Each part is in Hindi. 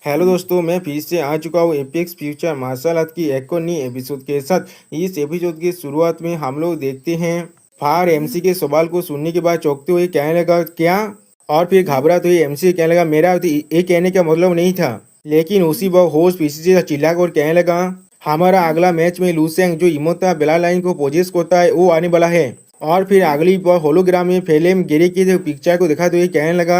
हेलो दोस्तों, मैं फिर से आ चुका हूँ एपेक्स फ्यूचर मार्शल आर्ट की एक और नई एपिसोड के साथ। इस एपिसोड की शुरुआत में हम लोग देखते हैं फार एमसी के सवाल को सुनने के बाद चौंकते हुए कहने लगा क्या, और फिर घबराते हुए एमसी कहने लगा मेरा तो ये कहने का मतलब नहीं था। लेकिन उसी वक्त होस्ट पीछे से चिल्लाकर और कहने लगा हमारा अगला मैच में लूसेंग जो इमोता बेला लाइन को पोजेस करता है वो आने वाला है। और फिर अगली बार होलोग्राम में फिल्म गेरी की जो पिक्चर को दिखाते हुए कहने लगा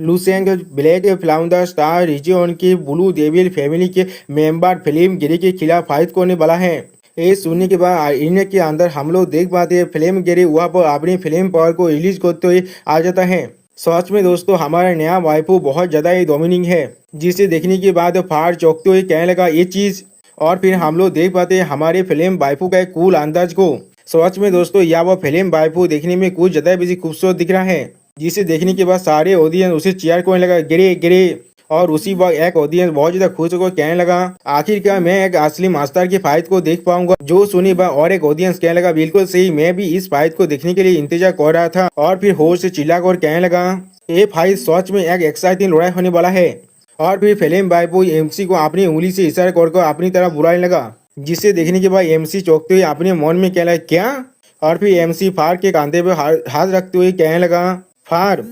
लूसेंग ब्लैक फ्लाउंडर स्टार रिजियन की ब्लू डेविल फैमिली के मेंबर फिल्म गेरी के खिलाफ फाइट करने वाला है। ये सुनने के बाद इन्हें के अंदर हम लोग देख पाते हैं फिल्म गेरी वहाँ पर अपनी फिल्म पावर को रिलीज करते हुए आ जाता है। सच में दोस्तों हमारा नया वाइफू बहुत ज़्यादा ही डोमिनिंग है, जिसे देखने के बाद फार चौंकते हुए कहने लगा ये चीज़। और फिर हम लोग देख पाते हैं हमारे फिल्म वाइफू का एक कूल अंदाज को। सच में दोस्तों यह वो फिल्म वाइफू देखने में कुछ ज़्यादा बेसी खूबसूरत दिख रहा है, जिसे देखने के बाद सारे ऑडियंस उसे चीयर करने लगा गिरे गिरे। और उसी वक्त एक ऑडियंस बहुत ज़्यादा खुश होकर कहने लगा आखिरकार मैं एक असली मास्टर की फाइट को देख पाऊंगा। जो सुनी बात और एक ऑडियंस कहने लगा बिल्कुल सही, मैं भी इस फाइट को देखने के लिए इंतजार कर रहा था। और फिर होश से चिल्लाकर कहने लगा ये फाइट सच में एक एक्साइटिंग लड़ाई होने वाला है। और फिर फिल्म वाइफू एमसी को अपनी उंगली से इशारा कर अपनी तरफ बुलाने लगा, जिसे देखने के बाद एमसी चौंकते हुए अपने मन में कहला क्या। और फिर एमसी फार के कांधे पर हाथ रखते हुए कहने लगा फार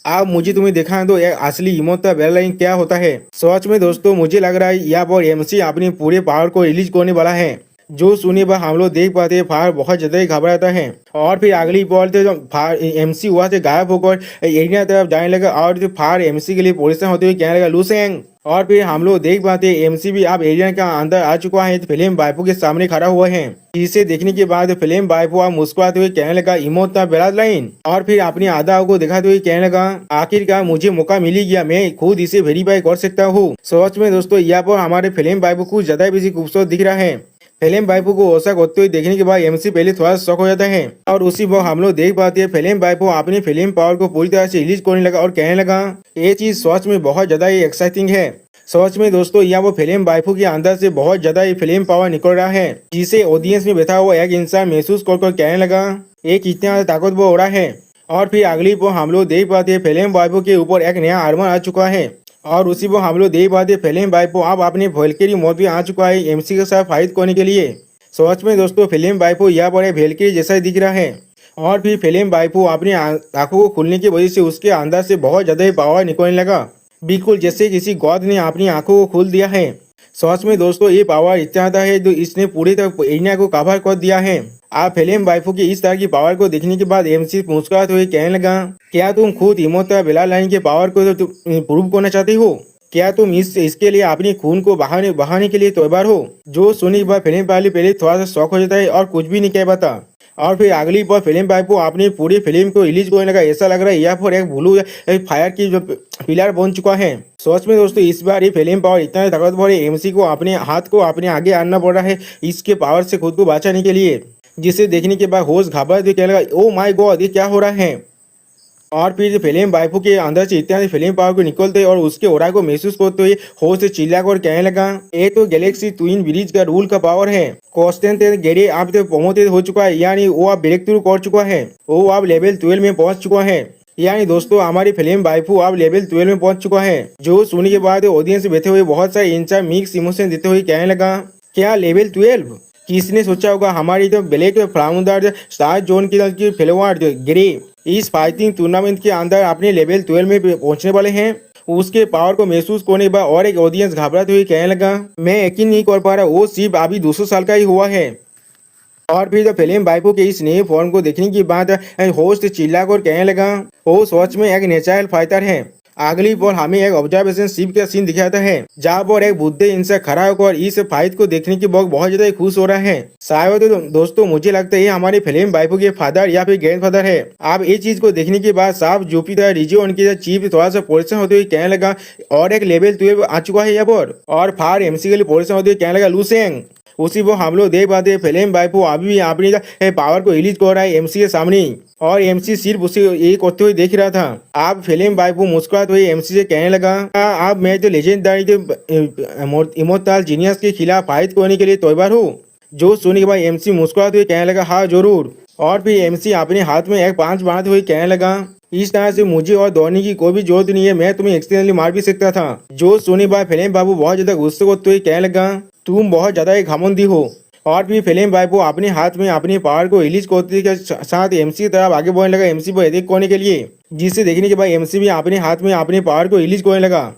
आप मुझे तुम्हें दिखाएं दो एक असली इमोता बेला लाइन क्या होता है। सच में दोस्तों मुझे लग रहा है यहाँ पर एमसी अपनी पूरे पावर को रिलीज करने वाला है। जो सुने पर हम लोग देख पाते हैं फार बहुत ज्यादा ही घबराता है। और फिर अगली बॉल थे जो फार एमसी वहां से गायब होकर एरिया तरफ जाने लगा। और जो फार एमसी के लिए पोजिशन होते हुए कहने लगा लूसेंग। और फिर हम लोग देख पाते हैं एमसी भी अब एरिया का अंदर आ चुका है, फिल्म वाइफू के सामने खड़ा हुआ है। इसे देखने के बाद फिल्म वाइफू अब मुस्कुराते हुए कहने लगा इमोता बेला लाइन। और फिर अपनी आदाओं को दिखाते हुए कहने लगा आखिरकार मुझे मौका मिल गया, मैं खुद इसे वेरीफाई कर सकता हूँ। सच में दोस्तों यहाँ पर हमारे फिल्म वाइफू कुछ ज्यादा बेसी खूबसूरत दिख रहा है। फिल्म वाइफू को ऐसा करते हुए देखने के बाद एमसी पहले थोड़ा शॉक हो जाता है। और उसी वक्त हम लोग देख पाते हैं फिल्म वाइफू अपनी फिल्म पावर को पूरी तरह से रिलीज करने लगा और कहने लगा ये चीज सच में बहुत ज्यादा ही एक्साइटिंग है। सच में दोस्तों यह वो फिल्म वाइफू के अंदर से बहुत ज्यादा ही फिल्म पावर निकल रहा है, जिसे ऑडियंस में बैठा हुआ एक इंसान महसूस कर कहने लगा ये कितना ताकतवर हो रहा है। और फिर अगली पर हम लोग देख पाते हैं फिल्म वाइफू के ऊपर एक नया आर्मर आ चुका है। और उसी को हम लोग देख पाते फिल्म वाइफू अब अपने वेलकरी मोड भी आ चुका है एमसी के साथ फाइट करने के लिए। सच में दोस्तों फिल्म वाइफू यहाँ पर वेलकरी जैसा ही दिख रहा है। और फिर फिल्म वाइफू अपनी आंखों को खुलने की वजह से उसके अंदर से बहुत ज्यादा ही पावर निकलने लगा, बिल्कुल जैसे किसी गॉड ने अपनी आंखों को खोल दिया है। सच में दोस्तों ये पावर इतना ज्यादा है जो इसने पूरी तरह एरिया को कवर कर दिया है। आप फिल्म वाइफू की इस तरह की पावर को देखने के बाद एमसी मुस्कुराते हुए कहने लगा क्या तुम खुद इमोता बेला लाइन के पावर को तो प्रूव करना चाहती हो? क्या तुम इसके लिए अपनी खून को बहाने के लिए तैयार हो? जो सुनी बार फिल्म वाले पहले थोड़ा सा शौक हो जाता है और कुछ भी नहीं कह पाता। और फिर अगली बार फिल्म वाइफू अपनी पूरी फिल्म को रिलीज करने लगा, ऐसा लग रहा है यहाँ पर एक ब्लू फायर की जो पिलर बन चुका है। सच में दोस्तों इस बार ये फिल्म पावर इतना ताकतवर है एमसी को अपने हाथ को अपने आगे आना पड़ रहा है इसके पावर से खुद को बचाने के लिए, जिसे देखने के बाद होश घबराते कहने लगा ओ माय गॉड ये क्या हो रहा है। और फिर फिल्म वाइफू के अंदर से इत्यादि फिल्म पावर को निकलते और उसके ओरा को महसूस करते हुए होश से चिल्लाकर कहने लगा ये तो गैलेक्सी ट्विन ब्रिज का रूल का पावर है। कॉन्स्टेंट गेरी आप तो प्रमोटेड हो चुका है, यानी वो आप ब्रेक थ्रू कर चुका है, वो आप लेवल 12 में पहुंच चुका है। यानी दोस्तों हमारी फिल्म वाइफू अब लेवल 12 में पहुंच चुका है। जो सुनने के बाद ऑडियंस बैठे हुए बहुत सारे इंसान मिक्स इमोशन देते हुए कहने लगा क्या लेवल 12? किसने सोचा होगा हमारी तो ब्लैक फ्लाउंडर स्टार जोन की फिल्म गिरी इस फाइटिंग टूर्नामेंट के अंदर अपने लेवल 12 में पहुंचने वाले हैं। उसके पावर को महसूस करने के बाद और एक ऑडियंस घबराते हुए कहने लगा मैं यकीन नहीं कर पा रहा, वो सिर्फ अभी 200 साल का ही हुआ है। और फिर जब फिल्म वाइफू के इस नए फॉर्म को देखने के बाद होस्ट चिल्लाकर कहने लगा वो सच में एक नेचुरल फाइटर है। अगली बार हमें एक ऑब्जर्वेशन शिप का सीन दिखाता है जहाँ पर एक बुद्धे इंसान खड़ा होकर इस फाइट को देखने के बाद बहुत ज्यादा खुश हो रहा है। शायद तो दोस्तों मुझे लगता है हमारे फिल्म वाइफू के फादर या फिर ग्रैंड फादर है। आप ये चीज को देखने के बाद साफ जुपिटर रिजियन के चीफ थोड़ा सा पोजिशन होते हुए कहने लगा और एक लेवल 12 आ चुका है यहाँ पर। और फार एमसी के लिए पोजिशन होते हुए कहने लगा लूसेंग। उसी वो हम लोग देख पाते फिल्म वाइफू अभी भी अपनी पावर को रिलीज कर रहा है एमसी के सामने। और एमसी सिर्फ उसे ये करते हुए देख रहा था। आप फिल्म वाइफू मुस्कुराते हुए एमसी से कहने लगा आप मैं तो लेजेंडरी इमोर्टल जीनियस के खिलाफ फाइट करने के लिए तैयार हूँ। जो सुनने के बाद एमसी मुस्कुराते हुए कहने लगा हाँ जरूर। और फिर एमसी अपने हाथ में एक पांच बनाते हुए कहने लगा इस तरह से मुझे और दौड़ने की कोई भी जरूरत नहीं है, मैं तुम्हें एक्सीडेंटली मार भी सकता था। जो सुनी बात फिल्म बाबू बहुत ज्यादा गुस्से को तो कहने लगा, तुम बहुत ज्यादा एक घमंडी हो। और फिर फिल्म बाबू अपने हाथ में अपने पावर को रिलीज करते के साथ एमसी की तरफ आगे बढ़ने लगा, एमसी पर अटैक करने के लिए। जिसे देखने के बाद एमसी भी अपने हाथ में अपने पावर को रिलीज करने लगा।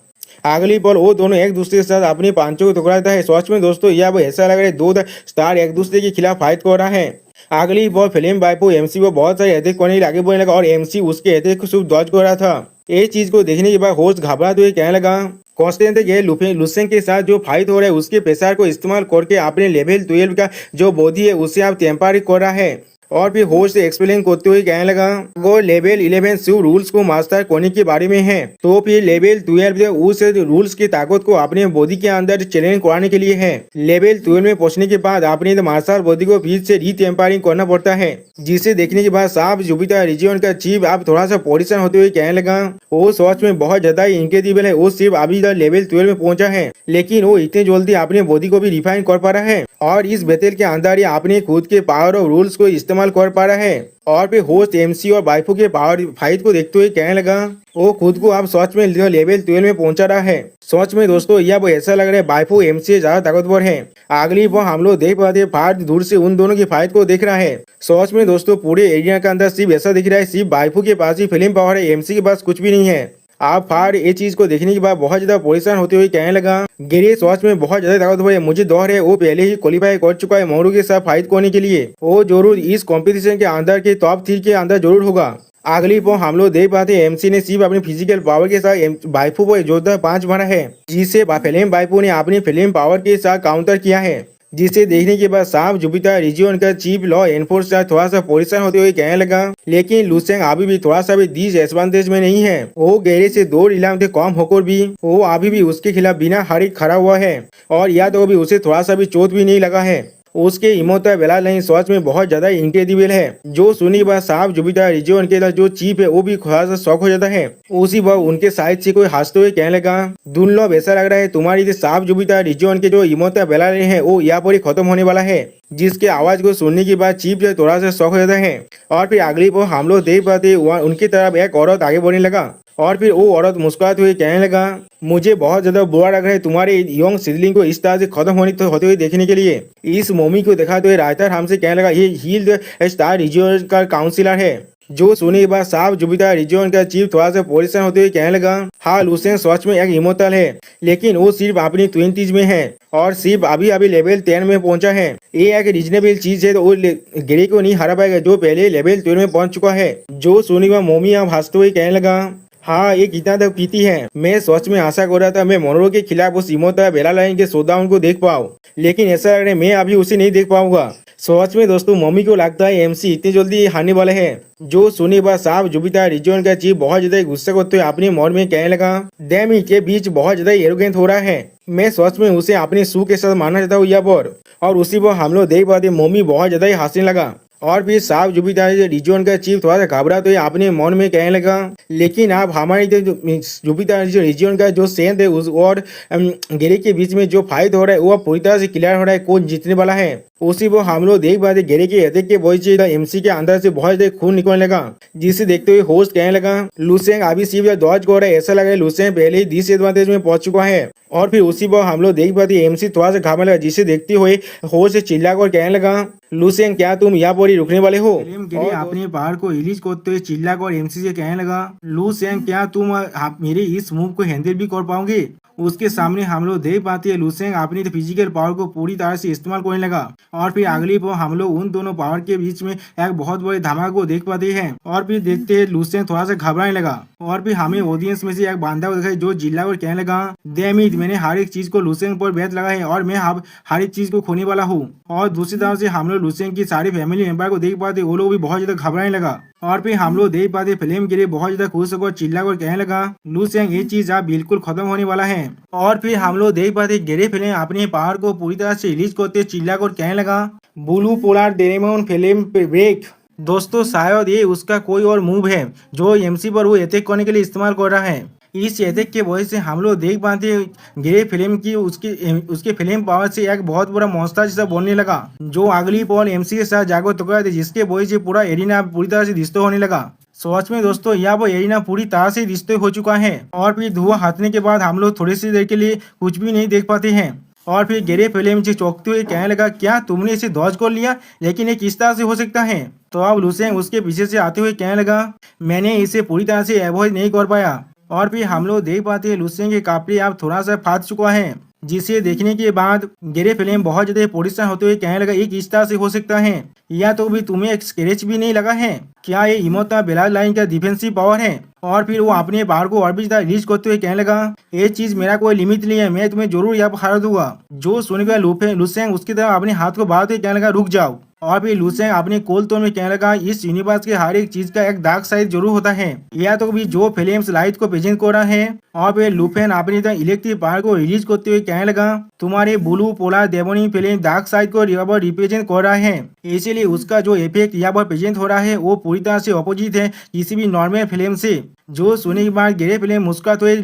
अगली पल वो दोनों एक दूसरे के साथ अपने पांचों को टकराता है। सच में दोस्तों यह अब ऐसा लग रहा है दो स्टार एक दूसरे के खिलाफ फाइट कर रहा है। अगली पल फिल्म बाइपो एमसी को बहुत सारे अटैक करने के लिए आगे बढ़ने लगा और एमसी उसके अटैक को सिर्फ डॉज कर रहा था। इस चीज को देखने के बाद होस्ट घबराते हुए कहने लगा, कॉन्स्टेंट ये लुसेंग के साथ जो फाइट हो रहा है उसके प्रेशर को इस्तेमाल करके अपने लेवल 12 का जो बॉडी है उसे आप टेम्पररी कर रहा है। और फिर होस्ट एक्सप्लेन करते हुए कहने लगा, वो लेवल 11 सिर्फ रूल्स को मास्टर करने के बारे में है, तो फिर लेवल 12 उस रूल्स की ताकत को अपने बॉडी के अंदर चैलेंज कराने के लिए है। लेवल 12 में पहुंचने के बाद अपने मार्शल बॉडी को फिर से रीटेम्परिंग करना पड़ता है। जिसे देखने के बाद साफ जुपिटर रीजन का चीफ आप थोड़ा सा परेशान होते हुए कहने लगा, वो सच में बहुत ज्यादा इनक्रेडिबल है। वो सिर्फ अभी तक लेवल 12 में पहुंचा है, लेकिन वो इतने जल्दी अपने बॉडी को भी रिफाइन कर पा रहा है और इस बैटल के अंदर ही अपने खुद के पावर और रूल्स को इस्तेमाल कर पा रहा है। और फिर होस्ट एमसी और बाइफो के पावर फाइट को देखते हुए कहने लगा, वो खुद को अब सच में लेवल 12 में पहुंचा रहा है। सच में दोस्तों यह वो ऐसा लग रहा है बाइफो एमसी से ज्यादा ताकतवर है। अगली वो हम लोग देख पाते फाट दूर से उन दोनों की फाइट को देख रहा है। सच में दोस्तों पूरे एरिया के अंदर सिर्फ ऐसा दिख रहा है सिर्फ बाइफो के पास ही फिल्म पावर है, एमसी के पास कुछ भी नहीं है। आप फाड़ ये चीज को देखने के बाद बहुत ज्यादा परेशान होते हुए कहने लगा, गेरी सच में बहुत ज्यादा ताकतवर है, मुझे दौर है वो पहले ही क्वालिफाई कर चुका है मोरू के साथ फाइट करने के लिए। वो जरूर इस कंपटीशन के अंदर के टॉप 3 के अंदर जरूर होगा। अगली पो हम लोग देख पाते हैं एमसी ने सिर्फ अपनी फिजिकल पावर के साथ बाइफो को जोरदार 5 मारा है, जिसे फिल्म बाइफो ने अपनी फिल्म पावर के साथ काउंटर किया है। जिसे देखने के बाद साफ जुपिटर रीजन का चीफ लॉ एनफोर्सर थोड़ा सा परेशान होते हुए कहने लगा, लेकिन लुसेंग अभी भी थोड़ा सा भी डिसएडवांटेज में नहीं है। वो गहरे से 2 इलाम कम होकर भी वो अभी भी उसके खिलाफ बिना हारे खड़ा हुआ है और या तो अभी उसे थोड़ा सा भी चोट भी नहीं लगा है। उसके इमोता बेला लाइन सच में बहुत ज्यादा इनक्रेडिबल है। जो सुनी बात साफ जुपिटर रीजन के जो चीफ है वो भी थोड़ा सा शौक हो जाता है। उसी वक्त उनके साइड से कोई हंसते हुए कहने लगा, दुनलोब ऐसा लग रहा है तुम्हारी साफ जुपिटर रीजन के जो इमोता बेला लाइन है वो यहाँ पर ही खत्म होने वाला है। जिसके आवाज को सुनने के बाद चीफ जो थोड़ा सा शौक हो जाता है। और फिर अगली पर हम लोग देख पाते उनकी तरफ एक औरत आगे बढ़ने लगा और फिर वो औरत मुस्कुराते हुए कहने लगा, मुझे बहुत ज्यादा बुरा लग रहा है तुम्हारे यंग सिबलिंग को इस तरह से खत्म होते हुए देखने के लिए। इस मोमी को दिखाते हुए राइटर हमसे कहने लगा, ये हील स्टार रीजन का काउंसिलर है। जो सुने के बाद साफ जुपिटर रीजन का चीफ थोड़ा सा परेशान होते हुए कहने लगा, हाँ लुसेंग सच में एक इमोर्टल है, लेकिन वो सिर्फ अपनी 20s में है और सिर्फ अभी अभी लेवल 10 में पहुंचा है। ये एक रीजनेबल चीज है, तो वो गेरी को नहीं हरा पाएगा जो पहले लेवल 12 में पहुंच चुका है। जो सुनी हुआ मोमी अब हंसते हुए कहने लगा, हाँ ये कितना तक पीती है। मैं सच में आशा कर रहा था मैं मोनोरो के खिलाफ उस इमोता बेला लाइन के शोडाउन को देख पाऊँ, लेकिन ऐसा लग रहा है मैं अभी उसे नहीं देख पाऊंगा। सच में दोस्तों मम्मी को लगता है एमसी इतनी जल्दी हारने वाले हैं। जो सुनी बात साफ जुपिटर रीजन का चीफ बहुत ज्यादा गुस्सा करते हुए अपने मन में कहने लगा, डैम के बीच बहुत ज्यादा एरोगेंट हो रहा है, मैं सच में उसे अपने सू के साथ मानना चाहता हूँ यहाँ पर। और उसी पर हम लोग देख पाते मम्मी बहुत ज्यादा ही हंसने लगा। और फिर साफ जुपिटर रीजन का चीफ थोड़ा सा घबरा तो अपने मन में कहने लगा, लेकिन आप हमारी जुपिटर रीजन का जो सेंध है उस और गेरी के बीच में जो फाइट हो रहा है वो पूरी तरह से क्लियर हो रहा है कौन जीतने वाला है। उसी वो हम लोग देख पाते गेरी के अटैक के वजह से एमसी के अंदर से बहुत ज्यादा खून निकलने लगा। जिसे देखते हुए होस्ट कहने लगा, लुसेंग अभी सिर्फ डॉज कर रहा है, ऐसा लगा लुसेंग पहले ही डिसएडवांटेज में पहुंच चुका है। और फिर उसी पर हम लोग देख पाते एमसी थोड़ा सा घबराने लगा। जिसे देखते हुए होस्ट चिल्लाकर कहने लगा, लुसेंग क्या तुम यहाँ पर ही रुकने वाले हो। गेरी अपने पावर को रिलीज करते हुए चिल्लाकर एमसी से कहने लगा, लुसेंग क्या तुम मेरे इस मूव को हैंडल भी कर पाओगे। उसके सामने हम लोग देख पाते हैं लुसेंग अपनी फिजिकल पावर को पूरी तरह से इस्तेमाल करने लगा। और फिर अगली पर हम लोग उन दोनों पावर के बीच में एक बहुत बड़े धमाके को देख पाते हैं। और फिर देखते हैं लुसेंग थोड़ा सा घबराने लगा। और फिर हमें ऑडियंस में से एक बांधा को दिखाई जो जिला और कहने लगा, डैम इट, मैंने हर एक चीज को लुसेंग पर बेट लगा है और मैं अब हर एक चीज को खोने वाला हूँ। और दूसरी तरफ से हम लोग लुसेंग की सारी फैमिली मेंबर को देख पाते वो लोग भी बहुत ज्यादा घबराने लगा। और फिर हम लोग देख पाते फिल्म के लिए बहुत ज्यादा खुश होकर चिल्ला कर कहने लगा, लुसेंग ये चीज अब बिल्कुल खत्म होने वाला है। और फिर हम लोग देख पाते गेरी फिल्म अपने पावर को पूरी तरह से रिलीज करते चिल्ला कर कहने लगा, ब्लू पोलर डेरेमोन फिल्म ब्रेक। दोस्तों शायद ये उसका कोई और मूव है जो एमसी पर वो अटैक करने के लिए इस्तेमाल कर रहा है। इस अटैक के वजह से हम लोग देख पाते हैं गेरी फिल्म की उसके फिल्म पावर से एक बहुत बड़ा मॉन्स्टर जैसा बनने लगा, जो अगली पॉल एमसी के साथ जाकर टकराए थे, जिसके वजह से पूरा एरिना पूरी तरह से डिस्ट्रॉय होने लगा। सच में दोस्तों यहाँ पर एरिना पूरी तरह से डिस्ट्रॉय हो चुका है और फिर धुआं हटने के बाद हम लोग थोड़ी सी देर के लिए कुछ भी नहीं देख पाते हैं। और फिर गेरे फिल्म से चौंकते हुए कहने लगा, क्या तुमने इसे ध्वस्त कर लिया? लेकिन ये किस तरह से हो सकता है? तो अब लुसेंग उसके पीछे से आते हुए कहने लगा, मैंने इसे पूरी तरह से अवॉइड नहीं कर पाया। और फिर हम लोग देख पाते हैं लुसेंग के कपड़े अब थोड़ा सा फाट चुका है, जिसे देखने के बाद गेरे फिल्म बहुत ज्यादा परेशान होते हुए कहने लगा, ये किस तरह से हो सकता है? या तो भी तुम्हें एक स्क्रैच भी नहीं लगा है? क्या ये इमोता बेला लाइन का डिफेंसिव पावर है? और फिर वो अपने बाहर को और भी ज्यादा रिलीज करते हुए कहने लगा, ये चीज मेरा कोई लिमिट नहीं है, मैं तुम्हें जरूर यहाँ पर हरा दूंगा। जो सुन गया लुसेंग उसकी तरफ अपने हाथ को बढ़ाते कहने लगा, रुक जाओ। और फिर लुसेंग अपने कोल टोन में कहने लगा, इस यूनिवर्स के हर एक चीज का एक डार्क साइड जरूर होता है। या तो भी जो फिल्म्स लाइट को प्रेजेंट कर रहा है। और फिर लुफेन अपनी तरह इलेक्ट्रिक पावर को रिलीज करते हुए कहने लगा, तुम्हारे ब्लू पोलर डेमोनी फिल्म डार्क साइड को रिप्रेजेंट कर रहा है, इसीलिए उसका जो इफेक्ट यहाँ पर प्रेजेंट हो रहा है वो पूरी तरह से अपोजिट है किसी भी नॉर्मल फिल्म से। जो सुनने के बाद गेरे फिल्म मुस्कुराते हुए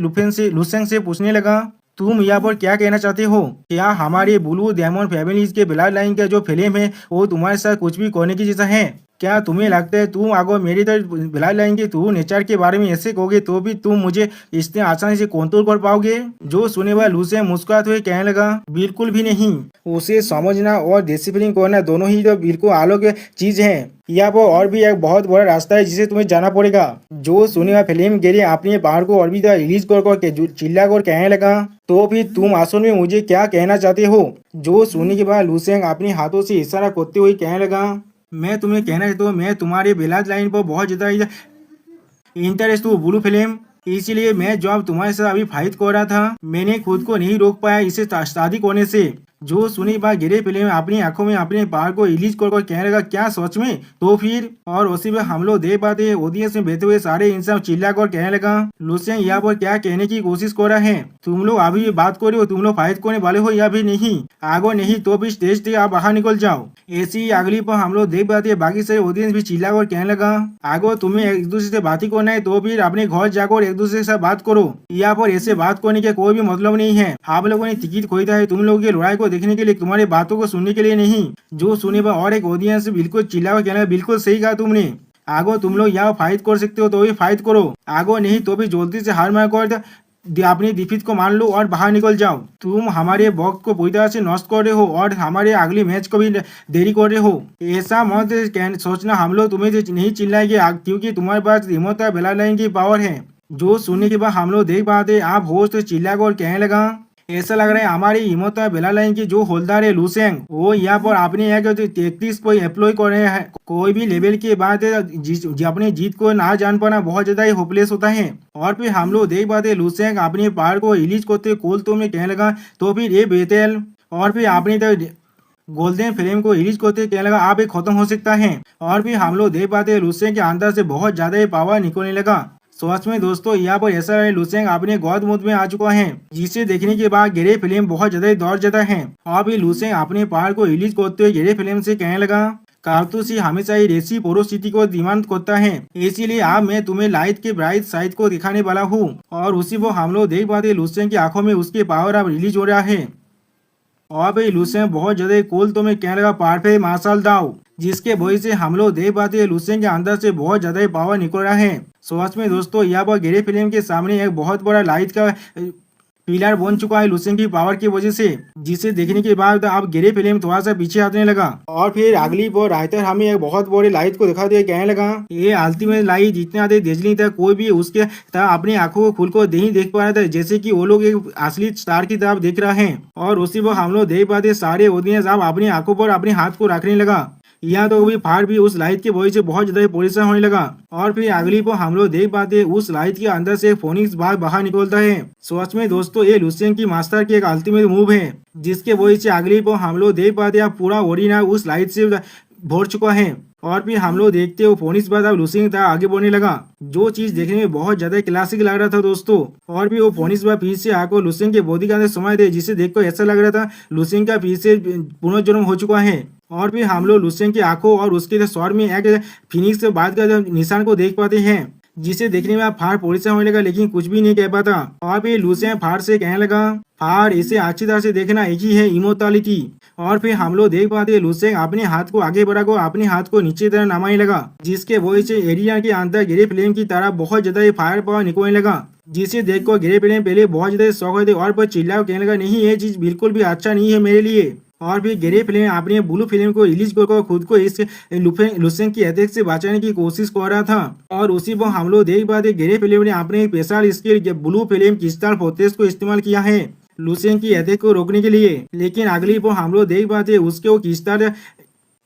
लुसेंग से पूछने लगा, तुम यहाँ पर क्या कहना चाहते हो? क्या हमारे ब्लू डायमंड फैमिलीज के ब्लड लाइन का जो फिल्म है वो तुम्हारे साथ कुछ भी करने की जैसा है? क्या तुम्हें लगता है तुम अगर मेरी तरह ब्लड लाइन के थ्रू नेचर के बारे में ऐसे कहोगे तो भी तुम मुझे इतने आसानी से कंट्रोल कर पाओगे? जो सुने वाला लुसेंग मुस्कुराते हुए कहने लगा, बिल्कुल भी नहीं। उसे समझना और डिसिप्लिन करना दोनों ही तो बिल्कुल अलग चीज है। यहाँ पर और भी एक बहुत बड़ा रास्ता है जिसे तुम्हें जाना पड़ेगा। जो सुने वाला फिल्म गेरी अपने बाहर को और भी रिलीज कर चिल्ला कर कहने लगा, तो फिर तुम असल में मुझे क्या कहना चाहते हो? जो सुनने के बाद लुसेंग अपने हाथों से इशारा करते हुए कहने लगा, मैं तुम्हें कहना चाहता हूँ, मैं तुम्हारे ब्लड लाइन पर बहुत ज्यादा इंटरेस्ट हूँ ब्लू फिल्म, इसीलिए मैं जब तुम्हारे साथ अभी फाइट कर रहा था मैंने खुद को नहीं रोक पाया इसे शादी करने से। जो सुनी बात गिरे फिल्म अपनी आंखों में अपने पार को रिलीज कर कहने लगा, क्या सच में? तो फिर और उसी में हम लोग देख पाते हैं ऑडियंस में बैठे हुए सारे इंसान चिल्ला कर कहने लगा, लुसेंग यहाँ पर क्या कहने की कोशिश कर रहा है? तुम लोग अभी भी बात कर रहे हो, तुम लोग फाइट करने वाले हो या भी नहीं? आगो नहीं तो भी स्टेज से आप बाहर निकल जाओ। ऐसी अगली पर हम लोग देख पाते हैं बाकी सारे ऑडियंस भी चिल्ला कर कहने लगा, आगो तुम्हें एक दूसरे से बात ही करना है तो फिर अपने घर जाकर एक दूसरे के साथ बात करो, यहाँ पर ऐसे बात करने का कोई भी मतलब नहीं है। आप लोगों ने टिकट खरीदा है तुम लोगों की लड़ाई को देखने के लिए, तुम्हारी बातों को सुनने के लिए नहीं। जो सुने पर और एक ऑडियंस बिल्कुल चिल्ला कर कहना, बिल्कुल सही कहा तुमने, आगो तुम लोग यहाँ फाइट कर सकते हो तो भी फाइट करो, आगो नहीं तो भी जल्दी से हार मार कर अपनी डिफीट को मान लो और बाहर निकल जाओ। तुम हमारे वक्त को पूरी तरह से नष्ट कर रहे हो और हमारे अगली मैच को भी देरी कर रहे हो। ऐसा मत सोचना हम लोग तुम्हें नहीं चिल्लाएंगे क्योंकि तुम्हारे पास रिमोट ब्लड लाइन की पावर है। जो सुनने के बाद हम लोग देख पाते आप होस्ट चिल्ला कर कहने लगा, ऐसा लग रहा है हमारी हिम्मत बेला लाइन की जो होल्डर है लुसेंग वो यहाँ पर अपने एक 33 को एम्प्लॉय कर रहे हैं। कोई भी लेवल के बाद अपने जीत को ना जान पाना बहुत ज्यादा ही होपलेस होता है। और फिर हम लोग देख पाते लुसेंग अपने पार को रिलीज करते कोल तो में कहने लगा, तो फिर ये बेतेल और फिर अपनी गोल्डन फ्लेम को रिलीज करते कहने लगा, आप ये खत्म हो सकता है। और फिर हम लोग देख पाते लुसेंग के अंदर से बहुत ज्यादा ही पावर निकलने लगा। सच में दोस्तों यहाँ पर ऐसा है लुसेंग अपने गौद मुद में आ चुका है, जिसे देखने के बाद गेरे फिल्म बहुत ज्यादा दौड़ जाता है। और भी लुसेंग अपने पावर को रिलीज करते हुए गेरे फिल्म से कहने लगा, कारतूसी हमेशा ही रेसी पोरोसिटी को डिमांड करता है, इसीलिए अब मैं तुम्हें लाइट के ब्राइट साइड को दिखाने वाला हूँ। और उसी वो हम लोग देख पाते लुसेंग की आंखों में उसके पावर अब रिलीज हो रहा है। और भाई लुसेंग बहुत ज्यादा कोल तो मैं कहने लगा, परफेक्ट मार्शल दाओ, जिसके वजह से हम लोग देख पाते हैं लुसेंग के अंदर से बहुत ज्यादा पावर निकल रहा है। सच में दोस्तों यहाँ पर गेरे फिल्म के सामने एक बहुत बड़ा लाइट का पिलर बन चुका है लुसेंग की पावर की वजह से, जिसे देखने के बाद अब गेरे फिल्म थोड़ा सा पीछे हटने लगा। और फिर अगली बार राइटर हमें एक बहुत बड़ी लाइट को दिखा दिया, कहने लगा ये अल्टीमेट लाइट जितना देर देजली था कोई भी उसके अपनी आंखों को खुल को नहीं देख पा रहा था, जैसे कि वो लोग एक असली स्टार की तरफ देख रहा है। और उसी वक्त हम लोग देख पाते सारे ऑडियंस अब अपनी आंखों पर अपने हाथ को रखने लगा। यहाँ तो भी फार भी उस लाइट के वजह से बहुत ज्यादा परेशान होने लगा। और फिर अगली पर हम लोग देख पाते उस लाइट के अंदर से फोनिक्स बाहर निकलता है। सच में दोस्तों ये लुसेंग की मास्टर की एक अल्टीमेट मूव है, जिसके वजह से अगली पर हम लोग देख पाते अब पूरा ओरिना उस लाइट से भर चुका है। और फिर हम लोग देखते हो फोनिक्स बाद अब लुसेंग था आगे बढ़ने लगा, जो चीज देखने में बहुत ज्यादा क्लासिक लग रहा था दोस्तों। और भी वो फोनिक्स बाद फिर से आकर लुसेंग के बॉडी के अंदर समय दे, जिसे देखकर ऐसा लग रहा था लुसेंग का फिर से पुनर्जन्म हो चुका है। और फिर हम लोग लुसेंग की आंखों और उसके स्वर में एक फिनिक्स के बाद का निशान को देख पाते हैं, जिसे देखने में फार परेशान होने लगा लेकिन कुछ भी नहीं कह पाता। और फिर लुसेंग फार से कहने लगा, फार इसे अच्छी तरह से देखना, एक ही है इमोर्टैलिटी। और फिर हम लोग देख पाते लुसेंग अपने हाथ को आगे बढ़ाकर अपने हाथ को नीचे तरह नमाने लगा, जिसके वजह से एरिया के अंदर ग्रे फ्लेम की तरह बहुत ज्यादा फायर पावर निकलने लगा, जिसे देखकर ग्रे फ्लेम पहले बहुत ज्यादा शौक हुए थे और पर चिल्ला कहने लगा, नहीं ये चीज बिल्कुल भी अच्छा नहीं है मेरे लिए। और फिर ग्रे फ्लेम अपने ब्लू फिल्म को रिलीज कर खुद को इस लुसेंग की अटैक से बचाने की कोशिश कर रहा था। और उसी पर हम लोग देख पाते ग्रे फ्लेम ने अपने special skill blue film crystal fortress को इस्तेमाल किया है लुसेंग की अटैक को रोकने के लिए। लेकिन अगली पर हम लोग देख पाते उसके वो क्रिस्टल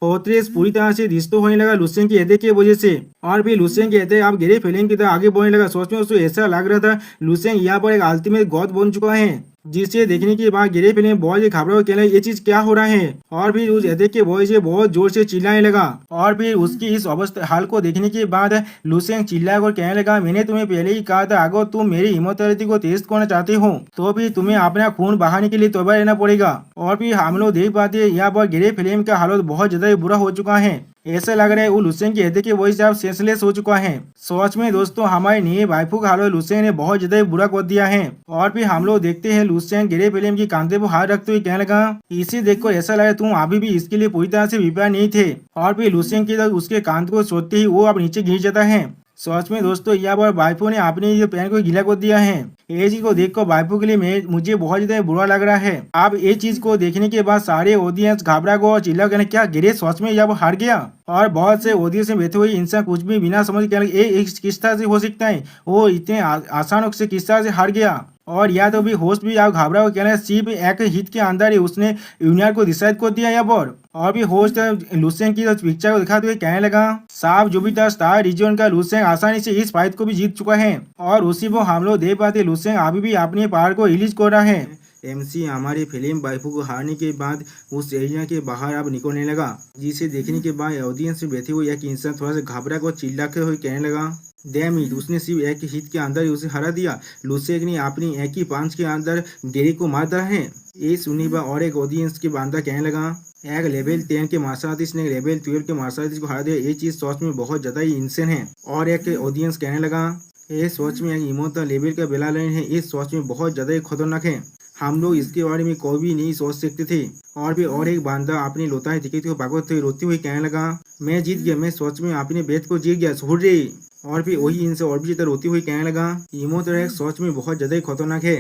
फोर्ट्रेस पूरी तरह से डिस्ट्रॉय होने लगा लुसेंग की अटैक की वजह से। और फिर लुसेंग की अटैक अब ग्रे फिल्म की तरह आगे बढ़ने लगा। सोच में उसको ऐसा लग रहा था लुसेंग यहाँ पर एक अल्टीमेट गॉड बन चुका है, जिसे देखने के बाद ग्रे फिल्म बहुत ही घबरा कहने ये चीज क्या हो रहा है। और फिर उस अटैक के वजह से बहुत जोर से चिल्लाने लगा। और फिर उसकी इस अवस्था हाल को देखने के बाद लुसेंग चिल्ला कर कहने लगा, मैंने तुम्हें पहले ही कहा था अगर तुम मेरी इमोर्टैलिटी को टेस्ट करना चाहते हो तो फिर तुम्हें अपना खून बहाने के लिए तैयार रहना पड़ेगा। और फिर हम लोग देख पाते हैं यहाँ पर ग्रे फिल्म का हालत बहुत ज्यादा बुरा हो चुका है। ऐसा लग रहा है वो लुसेंग की अटैक की वजह से अब सेंसलेस हो चुका है। सच में दोस्तों हमारे नए वाइफू का हालत लुसेंग ने बहुत ज्यादा बुरा कर दिया है। और फिर हम लोग देखते हैं लुसेंग ग्रे फिल्म की कांधे पर हाथ रखते हुए कहने लगा, इसे देखकर ऐसा लगा तुम अभी भी इसके लिए पूरी तरह से प्रिपेयर नहीं थे। और फिर लुसेंग की उसके कांध को सोचते ही वो अब नीचे गिर जाता है। सच में दोस्तों यहाँ पर वाइफू ने अपने ये पैन को गीला कर दिया है। ये चीज को देखकर वाइफू के लिए मुझे बहुत ज्यादा बुरा लग रहा है। अब ये चीज को देखने के बाद सारे ऑडियंस घबरा गए और चिल्ला कहने क्या ग्रे सच में यहाँ पर हार गया। और बहुत से ऑडियंस में बैठे हुए इंसान कुछ भी बिना समझ कहने ये किस तरह से हो सकता है, वो इतने आसान से किस तरह से हार गया। और या तो भी होस्ट भी आप घबरा हो कहना सिर्फ एक हिट के अंदर ही उसने यूनियर को डिसाइड कर दिया यहाँ पर। और भी होस्ट लुसेंग की पिक्चर को दिखाते हुए कहने लगा, साफ जुपिटर स्टार रीजन का लुसेंग आसानी से इस फाइट को भी जीत चुका है। और उसी को हम लोग देख पाते लुसेंग अभी भी अपने पावर को रिलीज कर रहा है। एमसी हमारी फिल्म वाइफू को हारने के बाद उस एरिया के बाहर अब निकलने लगा, जिसे देखने के बाद ऑडियंस में बैठे हुए एक इंसान थोड़ा सा घबरा कर चिल्लाते हुए कहने लगा, डैम इट, उसने सिर्फ एक हिट के अंदर ही उसे हरा दिया। लुसेंग ने अपनी एक ही पंच के अंदर गेरी को मार दिया है। ये सुनने पर और एक ऑडियंस के बंदा कहने लगा, एक लेवल 10 के मार्शल आर्टिस्ट ने लेवल 12 के मार्शल आर्टिस्ट को हरा दिया, ये चीज सोच में बहुत ज्यादा ही इंसान है। और एक ऑडियंस कहने लगा, ये सोच में एक इमोर्टल लेवल का बेला लाइन है, ये सोच में बहुत ज्यादा ही खतरनाक है, हम लोग इसके बारे में कोई भी नहीं सोच सकते थे। और भी और एक बंदा अपनी लोताएं टिकट को भागते रोते हुए कहने लगा, मैं जीत गया, मैं सोच में अपने बेट को जीत गया हुर्रे। और फिर वही इनसे और भी ज्यादा रोती हुई कहने लगा, इमोर्टल एक सोच में बहुत ज्यादा ही खतरनाक है,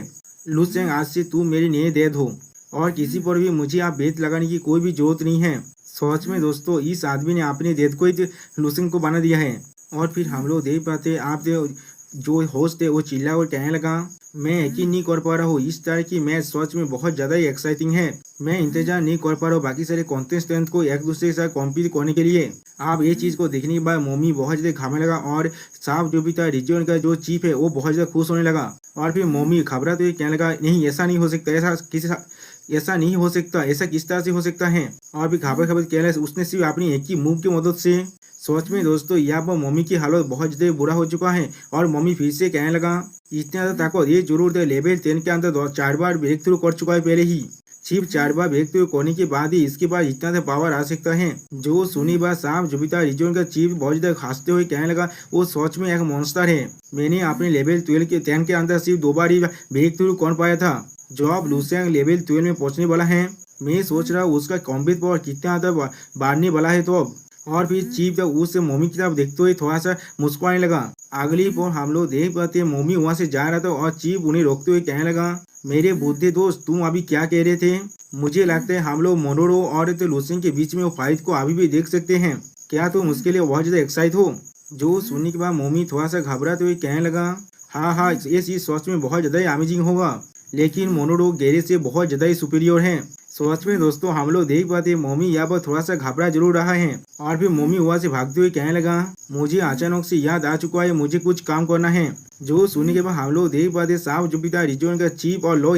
लुसेंग आज से तू मेरी नई डेथ हो और किसी पर भी मुझे आप बेट लगाने की कोई भी जरूरत नहीं है। सोच में दोस्तों इस आदमी ने अपनी डेथ को ही लुसेंग को बना दिया है। और फिर हम लोग देख पाते आप जो होस्ट है वो चिल्ला और कहने लगा, मैं यकीन नहीं कर पा रहा हूँ, इस तरह की मैच सच में बहुत ज्यादा ही एक्साइटिंग है, मैं इंतजार नहीं कर पा रहा हूँ बाकी सारे कॉन्टेस्टेंट को एक दूसरे के साथ कॉम्पीट करने के लिए। आप ये चीज को देखने के बाद मोमी बहुत ज्यादा घामने लगा और साफ जो भी था रीजन का जो चीफ है वो बहुत ज्यादा खुश होने लगा। और फिर मोमी घबरा तो कहने लगा, नहीं ऐसा नहीं हो सकता, ऐसा नहीं हो सकता, ऐसा किस तरह से हो सकता है। और फिर घबरा घबरा कहने उसने सिर्फ अपनी एक ही मूव की मदद से। सोच में दोस्तों यहाँ पर मम्मी की हालत बहुत ज्यादा बुरा हो चुका है। और मम्मी फिर से कहने लगा, इतना ज्यादा ताकत ये जरूर दे, लेवल 10 के अंदर 4 बार ब्रेक थ्रू कर चुका है पहले ही, सिर्फ 4 बार ब्रेक थ्रू करने के बाद ही इसके बाद इतना ज्यादा पावर आ सकता है। जो सुनी बात साफ जुपिटर रीजन का चीफ बहुत ज्यादा हंसते हुए कहने लगा, वो सोच में एक मॉन्स्टर है, मैंने अपने लेवल 12 के 10 के अंदर सिर्फ 2 बार ही ब्रेक थ्रू कर पाया था, जो अब लुसेंग लेवल 12 में पहुंचने वाला है, मैं सोच रहा हूँ उसका कॉम्बैट पावर कितना ज्यादा बढ़ने वाला है। तो अब और फिर चीफ जब उससे मोमी की तरफ देखते हुए थोड़ा सा मुस्कुराने लगा। अगली पर हम लोग देख पाते हैं मोमी वहां से जा रहा था और चीफ उन्हें रोकते हुए कहने लगा, मेरे बुद्धे दोस्त तुम अभी क्या कह रहे थे, मुझे लगता है हम लोग मोनोरो और लुसेंग के बीच में वो फाइट को अभी भी देख सकते हैं, क्या तुम उसके लिए बहुत ज्यादा एक्साइट हो। जो सुनने के बाद मोमी थोड़ा सा घबराते हुए कहने लगा, हाँ ये चीज सोच में बहुत ज्यादा ही अमेजिंग होगा, लेकिन मोनोरो गैरे से बहुत ज्यादा ही सुपीरियर है। सोच में दोस्तों हम लोग देख पाते मोमी यहाँ पर थोड़ा सा घबरा जरूर रहा है। और फिर मोमी वहाँ से भागते हुए कहने लगा, मुझे अचानक से याद आ चुका है, मुझे कुछ काम करना है। जो सुनने के बाद हम लोग देख पाते साफ जुपिटर रीजन का चीफ और लॉ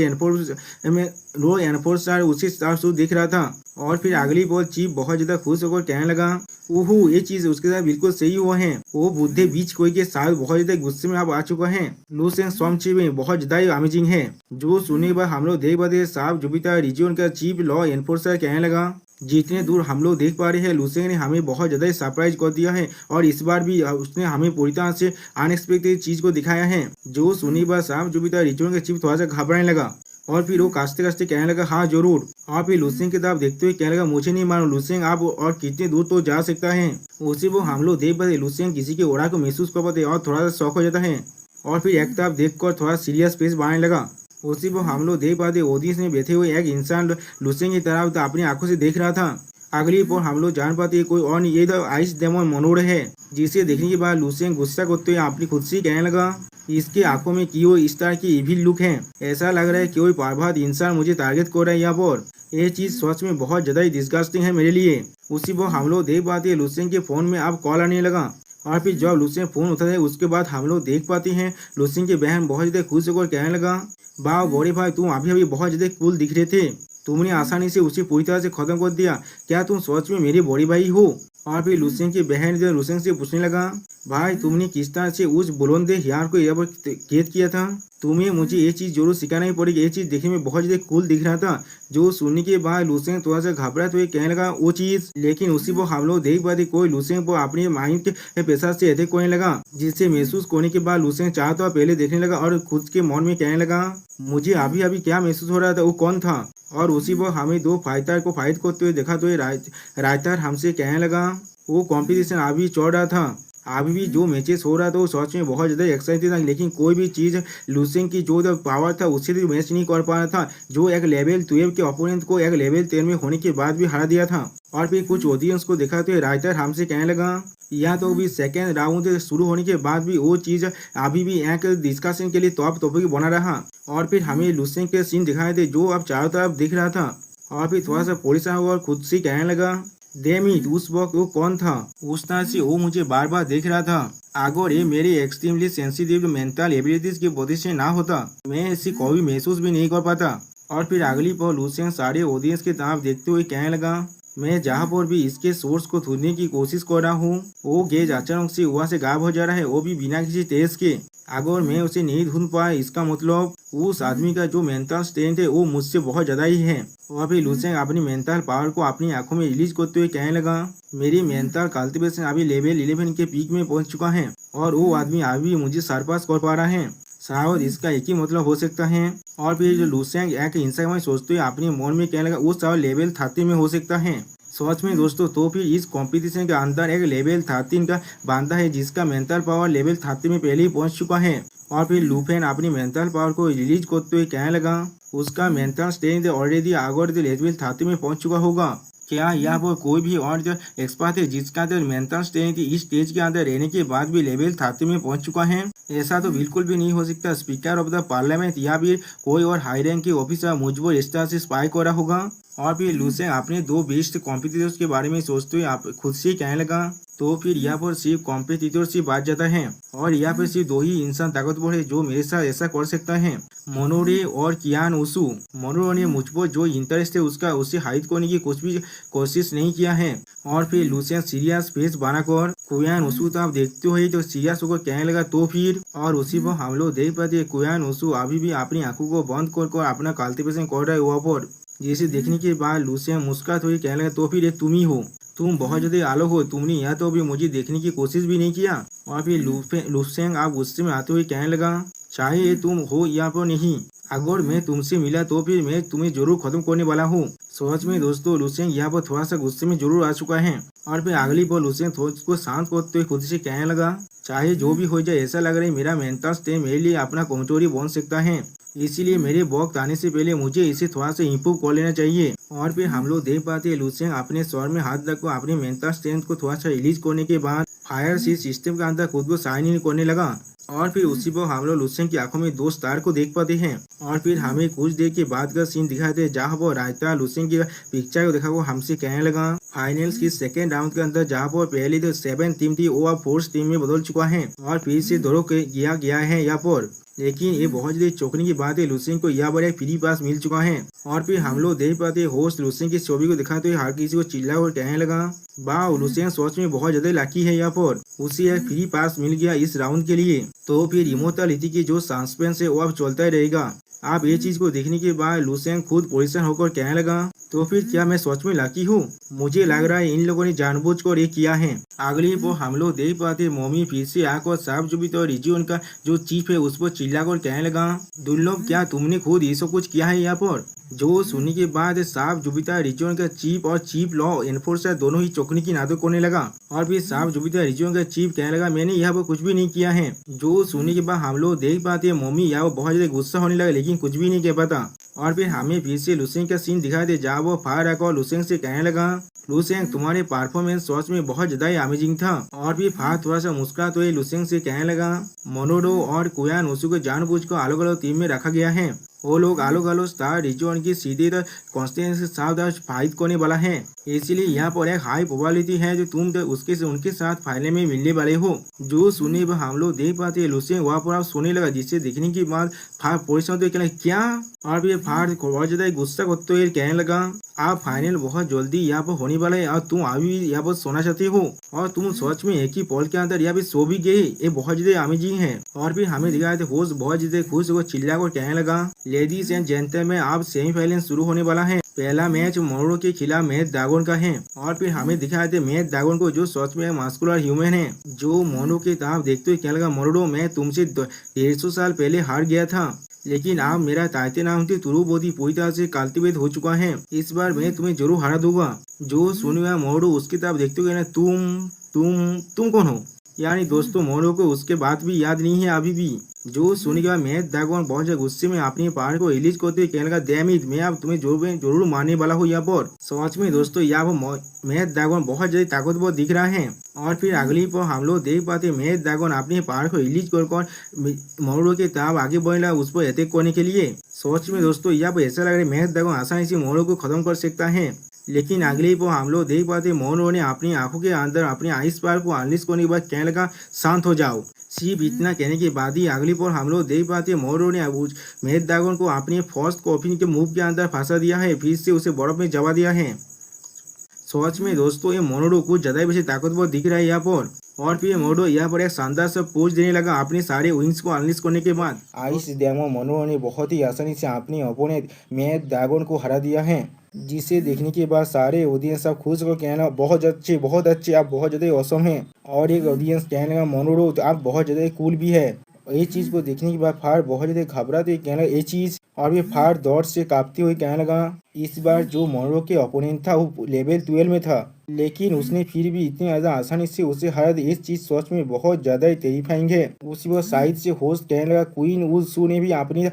एनफोर्सर उसी साफ दिख रहा था। और फिर अगली बार चीफ बहुत ज्यादा खुश होकर कहने लगा, ओहो ये चीज उसके साथ बिल्कुल सही हुआ है, वो बुद्धे बीच कोई के साथ बहुत ज्यादा गुस्से में अब आ चुका है, लुसेंग स्वयं चीफ में बहुत ज्यादा अमेजिंग है। जो सुनने के बाद हम लोग देख पाते साफ जुपिटर रीजन का चीफ लॉ एनफोर्सर कहने लगा, जितने दूर हम लोग देख पा रहे हैं लुसेंग ने हमें बहुत ज़्यादा सरप्राइज कर दिया है और इस बार भी उसने हमें पूरी तरह से अनएक्सपेक्टेड चीज़ को दिखाया है। जो सुनी बस शाम जो भी था रिचुअल का चीफ थोड़ा सा घबराने लगा और फिर वो कास्ते कास्ते कहने लगा हाँ जरूर। और फिर लुसेंग की तरफ देखते हुए कहने लगा मुझे नहीं मालूम लुसेंग आप और कितने दूर तो जा सकता है। उसी वो हम लोग देख पाते लुसेंग किसी के ओरा को महसूस कर पाते और थोड़ा सा शौक हो जाता है और फिर एक तरफ देखकर थोड़ा सीरियस फेस बनाने लगा। उसी को हम लोग देख पाते ओदिस में बैठे हुए एक इंसान लुसेंग की तरफ अपनी आंखों से देख रहा था। अगली पर हम लोग जान पाते कोई और नहीं, ये तो आइस डेमन मनोर है जिसे देखने के बाद लुसेंग गुस्सा करते हुए अपनी खुद से कहने लगा इसकी आंखों में की वो इस तरह की इविल लुक है, ऐसा लग रहा है कि कोई पारभात इंसान मुझे टारगेट कर रहा है यहाँ पर। ये चीज सच में बहुत ज्यादा ही डिस्गस्टिंग है मेरे लिए। उसी पर हम लोग देख पाते हैं लुसेंग के फोन में अब कॉल आने लगा और फिर जब लुसेंग फोन उठाता है उसके बाद हम लोग देख पाते हैं लुसेंग की बहन बहुत ज्यादा खुश होकर कहने लगा वाह बड़े भाई तुम अभी अभी बहुत ज्यादा कूल दिख रहे थे, तुमने आसानी से उसे पूरी तरह से खत्म कर दिया, क्या तुम सच में मेरे बड़े भाई हो। और फिर लुसेंग की बहन जो लुसेंग से पूछने लगा भाई तुमने किस तरह से उस बुलंदे हियार को यहाँ पर कैद किया था, तुम्हें मुझे ये चीज जरूर सिखाना ही पड़ेगी, ये चीज देखने में बहुत ज्यादा कूल दिख रहा था। जो सुनने के बाद लुसेंग थोड़ा सा घबरा तो कहने लगा वो चीज, लेकिन उसी को हम लोग देख पाते कोई लुसेंग को अपने माइंड के पेशा से अटैक करने लगा जिससे महसूस करने के बाद लुसेंग चाहता पहले देखने लगा और खुद के मन में कहने लगा मुझे अभी अभी क्या महसूस हो रहा था वो कौन था। और उसी पर हमें दो फाइटर को फाइट करते हुए देखा तो राइटर हमसे कहने लगा वो कंपटीशन अभी चल रहा था, अभी भी जो मैचेस हो रहा था वो सच में बहुत ज़्यादा एक्साइटेड था, लेकिन कोई भी चीज़ लुसेंग की जो पावर था उससे भी मैच नहीं कर पा रहा था। जो एक लेवल 12 के ओपोनेंट को एक लेवल 10 में होने के बाद भी हरा दिया था। और फिर कुछ ऑडियंस को देखा तो राइटर हमसे कहने लगा या तो भी सेकेंड राउंड शुरू होने के बाद भी वो चीज़ अभी भी एक डिस्कशन के लिए टॉपिक बना रहा। और फिर हमें लुसेंग के सीन दिखाए थे जो अब चारों तरफ दिख रहा था। और फिर थोड़ा सा पुलिस हुआ और खुद से कहने लगा डेमी उस वक्त वो कौन था, उस तरह से वो मुझे बार बार देख रहा था, अगर ये मेरी एक्सट्रीमली सेंसिटिव मेंटल एबिलिटीज की वजह से ना होता मैं इसे कभी महसूस भी नहीं कर पाता। और फिर अगली पर लुसेंग सारे ऑडियंस की तरफ देखते हुए कहने लगा मैं जहाँ पर भी इसके सोर्स को ढूंढने की कोशिश कर रहा हूँ वो गेज अचानक से वहाँ से गायब हो जा रहा है, वो भी बिना किसी टेस्ट के। अगर मैं उसे नहीं ढूंढ पाया इसका मतलब उस आदमी का जो मेंटल स्ट्रेंथ है वो मुझसे बहुत ज़्यादा ही है। और फिर लुसेंग अपनी मेंटल पावर को अपनी आंखों में रिलीज करते हुए कहने लगा मेरी मेंटल कल्टिवेशन अभी लेवल 11 के पीक में पहुंच चुका है और वो आदमी अभी मुझे सरपास कर पा रहा है, शायद इसका एक ही मतलब हो सकता है। और फिर जो लुसेंग एक इंसान में सोचते हुए अपने मन में कहने लगा वो शायद लेवल 30 में हो सकता है। सच में दोस्तों तो फिर इस कंपटीशन के अंदर एक लेवल 13 का बांधा है जिसका मेंटल पावर लेवल 30 में पहले ही पहुंच चुका है। और फिर लुफेन अपनी मेंटल पावर को रिलीज करते हुए कहने लगा उसका mental strength already Agar level 30 में पहुंच चुका होगा। क्या यहाँ पर कोई भी और जो एक्सपर्ट है जिसका अंदर मेंटल स्ट्रेंथ इस स्टेज के अंदर रहने के बाद भी लेवल 30 में पहुंच चुका है? ऐसा तो बिल्कुल भी नहीं हो सकता। स्पीकर ऑफ द पार्लियामेंट या फिर कोई और हाई रैंक के ऑफिसर मुझ पर इस तरह से स्पाई कर रहा होगा। और फिर लुसेंग अपने दो बेस्ट कॉम्पिटिटर्स के बारे में सोचते हुए आप खुद से कहने लगा तो फिर यहाँ पर सिर्फ कॉम्पिटिटर से बात जाता है और यहाँ पर सिर्फ दो ही इंसान ताकतवर है जो मेरे साथ ऐसा कर सकता है, मोनोरे और कियान उसू। मोनोरे ने मुझ पर जो इंटरेस्ट है उसका उसे हाइड करने की कुछ भी कोशिश नहीं किया है। और फिर लुसेंग सीरियस फेस बनाकर कुयान उसू तो आप देखते हो तो सीरियस होकर कहने लगा तो फिर। और उसी पर हम लोग देख पाते कुयान उसू अभी भी अपनी आंखों को बंद कर अपना कल्टिवेशन कर रहा है वहाँ पर, जिसे देखने के बाद लुसेंग मुस्कुराते हुए कहने लगा तो फिर ये तुम ही हो, तुम बहुत ज्यादा आलोक हो, तुमने यहाँ तो अभी मुझे देखने की कोशिश भी नहीं किया। और फिर लुसेंग आप गुस्से में आते हुए कहने लगा चाहे तुम हो यहाँ पर नहीं, अगर मैं तुमसे मिला तो फिर मैं तुम्हें जरूर खत्म करने वाला हूँ। सच में दोस्तों लुसेंग यहाँ पर थोड़ा सा गुस्से में जरूर आ चुका है। और फिर अगली बार लुसेंग थोड़ा को शांत करते हुए खुद से कहने लगा चाहे जो भी हो जाए ऐसा लग रहा है मेरा मेंटल स्ट्रेंथ मेरे लिए अपना कमजोरी बन सकता है, इसीलिए मेरे वक्त आने से पहले मुझे इसे थोड़ा सा इम्प्रूव कर लेना चाहिए। और फिर हम लोग देख पाते हैं लुसेंग अपने स्वर में हाथ रखकर अपने मेंटल स्ट्रेंथ को थोड़ा सा रिलीज करने के बाद फायर सी सिस्टम के अंदर खुद को साइन इन करने लगा। और फिर उसी पर हम लोग लुसेंग की आंखों में दो स्टार को देख पाते हैं। और फिर हमें कुछ देर के बाद का सीन दिखाते हैं जहाँ पर रायता लुसेंग की पिक्चर को देखा वो हमसे कहने लगा फाइनल्स की सेकेंड राउंड के अंदर जहाँ पर पहले तो 7 टीम थी वो अब 4th टीम में बदल चुका है और फिर से दौड़ो किया गया है यहाँ पर। लेकिन ये बहुत ज्यादा चौंकने की बात है, लुसेंग को यहाँ पर एक फ्री पास मिल चुका है। और फिर हम लोग देख पाते होस्ट लुसेंग की छवि को दिखाते हुए हर किसी को चिल्ला और कहने लगा वाह लुसेंग सच में बहुत ज्यादा लकी है, यहाँ पर उसे एक फ्री पास मिल गया इस राउंड के लिए। तो फिर इमोर्टैलिटी की जो सस्पेंस है वो अब चलता ही रहेगा। आप ये चीज को देखने के बाद लुसेंग खुद परेशान होकर कहने लगा तो फिर क्या मैं सच में लकी हूँ? मुझे लग रहा है इन लोगों ने जानबूझकर ये किया है। अगली वो हम लोग देख पाते मम्मी फिर से आकर साफ जुबी तो रिजियन का जो चीफ है उस पर चिल्लाकर कहने लगा, दुर्लभ क्या तुमने खुद ये सब कुछ किया है यहाँ पर? जो सुनने के बाद साफ जुबिता रिजियन का चीफ और चीफ लॉ एनफोर्सर दोनों ही चौकने की नाटक करने लगा। और फिर साफ जुबिता रिजियन का चीफ कहने लगा, मैंने यहाँ पर कुछ भी नहीं किया है। जो सुनने के बाद हम लोग देख पाते मम्मी यहाँ बहुत ज्यादा गुस्सा होने लगा लेकिन कुछ भी नहीं कह पाता। और फिर हमें फिर से लुसेंग का सीन दिखाई दे जहाँ वो फायर आकर लुसेंग से कहने लगा, लुसेंग तुम्हारे परफॉर्मेंस सच में बहुत ज्यादा ही अमेजिंग था। और फिर फायर थोड़ा सा मुस्कुराते हुए लुसेंग से कहने लगा, मोनोडो और कोयान उसू को जानबूझकर अलग अलग टीम में रखा गया है। वो लोग अलग अलग स्टार रिजन की सीधे कॉन्स्टेंस के साथ फाइट करने वाला है, इसलिए यहाँ पर एक हाई प्रोबेबिलिटी है जो तुम उसके से उनके साथ फाइनल में मिलने वाले हो। जो सुने वह हम लोग देख पाते हैं लुसेंग वहाँ पर सोने लगा, जिससे देखने के बाद फार परिश्रम तो कहने क्या। और फिर फार बहुत ज्यादा गुस्सा करते हुए कहने लगा, आप फाइनल बहुत जल्दी यहाँ पर होने वाला है और तुम अभी यहाँ पर सोना चाहते हो और तुम सच में एक ही पॉल के अंदर यहाँ पे सो भी गए, ये बहुत ज्यादा अमेजिंग है। और फिर हमें दिखाया था होस्ट बहुत ज्यादा खुश होकर चिल्ला कर कहने लगा, लेडीज एंड जेंटलमैन अब सेमीफाइनल शुरू होने वाला है। पहला मैच मोरोडो के खिलाफ मैच ड्रैगन का है। और फिर हमें दिखाया था मैच ड्रैगन को जो सच में मस्कुलर ह्यूमन है। जो मोनो के तरफ देखते हुए कहने लगा, मोरोडो मैं तुमसे 150 साल पहले हार गया था लेकिन आप मेरा ताइते नाम थे तुरु बोधी पूरी तरह से कल्टिवेट हो चुका है, इस बार मैं तुम्हें जरूर हरा दूंगा। जो सुनिया मोरोडो उसकी तरफ देखते हुए तुम कौन हो? यानी दोस्तों मोरोडो को उसके बात भी याद नहीं है अभी भी। जो सुनी के बाद मैच ड्रैगन बहुत ज्यादा गुस्से में अपनी पहाड़ को रिलीज करते हुए कहने लगा, डैम इट मैं अब तुम्हें जरूर मारने वाला हूँ यहाँ पर। सच में दोस्तों यहाँ पर मैच ड्रैगन बहुत ज्यादा ताकतवर दिख रहा है। और फिर अगली पर हम लोग देख पाते मैच ड्रैगन अपने पहाड़ को रिलीज कर मोरोडो के तरफ आगे बढ़ने लगा उस पर अटैक करने के लिए। सच में दोस्तों यहाँ पर ऐसा लग रहा है मैच ड्रैगन आसानी से मोरोडो को खत्म कर सकता है, लेकिन अगले पर हम लोग देख पाते मोरोडो ने अपनी आंखों के अंदर अपने आइस पावर को अनलिश करने के बाद कहने लगा, शांत हो जाओ। सिर्फ इतना कहने के बाद ही अगली पर हम लोग देख पाते मोरोडो ने मैच ड्रैगन को अपने फर्स्ट कॉफिन के मुंह के अंदर फंसा दिया है, फिर से उसे बर्फ में जमा दिया है। सच में दोस्तों ये मोरोडो कुछ ज्यादा वैसे ताकतवर दिख रहा है यहाँ पर। और फिर मोरोडो यहाँ पर एक शानदार सा पोज देने लगा अपने सारे विंग्स को अनलिश करने के बाद। आइस डैमो मोरोडो ने बहुत ही आसानी से अपने अपोनेंट मैच ड्रैगन को हरा दिया है, जिसे देखने के बाद सारे ऑडियंस सब खुश हो कहना, बहुत अच्छे आप बहुत ज्यादा औसम हैं। और एक ऑडियंस कहने लगा, मोरोडो आप बहुत ज्यादा कूल भी है। ये चीज को देखने के बाद फार बहुत ज्यादा घबराते हुए कहने लगा ये चीज। और भी फार दौड़ से कांपते हुए कहने लगा, इस बार जो मोरोडो के ओपोनेंट था वो लेवल 12 में था, लेकिन उसने फिर भी इतनी ज्यादा आसानी से उसे हरा दिया। इस चीज सच में बहुत ज्यादा टेरिफाइंग है। उसी वो साइड से होस्ट कहने लगा, क्वीन वुसू ने भी अपने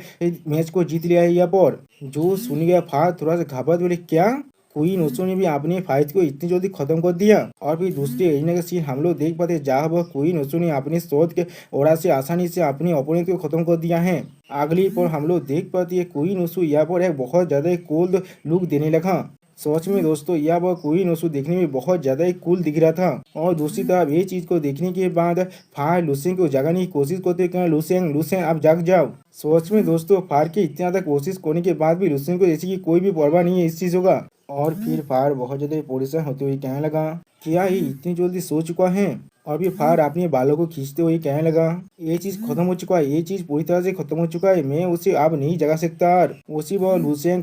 मैच को जीत लिया है यहाँ पर। जो सुन गया फार थोड़ा सा घबरा बोले, क्या क्वीन वुसू ने भी अपने फाइट को इतनी जल्दी खत्म कर दिया? और फिर दूसरे एरिना का सीन हम लोग देख पाते जहाँ वह क्वीन वुसू ने अपने शॉट के ओरा से आसानी से अपने ओपोनेंट को खत्म कर दिया है। अगली पर हम लोग देख पाते हैं क्वीन वुसू यहाँ पर एक बहुत ज्यादा कोल्ड लुक देने लगा। सच में दोस्तों यह वह क्वीन वुसू देखने में बहुत ज्यादा ही कूल दिख रहा था। और दूसरी तरफ ये चीज को देखने के बाद फार लुसेंग को जगाने की कोशिश करते हैं, लुसेंग आप जाग जाओ। सच में दोस्तों फार के इतना ज्यादा कोशिश करने के बाद भी लुसेंग को जैसे कि कोई भी परवाह नहीं है इस चीजों का। और फिर फार बहुत ज्यादा परेशान होते हुए कहने लगा, क्या ये इतनी जल्दी सो चुका है? और फिर फार अपने बालों को खींचते हुए कहने लगा, ये चीज खत्म हो चुका है, ये चीज पूरी तरह से खत्म हो चुका है, मैं उसे अब नहीं जगा सकता। उसी वह लुसेंग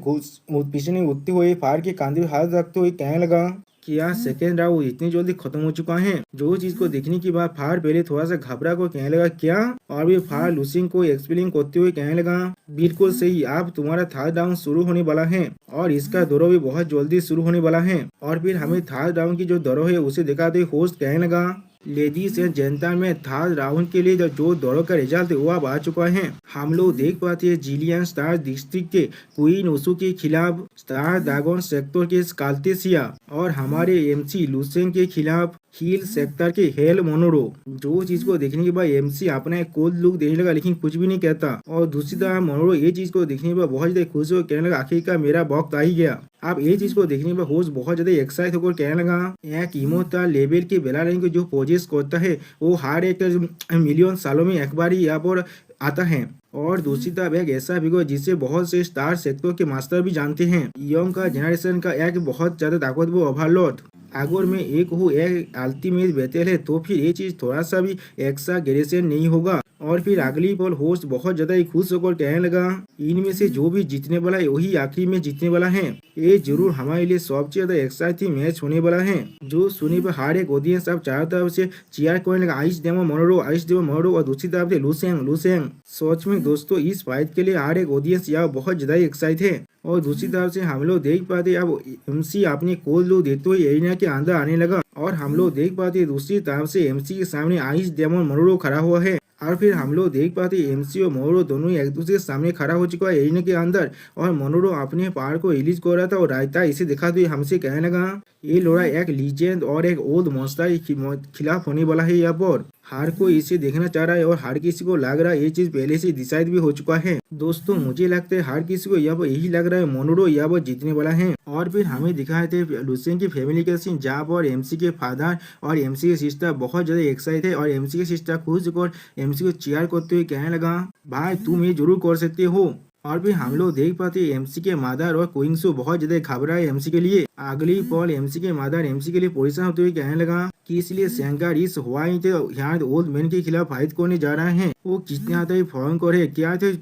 पीछे उठते हुए फार के कांधे हाथ रखते हुए कहने लगा, क्या सेकेंड राउंड इतनी जल्दी खत्म हो चुका है? जो चीज को देखने के बाद फार पहले थोड़ा सा घबरा को कहने लगा, क्या? और भी फार लुसेंग को एक्सप्लेन करते हुए कहने लगा, बिल्कुल सही, अब तुम्हारा थर्ड राउंड शुरू होने वाला है और इसका दौर भी बहुत जल्दी शुरू होने वाला है। और फिर हमें थर्ड राउंड की जो दौर है उसे दिखाते हुए होस्ट कहने लगा, लेडीज एंड जेंटलमैन में थर्ड राउंड के लिए जो दौड़ों का रिजल्ट है वो अब आ चुका है। हम लोग देख पाते हैं जिलियन स्टार डिस्ट्रिक्ट के क्वीन वुसू के खिलाफ स्टार ड्रैगन सेक्टर के स्काल्टेसिया और हमारे एमसी लुसेंग के खिलाफ हील सेक्टर के हेल मोनोडो। जो चीज को देखने के बाद एमसी अपना एक कोल्ड लुक देने लगा लेकिन कुछ भी नहीं कहता। और दूसरी तरफ मोनोडो ये चीज को देखने के बाद बहुत ज्यादा खुश हो कहने लगा, आखिरकार मेरा वक्त आ ही गया। अब ये चीज को देखने के बाद होस्ट बहुत ज्यादा एक्साइट होकर कहने लगा, एक इमोर्टल लेवल के बेला लाइन को जो पोजेस करता है वो हर एक मिलियन सालों में एक बार ही यहाँ पर आता है। और दूसरी तरफ एक ऐसा फिगर जिसे बहुत से स्टार सेक्टर के मास्टर भी जानते हैं, यंग का जनरेशन का एक बहुत ज्यादा ताकतवर ओवरलॉर्ड। अगर मैं एक हूँ एक अल्टीमेट बैटल है तो फिर ये चीज थोड़ा सा भी एक्सागेरेशन नहीं होगा। और फिर अगली पल होस्ट बहुत ज्यादा ही खुश होकर कहने लगा, इनमें से जो भी जीतने वाला है वही आखिरी में जीतने वाला है। ये जरूर हमारे लिए सबसे ज्यादा एक्साइटिंग मैच होने वाला है। जो सुनने पर हर एक ऑडियंस अब चारों तरफ से चीयर करने लगा, आइस डेमो मोनोरो, आइस डेमो मोनोरो, और दूसरी तरफ से लुसेंग लुसेंग। सच में दोस्तों इस फाइट के लिए हर एक ऑडियंस यहाँ बहुत ज्यादा एक्साइट है। और दूसरी तरफ से हम लोग देख पाते अब एमसी अपने कोल लो देते हुए एरिना के अंदर आने लगा, और हम लोग देख पाते दूसरी तरफ से एमसी के सामने आइस डेमन मोनोरो खड़ा हुआ है। और फिर हम लोग देख पाते एमसी और मोनोरो दोनों ही एक दूसरे के सामने खड़ा हो चुका है एरिना के अंदर, और मोनोरो अपने पार को रिलीज कर रहा था, और रायता इसे दिखाते हुए हमसे कहने लगा, ये लोड़ा एक लीजेंड और एक ओल्ड मॉन्स्टर के खिलाफ होने वाला है। यहाँ पर हर कोई इसे देखना चाह रहा है, और हर किसी को लग रहा है ये चीज पहले से डिसाइड भी हो चुका है। दोस्तों मुझे लगता है हर किसी को यहाँ पर यही लग रहा है मोनोरो यहाँ पर जीतने वाला है। और फिर हमें दिखाए थे लुसेन की फैमिली का सीन, जहाँ पर एमसी के फादर और एमसी के सिस्टर बहुत ज्यादा एक्साइटेड है, और एमसी के सिस्टर खुश होकर एमसी को चीयर करते हुए कहने लगा, भाई तुम ये जरूर कर सकते हो। और फिर हम लोग देख पाते एमसी के मदर और क्विंग्सू बहुत ज्यादा घबराए एमसी के लिए। अगली पल एमसी के मदर एमसी के लिए परेशान होते हुए कहने लगा कि इसलिए शंकर इस हवाई थे यहाँ ओल्ड मैन के खिलाफ फाइट करने जा रहे हैं। वो कितने आता है भयंकर है, क्या थे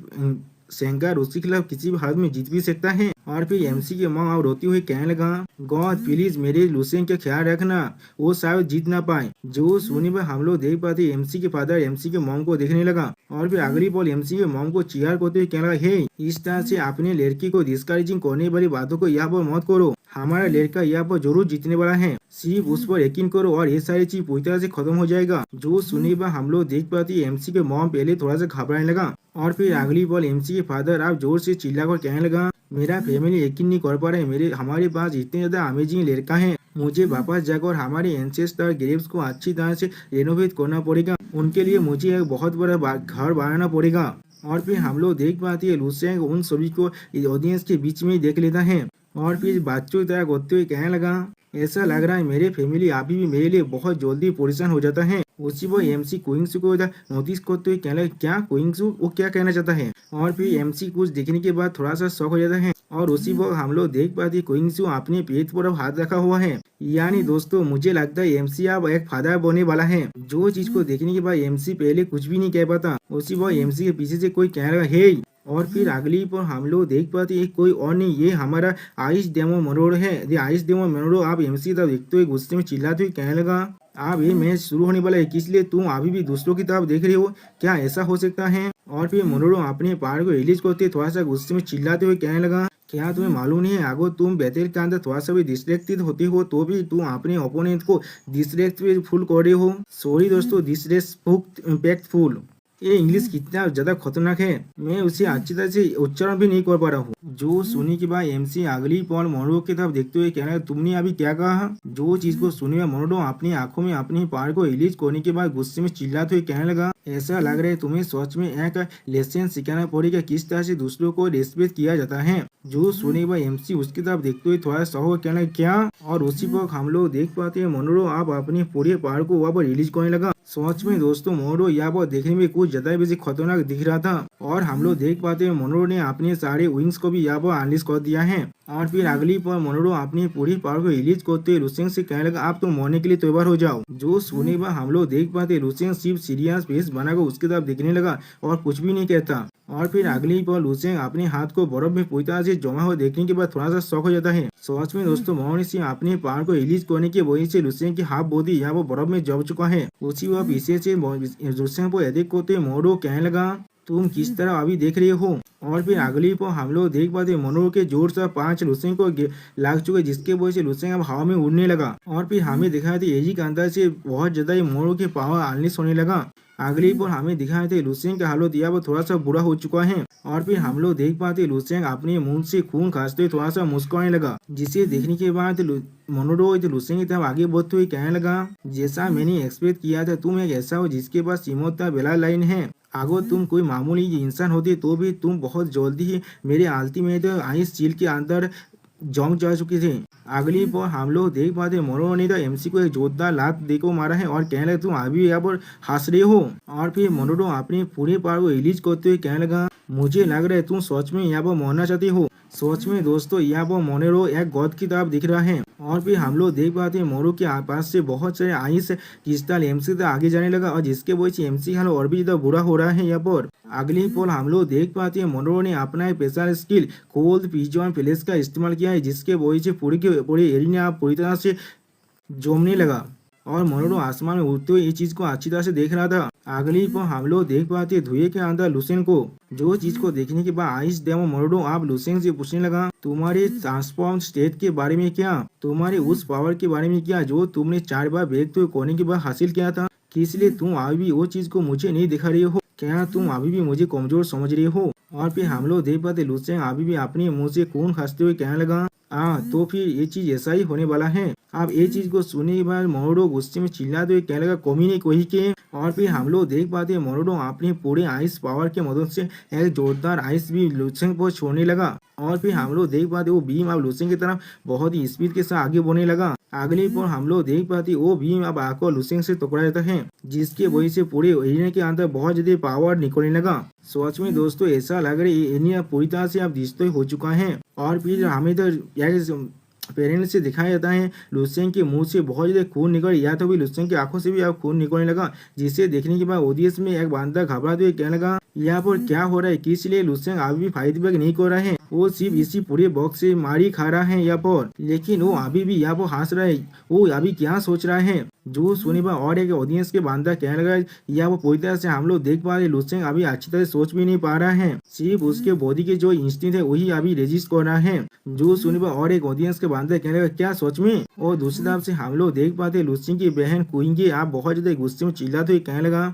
शंकर उसके खिलाफ किसी भी हालत में जीत भी सकता है। और फिर एमसी के माँ और रोती हुई कहने लगा, गॉड प्लीज मेरे लुसेन का ख्याल रखना, वो शायद जीत ना पाए। जो सुनी पर हम लोग देख पाते एमसी के फादर एमसी के मॉम को देखने लगा, और फिर अगली बॉल एमसी के मॉम को चीयर करते हुए कहने लगा, हे इस तरह से अपने लड़की को डिस्करेजिंग करने वाली बातों को यहाँ पर मत करो, हमारा लड़का यहाँ पर जरूर जीतने वाला है, सिर्फ उस पर यकीन करो और ये सारी चीज पूरी तरह से खत्म हो जाएगा। जो सुनी पर हम लोग देख पाते एमसी के मॉम पहले थोड़ा सा घबराने लगा, और फिर अगली बॉल एमसी के फादर आप जोर से चिल्लाकर कहने लगा, मेरा फैमिली यकीन नहीं कर पा रहे, हमारे पास इतने ज्यादा अमेजिंग लड़का है, मुझे वापस जाकर हमारे एंसेस्टर ग्रेव्स को अच्छी तरह से रेनोवेट करना पड़ेगा, उनके लिए मुझे एक बहुत बड़ा घर बनाना पड़ेगा। और फिर हम लोग देख पाते हैं लुसेंग उन सभी को ऑडियंस के बीच में ही देख लेता है, और फिर बच्चों की तरह करते हुए कहने लगा, ऐसा लग रहा है मेरे फैमिली अभी भी मेरे लिए बहुत जल्दी परेशान हो जाता है। उसी वो एमसी क्विंग्सू को नोटिस करते हुए कहने लगा, क्या क्विंग्सू वो क्या कहना चाहता है। और फिर एमसी कुछ देखने के बाद थोड़ा सा शॉक हो जाता है, और उसी वक्त हम लोग देख पाते क्विंग्सू अपने पेट पर हाथ रखा हुआ है। यानी दोस्तों मुझे लगता है एमसी अब एक फादर बनने वाला है। जो चीज को देखने के बाद एमसी पहले कुछ भी नहीं कह पाता, उसी वक्त एमसी के पीछे से कोई कहने लगा, हे। और फिर अगली पर हम लोग देख पाते हैं कोई और नहीं, ये हमारा आइस डेमो मोनोरो है। ये आइस डेमो मोनोरो आप एमसी तरफ देखते हुए गुस्से में चिल्लाते हुए कहने लगा, आप ये मैच शुरू होने वाला है, इसलिए तुम अभी भी दूसरों की तरफ देख रहे हो, क्या ऐसा हो सकता है। और फिर मोनोरो अपने पार को रिलीज करते थोड़ा सा गुस्से में चिल्लाते हुए कहने लगा, क्या तुम्हें मालूम नहीं है अगर तुम बैटल के अंदर थोड़ा सा भी डिस्ट्रैक्टेड होते हो तो भी तुम अपने ओपोनेंट को डिस्ट्रैक्टफुल कर रहे हो। सॉरी दोस्तों, डिस्रेस्पेक्टफुल। ये इंग्लिश कितना ज्यादा खतरनाक है, मैं उसे अच्छी तरह से उच्चारण भी नहीं कर पा रहा हूँ। जो सुनी के बाद एमसी अगली पल मोनोरो की तरफ देखते हुए कहना, तुमने अभी क्या कहा। जो चीज को सुने मोनोरो अपनी आंखों में अपनी पार को रिलीज करने के बाद गुस्से में चिल्लाते हुए कहने लगा, ऐसा लग रहा है तुम्हें सच में एक लेसन सिखाना पड़ेगा किस तरह से दूसरों को रेस्पेक्ट किया जाता है। जो सुने वह एमसी उसकी तरफ देखते हुए थोड़ा सा कहना, क्या। और उसी वक्त हम लोग देख पाते हैं मोनोरो आप अपने पूरे पार को वहाँ पर रिलीज करने लगा। सच में दोस्तों मोनोरो यहाँ पर देखने में कुछ ज्यादा बेसी खतरनाक दिख रहा था, और हम लोग देख पाते हैं मोनोरो ने अपने सारे विंग्स को भी यहाँ पर अनलीज कर दिया है। और फिर अगली पर मोनोरो अपनी पूरी पावर को रिलीज करते हुए लुसेंग से कहने लगा, आप तो मरने के लिए तैयार हो जाओ। जो सुने पर हम लोग देख पाते लुसेंग सिर्फ सीरियस फेस बनाकर उसकी तरफ देखने लगा और कुछ भी नहीं कहता। और फिर अगली पर लुसेंग अपने हाथ को बर्फ में पूरी तरह से जमा हुआ देखने के बाद थोड़ा सा शॉक हो जाता है। सच में दोस्तों मोहन सिंह अपने पावर को रिलीज करने की वजह से लुसेंग की हाफ बॉडी यहाँ पर बर्फ में जम चुका है। उसी वह पीछे से लुसेंग को एडिक करते मोनोरो कहने लगा, तुम किस तरह अभी देख रहे हो। और फिर अगली पर हम लोग देख पाते मोनोरो के जोर से 5 लुसेंग को लाग चुके, जिसके वजह से लुसेंग अब हवा में उड़ने लगा। और फिर हमें दिखाया था एजी के अंदर से बहुत ज्यादा ही मोनोरो के पावर अनलिश होने लगा। अगली पर हमें दिखाए थे लुसेंग का हालत यहाँ पर थोड़ा सा बुरा हो चुका है। और फिर हम लोग देख पाते लुसेंग अपने मुंह से खून खांसते हुए थोड़ा सा मुस्कुराने लगा, जिसे देखने के बाद मोनोरो लुसेंग की तरफ आगे बढ़ते हुए कहने लगा, जैसा मैंने एक्सपेक्ट किया था तुम एक ऐसा हो जिसके पास सिमोता बेला लाइन है। अगर तुम कोई मामूली इंसान होते तो भी तुम बहुत जल्दी ही मेरे अल्टीमेट आइस चील के अंदर जम जा चुके थे। अगली पर हम लोग देख पाते मोनोरो ने तो एमसी को एक जोरदार लात देकर मारा है और कहने लगा, तुम अभी यहाँ पर हंस रहे हो। और फिर मोनोरो अपने पूरे पावर को रिलीज करते हुए कहने लगा, मुझे लग रहा है तुम सच में यहाँ पर मरना चाहते हो। सोच में दोस्तों यहाँ पर मोनेरो एक गॉड की तरफ दिख रहा है और फिर हम लोग देख पाते हैं मोरू के पास से बहुत सारे आइस क्रिस्टल एमसी तक आगे जाने लगा और जिसके वजह से एमसी हाल और भी ज्यादा बुरा हो रहा है यहाँ पर। अगली पल हम लोग देख पाते हैं मोनेरो ने अपना special skill cold pigeon flash का इस्तेमाल किया है जिसके वजह से पूरी के पूरी एरिया पूरी तरह से जमने लगा और मोनेरो आसमान में उड़ते हुए ये चीज को अच्छी तरह से देख रहा था। अगली पर हम लोग देख पाते हैं धुएं के अंदर लुसेन को, जो चीज को देखने के बाद आइस डेमो मोनेरो आप लुसेन से पूछने लगा तुम्हारे ट्रांसफॉर्म स्टेट के बारे में क्या, तुम्हारे उस पावर के बारे में क्या जो तुमने 4 बार ब्रेक थ्रू करने के बाद हासिल किया था, इसलिए तुम अभी भी वो चीज को मुझे नहीं दिखा रही हो, क्या तुम अभी भी मुझे कमजोर समझ रही हो। और फिर हम लोग देख पाते लुसेन अभी भी अपने मुंह से खून खांसते हुए कहने लगा तो फिर ये चीज ऐसा ही होने वाला है। अब ये चीज को सुनने के बाद मोनेरो गुस्से में चिल्लाते हुए कहने लगा कमी नहीं कोई के। और फिर हम लोग देख पाते हैं मोनेरो अपने पूरे आइस पावर की मदद से एक जोरदार आइस भी लुसेन पर छोड़ने लगा और फिर हम लोग देख पाते वो बीम अब लुसेन की तरफ बहुत ही स्पीड के साथ आगे बढ़ने लगा। अगली पर हम लोग देख पाते वो भीम अब आकर लुसेन से टकरा जाता है जिसके वजह से पूरे एरिया के अंदर बहुत ज्यादा पावर निकलने लगा। सच में दोस्तों ऐसा लग रहा है ये एरिया पूरी तरह से अब डिस्ट्रॉय हो चुका है और फिर हमें तो पेरेंट्स से दिखाया जाता है लुसेन के मुंह से बहुत ज्यादा खून निकल या तो भी लुसेन की आंखों से भी अब खून निकलने लगा जिसे देखने के बाद ओडीएस में एक बंदा घबराते हुए कहने लगा यहाँ पर क्या हो रहा है, किस लिए लुसेन अभी भी फाइट बैक नहीं कर रहा है, वो सिर्फ इसी पूरे बॉक्स से मारी खा रहा है यहाँ पर, लेकिन वो अभी भी यहाँ पर हंस रहा है, वो अभी क्या सोच रहा है। जो सुनी बा और एक ऑडियंस के बंदा कहने लगा यहाँ पर पूरी तरह से हम लोग देख पा रहे लुसेन अभी अच्छी तरह सोच भी नहीं पा रहा है, सिर्फ उसके बॉडी के जो इंस्टिंक्ट है वही अभी रेजिस्ट कर रहा है। जो सुनी बा और एक ऑडियंस के बंदा कहने लगा क्या सच में। और दूसरी तरफ से हम लोग देख पाते लुसेन की बहन क्वीन आप बहुत ज्यादा गुस्से में चिल्लाते हुए कहने लगा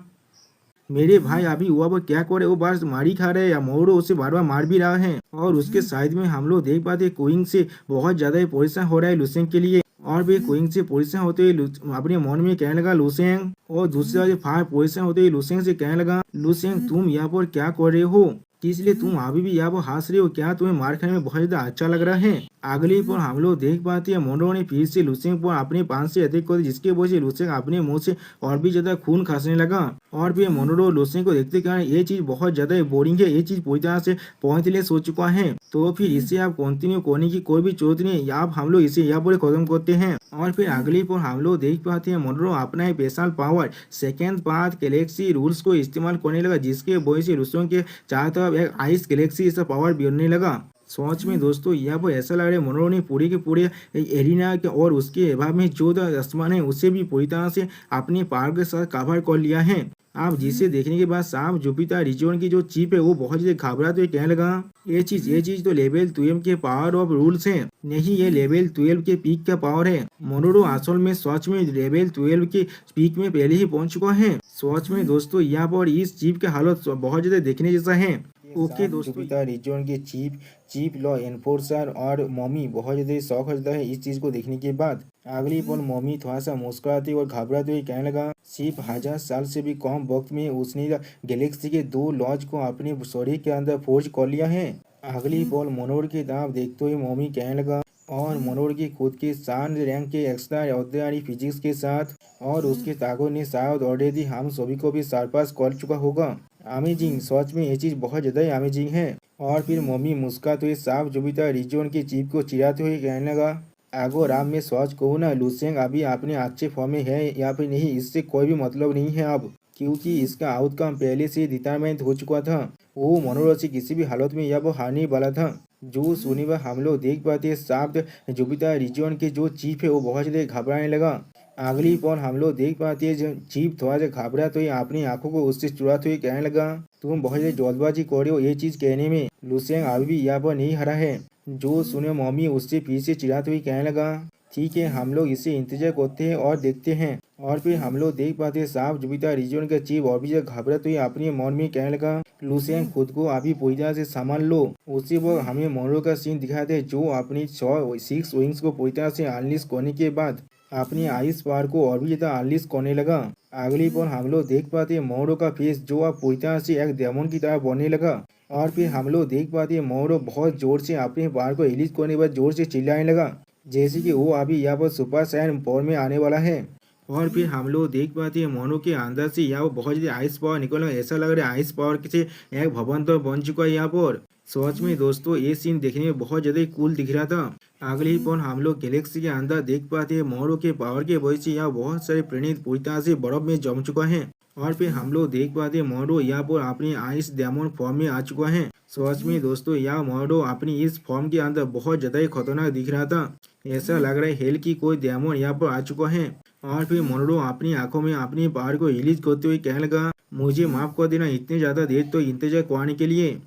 मेरे भाई अभी हुआ पर क्या करे, वो बार मारी खा रहे हैं या मोरो उसे बार बार मार भी रहा है। और उसके साइड में हम लोग देख पाते क्वीन से बहुत ज्यादा परेशान हो रहा है लुसेन के लिए और भी क्वीन से परेशान होते हुए अपने मन में कहने लगा लुसेन, और दूसरी तरफ फार परेशान होते हुए लुसेन से कहने लगा लुसेन तुम यहाँ पर क्या कर रहे हो, इसलिए तुम अभी भी यहाँ पर हंस रहे हो, क्या तुम्हें मार खाने में बहुत ज्यादा अच्छा लग रहा है। अगली पर हम लोग देख पाते हैं मोनेरो ने फिर से लुसेन पर अपने पांच से अटैक कर जिसके वजह से लुसेन अपने मुंह से और भी ज्यादा खून खांसने लगा। और फिर मोनेरो लुसेन को देखते कारण ये चीज बहुत ज्यादा बोरिंग है, ये चीज पूरी तरह से पॉइंटलेस हो चुका है, तो फिर इसे आप कंटिन्यू करने की कोई भी जरूरत नहीं, आप हम लोग इसे यहाँ पर खत्म करते हैं। और फिर अगली पर हम लोग देख पाते हैं मोनेरो अपना special power second path Galaxy rules को इस्तेमाल करने लगा जिसके वजह से लुसेन के चारों तरफ एक आइस गैलेक्सी ऐसा पावर बनने लगा। सोच में दोस्तों यहाँ पर ऐसा लग रहा है मोनेरो ने पूरे के पूरे एरिना के और उसके अभाव में जो आसमान है उसे भी पूरी तरह से अपने पावर के साथ कवर कर लिया है। आप जिसे देखने के बाद साफ जुपिटर रिजन की जो चिप है वो बहुत ज्यादा घबराते हुए कहने लगा ये चीज तो लेवल 12 के पावर ऑफ रूल्स है, नहीं ये लेवल 12 के पीक का पावर है। मोनेरो असल में सच में लेवल 12 के पीक में पहले ही पहुंच चुका है। सच में दोस्तों यहाँ पर इस चिप की हालत बहुत ज्यादा देखने जैसा है। ओके दोस्तों जुपिटर रिजन के चीफ लॉ एनफोर्सर और मॉमी बहुत ज्यादा शौक हो जाता है इस चीज को देखने के बाद। अगली पल मॉमी थोड़ा सा मुस्कुराते और घबराते हुए कहने लगा सिर्फ 1000 साल से भी कम वक्त में उसने गैलेक्सी के 2 लॉज को अपने शरीर के अंदर फोर्ज कर लिया है। अगली पल मोनेरो की तरफ देखते हुए मॉमी कहने लगा और मोनेरो की खुद के शान रैंक के एक्स्ट्रा ऑर्डिनरी फिजिक्स के साथ और उसके ताकत ने शायद ऑलरेडी हम सभी को भी सरपास कर चुका होगा। अमेजिंग, सच में ये चीज बहुत ज्यादा अमेजिंग है। और फिर मम्मी मुस्कुराते हुए साफ जुपिटर रिजन की चीफ को चिढ़ाते हुए कहने लगा अगर आप में सच कहूँ ना लुसेन अभी अपने अच्छे फॉर्म में है या फिर नहीं इससे कोई भी मतलब नहीं है अब, क्योंकि इसका आउटकम पहले से डिटरमाइन हो चुका था, वो मोनेरो से किसी भी हालत में यह वो हारने वाला था। जो शनिवार हम लोग देख पाते साफ जुपिटर रिजन के जो चीफ है वो बहुत ज्यादा घबराने लगा। अगली पल हम लोग देख पाते हैं चीफ थोड़ा सा घबरा तो अपनी आंखों को उससे चुराते हुए कहने लगा तुम बहुत ज्यादा जल्दबाजी कर रहे हो ये चीज कहने में, लुसेन अभी भी यहाँ पर नहीं हरा है। जो सुने मम्मी उससे फिर से चिढ़ाते हुए कहने लगा ठीक है हम लोग इसे इंतजार करते हैं और देखते हैं। और फिर हम लोग देख पाते साफ जुपिटर रिजन का चीफ और भी घबराते हुए अपने मन में कहने लगा लुसेन खुद को अभी पूरी तरह से संभाल लो। उसी वक्त हमें मोनेरो का सीन दिखाते जो अपनी 6 विंग्स को पूरी तरह से अनलिश करने के बाद अपनी आइस पावर को और भी ज्यादा अनलिश करने लगा। अगली पर हम लोग देख पाते मोनेरो का फेस जो अब पूरी तरह से एक डेमन की तरह बनने लगा। और फिर हम लोग देख पाते मोनेरो बहुत जोर से अपने पावर को रिलीज करने के बाद जोर से चिल्लाने लगा जैसे कि वो अभी यहाँ पर सुपर सैन पावर में आने वाला है। और फिर हम लोग देख पाते हैं मोनो के अंदर से यहाँ बहुत ज्यादा आइस पावर निकल रहा है, ऐसा लग रहा है आइस पावर से एक भवन तो बन चुका है यहाँ पर। सच में दोस्तों ये सीन देखने में बहुत ज्यादा कूल दिख रहा था। अगले ही पल हम लोग गैलेक्सी के अंदर देख पाते हैं मोहरों के पावर की वजह से यहाँ बहुत सारे प्रणीत पूरी तरह से बर्फ में जम चुका है। और फिर हम लोग देख पाते हैं मोहरो यहाँ पर अपनी आइस डायमंड फॉर्म में आ चुका है। सच में दोस्तों यह मोहरो अपनी इस फॉर्म के अंदर बहुत ज्यादा ही खतरनाक दिख रहा था। ऐसा लग रहा है हेल की कोई डायमंड यहाँ पर आ चुका है। और फिर मोहरो अपनी आंखों में अपनी पावर को रिलीज करते हुए कहने लगा, मुझे माफ कर देना इतनी ज्यादा देर तो इंतजार कराने के लिए।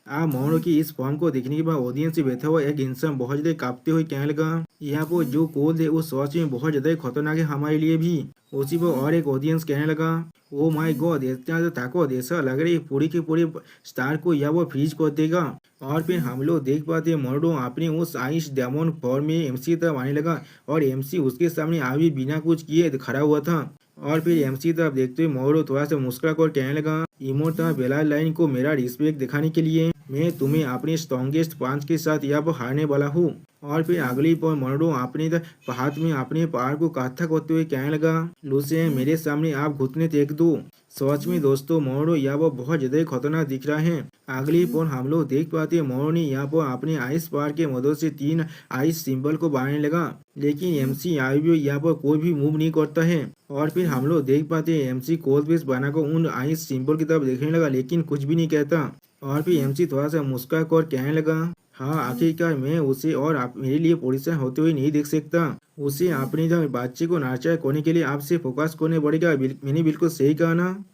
आप मोहरों की इस फॉर्म को देखने के बाद ऑडियंस से बैठा हुआ एक इंसान बहुत ज्यादा कांपते हुए कहने लगा, यहाँ पर जो कोड है वो सच में बहुत ज्यादा खतरनाक है हमारे लिए भी। उसी पर और एक ऑडियंस कहने लगा, ओ माय गॉड इतना ज्यादा ताकत, ऐसा लग रहा है पूरी के पूरे स्टार को या वो फ्रीज कर देगा। और फिर हम लोग देख पाते हैं मोहरो अपने उस आइस डायमंड फॉर्म में एमसी की तरफ आने लगा और एमसी उसके सामने अभी बिना कुछ किए खड़ा हुआ था। और फिर एमसी तरफ देखते हुए मोहरो थोड़ा सा मुस्कुरा कर कहने लगा, इमोर्टल बेला लाइन को मेरा रिस्पेक्ट दिखाने के लिए मैं तुम्हें अपने स्ट्रॉन्गेस्ट पांच के साथ यहाँ पर हारने वाला हूँ। और फिर अगली पर मोहरो अपने हाथ में अपने पहाड़ को काथा करते हुए कहने लगा, लूसियन मेरे सामने आप घुटने टेक दो। सच में दोस्तों मोहरो यहाँ पर बहुत ज्यादा खतरनाक दिख रहा है। अगली पर हम लोग देख पाते हैं मोहरो ने यहाँ पर अपने आइस पहाड़ के मदद से 3 आइस सिंबल को बनाने लगा, लेकिन एमसी यहाँ पर कोई भी मूव नहीं करता है। और फिर हम लोग देख पाते हैं एमसी कोल्ड बेस बनाकर उन आइस सिंबल की तरफ देखने लगा लेकिन कुछ भी नहीं कहता। और फिर एमसी थोड़ा सा मुस्कुरा कर कहने लगा, हाँ आखिरकार मैं उसे और आप मेरे लिए परेशान होते हुए नहीं देख सकता। उसे अपने बच्चे को नाचा करने के लिए आपसे फोकस करने पड़ेगा। मैंने बिल्कुल सही कहा ना।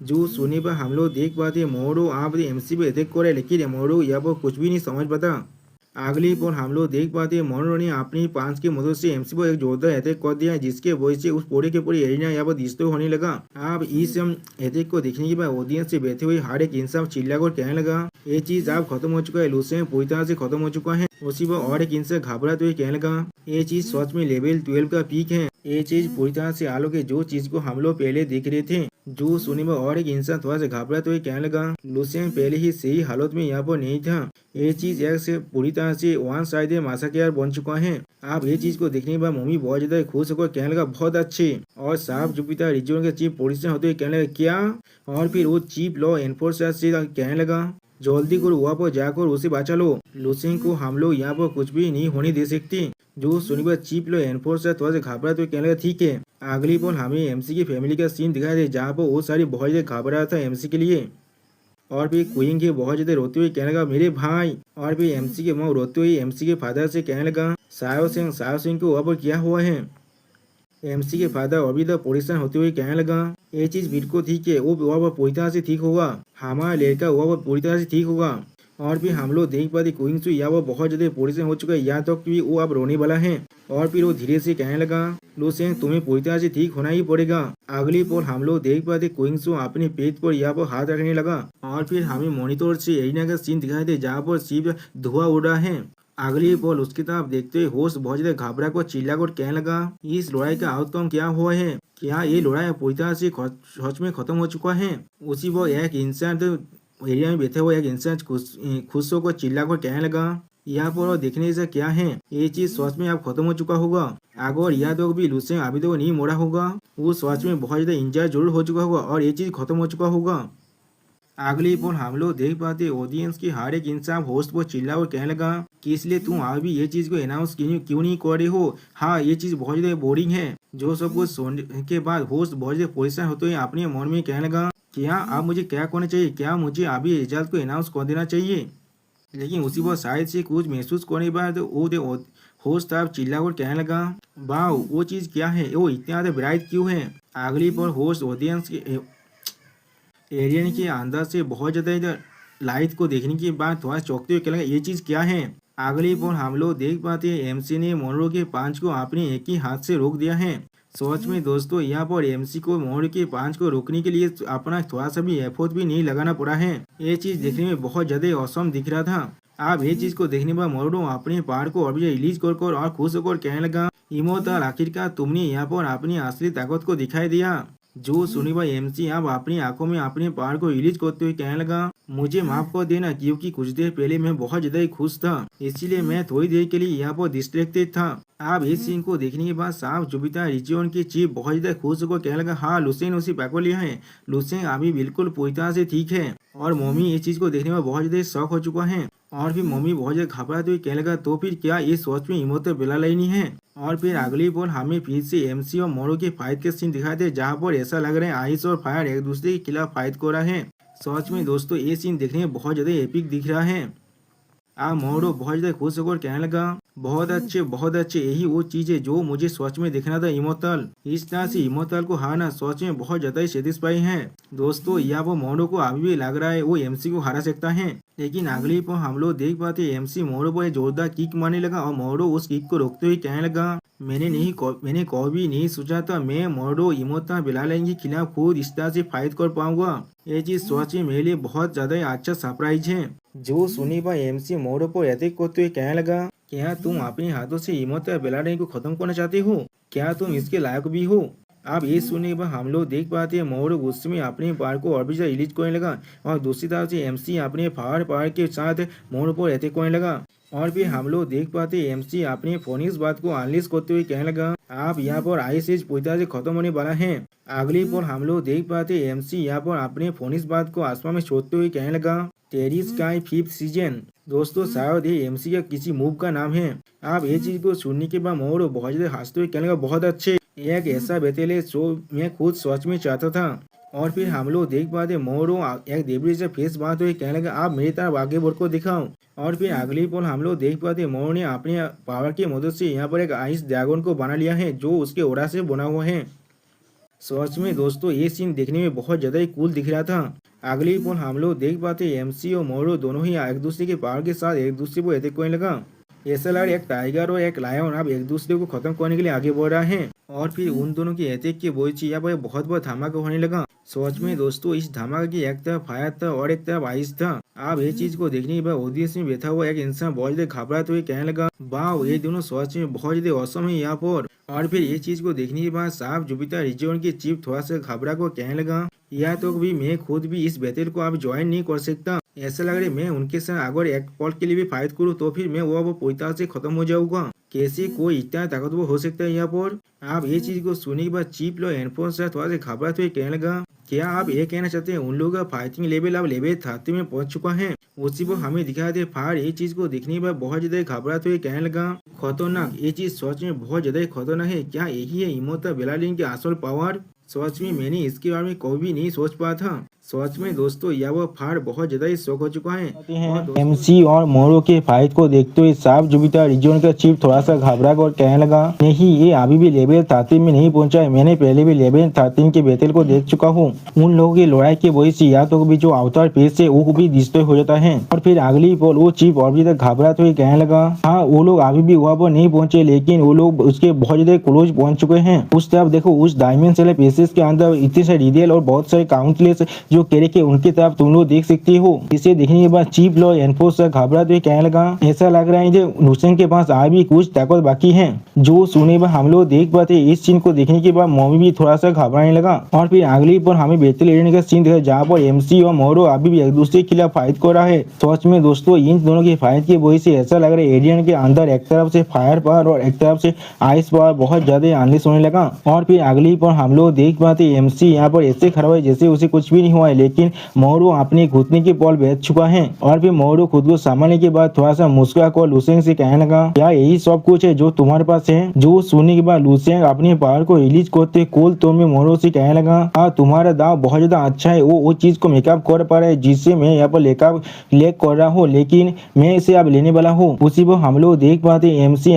जो सुनने पर हम लोग देख पाते मोहरो आप एमसी पे अटैक करे लेकिन मोहरो यहाँ पर कुछ भी नहीं समझ पाता। अगली पर हम लोग देख पाते हैं मोहरो ने अपनी पांच की मदद से एमसी पर एक जोरदार अटैक कर दिया जिसके वजह से उस पूरे के पूरे एरिया यहाँ पर डिस्ट्रॉय होने लगा। आप इस अटैक को देखने के बाद ऑडियंस से बैठे हुए हर एक इंसान चिल्लाकर कहने लगा, ये चीज आप खत्म हो चुका है, लूसियन पूरी तरह से खत्म हो चुका है। उसी पर और एक इंसान घबराते हुए कहने लगा, ये चीज सच में लेवल 12 का पीक है, ये चीज पूरी तरह से अलग है जो चीज को हम लोग पहले देख रहे थे। जो सुनने में और एक इंसान थोड़ा सा घबराते हुए कहने लगा, लूसियन पहले ही सही हालत में यहाँ पर नहीं था, ये चीज एक से पूरी तरह से वन साइड मासाकेर बन चुका है। आप ये चीज को देखने के बाद मम्मी बहुत ज्यादा खुश होकर कहने लगा, बहुत अच्छे। और साफ जुपिटर रीजन के चीफ पोलिस होते हुए कहने लगा, क्या? और फिर वो चीफ लॉ एनफोर्सर से कहने लगा, जल्दी करो वहाँ पर जाकर उसे बचा लो, लूसियन को हम लोग यहाँ पर कुछ भी नहीं होने दे सकते। जो सुनिए चीफ लो एनफोर्सर थोड़ा सा घबरा तो कहने लगा, ठीक है। अगली पल हमें एमसी की फैमिली का सीन दिखाई दे जहाँ पर वो सारी बहुत ज्यादा घबरा था एमसी के लिए। और फिर क्वीन के बहुत ज्यादा रोते हुए कहने लगा, मेरे भाई। और फिर एमसी के माँ रोते हुए एमसी के फादर से कहने लगा, सायो सिंह को वहाँ पर क्या हुआ है। एमसी के फादर अभी तक परेशान होते हुए कहने लगा, ये चीज बिल्कुल ठीक है, वो वहाँ पर पूरी तरह से ठीक होगा, हमारा लड़का वहाँ पर पूरी तरह से ठीक होगा। और फिर हम लोग देख पाते क्वीन सु या वो बहुत ज्यादा परेशान हो चुका है, यहाँ तक कि वो अब रोने वाला है। और फिर वो धीरे से कहने लगा, लूसियन तुम्हें पूरी तरह से ठीक होना ही पड़ेगा। अगली पल हम लोग देख पाते क्वीन सु अपने पेट पर यहाँ पर हाथ रखने लगा। और फिर हमें मॉनिटर से एरिना का सीन दिखाई दे जहाँ पर सिर्फ धुआं उड़ रहा है। अगली पल उसकी तरफ देखते हुए होस्ट बहुत ज्यादा घबरा कर चिल्ला कर कहने लगा, इस लड़ाई का आउटकम क्या हुआ है, क्या ये लड़ाई पूरी तरह से सच में खत्म हो चुका है। उसी पर एक इंसान एरिया में बैठे हुए एक इंसान खुश होकर चिल्ला कर कहने लगा, यहाँ पर देखने से क्या है, ये चीज सच में अब खत्म हो चुका होगा। अगर यह तो भी लूसियन अभी तो नहीं मोड़ा होगा, वो सच में बहुत ज्यादा इंजर जरूर हो चुका होगा और ये चीज खत्म हो चुका होगा। अगली पल हम लोग देख पाते ऑडियंस की हर एक इंसान होस्ट पर चिल्ला और कहने लगा कि इसलिए तुम अभी ये चीज को अनाउंस क्यों नहीं कर रहे हो। हाँ ये चीज बहुत ज्यादा बोरिंग है। जो सब कुछ सुनने के बाद होस्ट बहुत ज्यादा परेशान होते हुए अपने मन में कहने लगा, क्या अब मुझे क्या करना चाहिए, क्या मुझे अभी रिजल्ट को अनाउंस कर देना चाहिए। लेकिन उसी पर शायद से कुछ महसूस करने के बाद वो होस्ट आप चिल्ला कर कहने लगा, वाह वो चीज क्या है, वो इतना ज्यादा ब्राइट क्यों है। अगली पर होस्ट ऑडियंस के एरियन के अंदर से बहुत ज्यादा लाइट को देखने के बाद थोड़ा चौंकते हुए कहने लगा, ये चीज क्या है। अगली पर हम लोग देख पाते हैं एमसी ने मोनरो के पांच को अपने एक ही हाथ से रोक दिया है। सच में दोस्तों यहाँ पर एमसी को मोनरो के पांच को रोकने के लिए अपना थोड़ा सा भी एफर्ट भी नहीं लगाना पड़ा है। ये चीज देखने में बहुत ज्यादा औसम दिख रहा था। आप ये चीज को देखने पर मोनरो अपने पहाड़ को अभी रिलीज कर और खुश होकर कहने लगा, इमोर्टल आखिरकार तुमने यहाँ पर अपनी असली ताकत को दिखाई दिया। जो सुनी भाई एमसी अब अपनी आंखों में अपने पहाड़ को रिलीज करते हुए कहने लगा, मुझे माफ कर देना क्योंकि कुछ देर पहले मैं बहुत ज्यादा ही खुश था, इसलिए मैं थोड़ी देर के लिए यहाँ पर डिस्ट्रैक्टेड था। आप इस सीन को देखने के बाद साफ जुबिता रिजियन की चीफ बहुत ज्यादा खुश होकर कहने लगा, हाँ लुसेन उसी पाको लिया है, लुसेन अभी बिल्कुल पूरी तरह से ठीक है। और मम्मी इस चीज को देखने में बहुत ज्यादा शौक हो चुका है। और फिर मम्मी बहुत ज्यादा घबराते हुए कहने लगा, तो फिर क्या ये सोच में हिम्मत बेला लेनी है। और फिर अगली बार हमें फिर से एमसी और मोरो के फाइट के सीन दिखाए थे, जहाँ पर ऐसा लग रहा है आइस और फायर एक दूसरे के खिलाफ फाइट कर रहा है। सच में दोस्तों ये सीन देखने में बहुत ज्यादा एपिक दिख रहा है। मोरो बहुत ज्यादा खुश होकर कहने लगा, बहुत अच्छे, यही वो चीज है जो मुझे सच में देखना था इमोर्टल। इस तरह से इमोर्टल को हारना सच में बहुत ज्यादा ही सेटिस्फाई है। दोस्तों यहाँ वो मोरो को अभी भी लग रहा है वो एमसी को हरा सकता है, लेकिन अगली पर हम लोग देख पाते एमसी मोरो पर जोरदार किक मारने लगा और मोरो उस किक को रोकते हुए कहने लगा, मैंने कभी नहीं सोचा था मैं मोरो इमोर्टल बेलालेन के खिलाफ खुद इस तरह से फाइट कर पाऊंगा। ये चीज सच में मेरे लिए बहुत ज्यादा अच्छा सरप्राइज है। जो सुनी पर एमसी मोरो पर अटैक करते हुए कहने लगा, क्या तुम अपने हाथों से इमोर्टल बेलालेन को खत्म करना चाहते हो? क्या तुम इसके लायक भी हो? अब ये सुनने के बाद हम लोग देख पाते हैं मोरो गुस्से में अपने पार को और भी ज्यादा रिलीज करने लगा और दूसरी तरफ से एमसी अपने पार के साथ मोरो पर अटैक करने लगा। और फिर हम लोग देख पाते हैं एमसी अपने फोनिक्स बात को अनलीज करते हुए कहने लगा, आप यहाँ पर आइस एज पूरी तरह से खत्म होने वाला है। अगली पर हम लोग देख पाते हैं एमसी यहाँ पर अपने फोनिक्स बात को आसमान में छोड़ते हुए कहने लगा, टेरी स्काई 5th सीजन। दोस्तों शायद ये एमसी का किसी मूव का नाम है। आप ये चीज को सुनने के बाद मोरो बहुत ज्यादा हंसते हुए कहने लगा, बहुत अच्छे, एक ऐसा बेतेले शो मैं खुद सच में चाहता था। और फिर हम लोग देख पाते मोरो एक देवरी से फेस बात हुई कहने लगा, आप मेरी तरफ आगे बढ़ को दिखाओ। और फिर अगली पल हम लोग देख पाते मोरो ने अपने पावर की मदद से यहाँ पर एक आइस ड्रैगन को बना लिया है जो उसके ओरा से बना हुआ है। सच में दोस्तों ये सीन देखने में बहुत ज्यादा ही कूल दिख रहा था। अगली पल हम लोग देख पाते एमसी और मोरो दोनों ही एक दूसरे के पावर के साथ एक दूसरे को अटैक करने लगा। ऐसा लग रहा है एक टाइगर और एक लायन अब एक दूसरे को खत्म करने के लिए आगे बढ़ रहा है। और फिर उन दोनों की अटैक की वजह से यहाँ पर बहुत बहुत धमाका होने लगा। सच में दोस्तों इस धमाके की एक तरफ फायर था और एक तरफ आइस था। आप ये चीज को देखने के बाद ऑडियंस में बैठा हुआ एक इंसान बहुत ज्यादा घबराते हुए कहने लगा, वाह ये दोनों सच में बहुत ज्यादा औसम है यहाँ पर। और फिर ये चीज को देखने के बाद साफ जुपिटर रिजियन के चीफ थोड़ा सा घबरा को कहने लगा, या तो भी मैं खुद भी इस बैटल को अब ज्वाइन नहीं कर सकता। ऐसा लग रहा है मैं उनके साथ अगर एक पल के लिए भी फाइट करूँ तो फिर मैं वो पूरी तरह से खत्म हो जाऊंगा। कैसे कोई इतना ताकतवर हो सकता है यहाँ पर। आप ये चीज को सुनने के बाद चीफ लो एनफोर्सर थोड़ा सा घबराते हुए कहने लगा, क्या आप ये कहना चाहते हैं उन लोगों का फाइटिंग लेवल अब लेवल 30 में पहुंच चुका है? उसी पर हमें दिखा दे फायर ये चीज को देखने के बाद बहुत ज्यादा घबराते हुए कहने लगा, खतरनाक, ये चीज सच में बहुत ज्यादा खतरनाक है। क्या यही है इमोर्टल बेलालेन की असल पावर? सच में मैंने इसके बारे में कभी नहीं सोच पाया था। सच में दोस्तों यह वो फायर बहुत ज्यादा ही शौक हो चुका है। एमसी और मोरो के फाइट को देखते हुए साफ जुपिटर रिजियन का चीफ थोड़ा सा घबरा कर कहने लगा, नहीं ये अभी भी लेवल 30 में नहीं पहुंचा है। मैंने पहले भी लेवल 13 के बैटल को देख चुका हूँ। उन लोगों की लड़ाई की वजह से या तो भी जो अवतार पेज से वो भी डिस्ट्रॉय हो जाता है। और फिर अगली पल वो चीफ और भी तक घबराते हुए कहने लगा, हाँ वो लोग अभी भी वहाँ पर नहीं पहुंचे लेकिन वो लोग उसके बहुत ज्यादा क्लोज पहुंच चुके हैं। उस तरफ देखो उस डायमेंशनल पेसेस के अंदर इतने सारे रिडेल और बहुत सारे काउंटलेस जो कैरेक्टर उनकी तरफ तुम लोग देख सकते हो। इसे देखने के बाद चीफ लॉ एनफोर्सर घबराते हुए कहने लगा, ऐसा लग रहा है जो लुसेन के पास आज भी कुछ ताकत बाकी है। जो सुने पर हम लोग देख पाते इस सीन को देखने के बाद मॉमी भी थोड़ा सा घबराने लगा। और फिर अगली पर हमें बैटल एरिया का सीन देखा जहाँ पर एमसी और मोरो अभी भी एक दूसरे के खिलाफ फाइट कर रहा है। सच में दोस्तों इन दोनों की फाइट की वजह से ऐसा लग रहा है एरियन के अंदर एक तरफ से फायर पावर और एक तरफ से आइस पावर बहुत ज्यादा अनलिश होने लगा। और फिर अगली पर हम लोग देख पाते एमसी यहाँ पर ऐसे खड़ा हुआ है जैसे उसे कुछ भी नहीं हुआ है, लेकिन मोरो अपने घुटने के बॉल बेच चुका है। और फिर मोरो खुद को संभालने के बाद थोड़ा सा मुस्कुरा कर लुसेन से कहने लगा, क्या यही सब कुछ है जो तुम्हारे पास है? जो सुनने के बाद लुसेन अपने पावर को रिलीज करते कोल तो में मोरो से कहने लगा, हाँ तुम्हारा दाव बहुत ज्यादा अच्छा है। वो चीज को मेकअप कर पा रहा है जिससे मैं यहाँ पर लेक कर रहा हूँ, लेकिन मैं इसे अब लेने वाला हूँ। उसी पर हम लोग देख पाते एमसी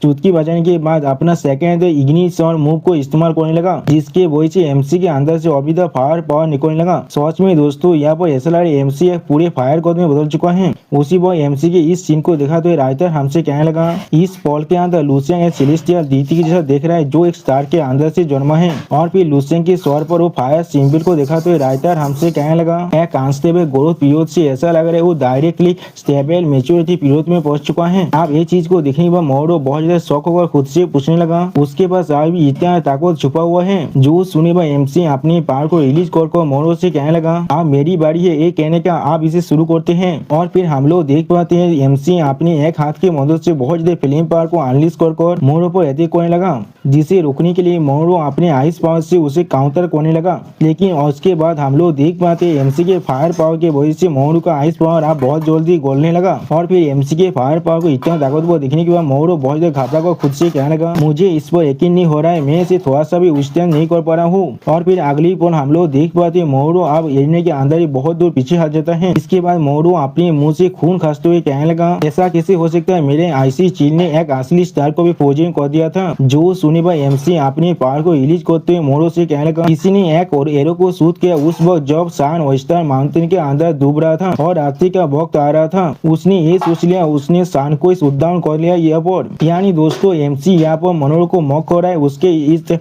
चुटकी बजाने के बाद अपना सेकेंड इग्निशन मूव को इस्तेमाल करने लगा, जिसके वजह से एमसी के अंदर से अभी तक फायर पावर निकलने लगा। सच में दोस्तों यहाँ पर ऐसा लग रहा है एमसी एक पूरे फायर कोड में बदल चुका है। उसी पर एमसी के इस सीन को देखा तो राइटर हमसे कहने लगा, इस पॉल के अंदर लुसेन एक सेलेस्टियल डीटी की जैसा देख रहा है जो एक स्टार के अंदर से जन्मा है। और फिर लुसेन के स्वर पर वो फायर सिंबल को देखा तो राइटर हमसे कहने लगा, एक अनस्टेबल ग्रोथ पीरियड से ऐसा लग रहा है वो डायरेक्टली स्टेबल मेच्योरिटी पीरियड में पहुंच चुका है। आप ये चीज को देखने के बाद मोरो बहुत ज्यादा शौक होकर खुद से पूछने लगा, उसके पास आज भी इतना ताकत छुपा हुआ है? जो सुने पर एमसी अपनी पावर को रिलीज कर मोरो से से कहने लगा अब मेरी बारी है ये कहने का, आप इसे शुरू करते हैं। और फिर हम लोग देख पाते हैं एमसी अपने एक हाथ की मदद से बहुत ज्यादा फ्लेम पावर को अनलीज कर मोरो पर अटैक करने लगा, जिसे रोकने के लिए मोरो अपने आइस पावर से उसे काउंटर करने लगा। लेकिन उसके बाद हम लोग देख पाते हैं एमसी के फायर पावर के वजह से मोरो का आइस पावर अब बहुत जल्दी गलने लगा। और फिर एमसी के फायर पावर को इतना ताकतवर देखने के बाद मोरो बहुत ज्यादा घबरा कर खुद से कहने लगा मुझे इस पर यकीन नहीं हो रहा है, मैं इसे थोड़ा सा भी विस्तार नहीं कर पा रहा हूँ। और फिर अगली पल हम लोग देख पाते हैं मोरो अब एरिना के अंदर ही बहुत दूर पीछे हट जाता है। इसके बाद मोरो अपने मुंह से खून खासते हुए कहने लगा ऐसा कैसे हो सकता है, मेरे आईसी चील ने एक असली स्टार को भी फ्रोजन कर दिया था। जो सुने पर एमसी अपने पावर को रिलीज करते हुए मोरो से कहने लगा किसी ने एक और एरो को शूट किया उस वक्त जब सान वेस्टर्न माउंटेन के अंदर डूब रहा था और रात्रि का वक्त आ रहा था। उसने ये सोच लिया उसने सान को इस उद्यान कर लिया यहाँ पर। यानी दोस्तों एमसी यहाँ पर मनोर को मौक कर रहा है उसके इस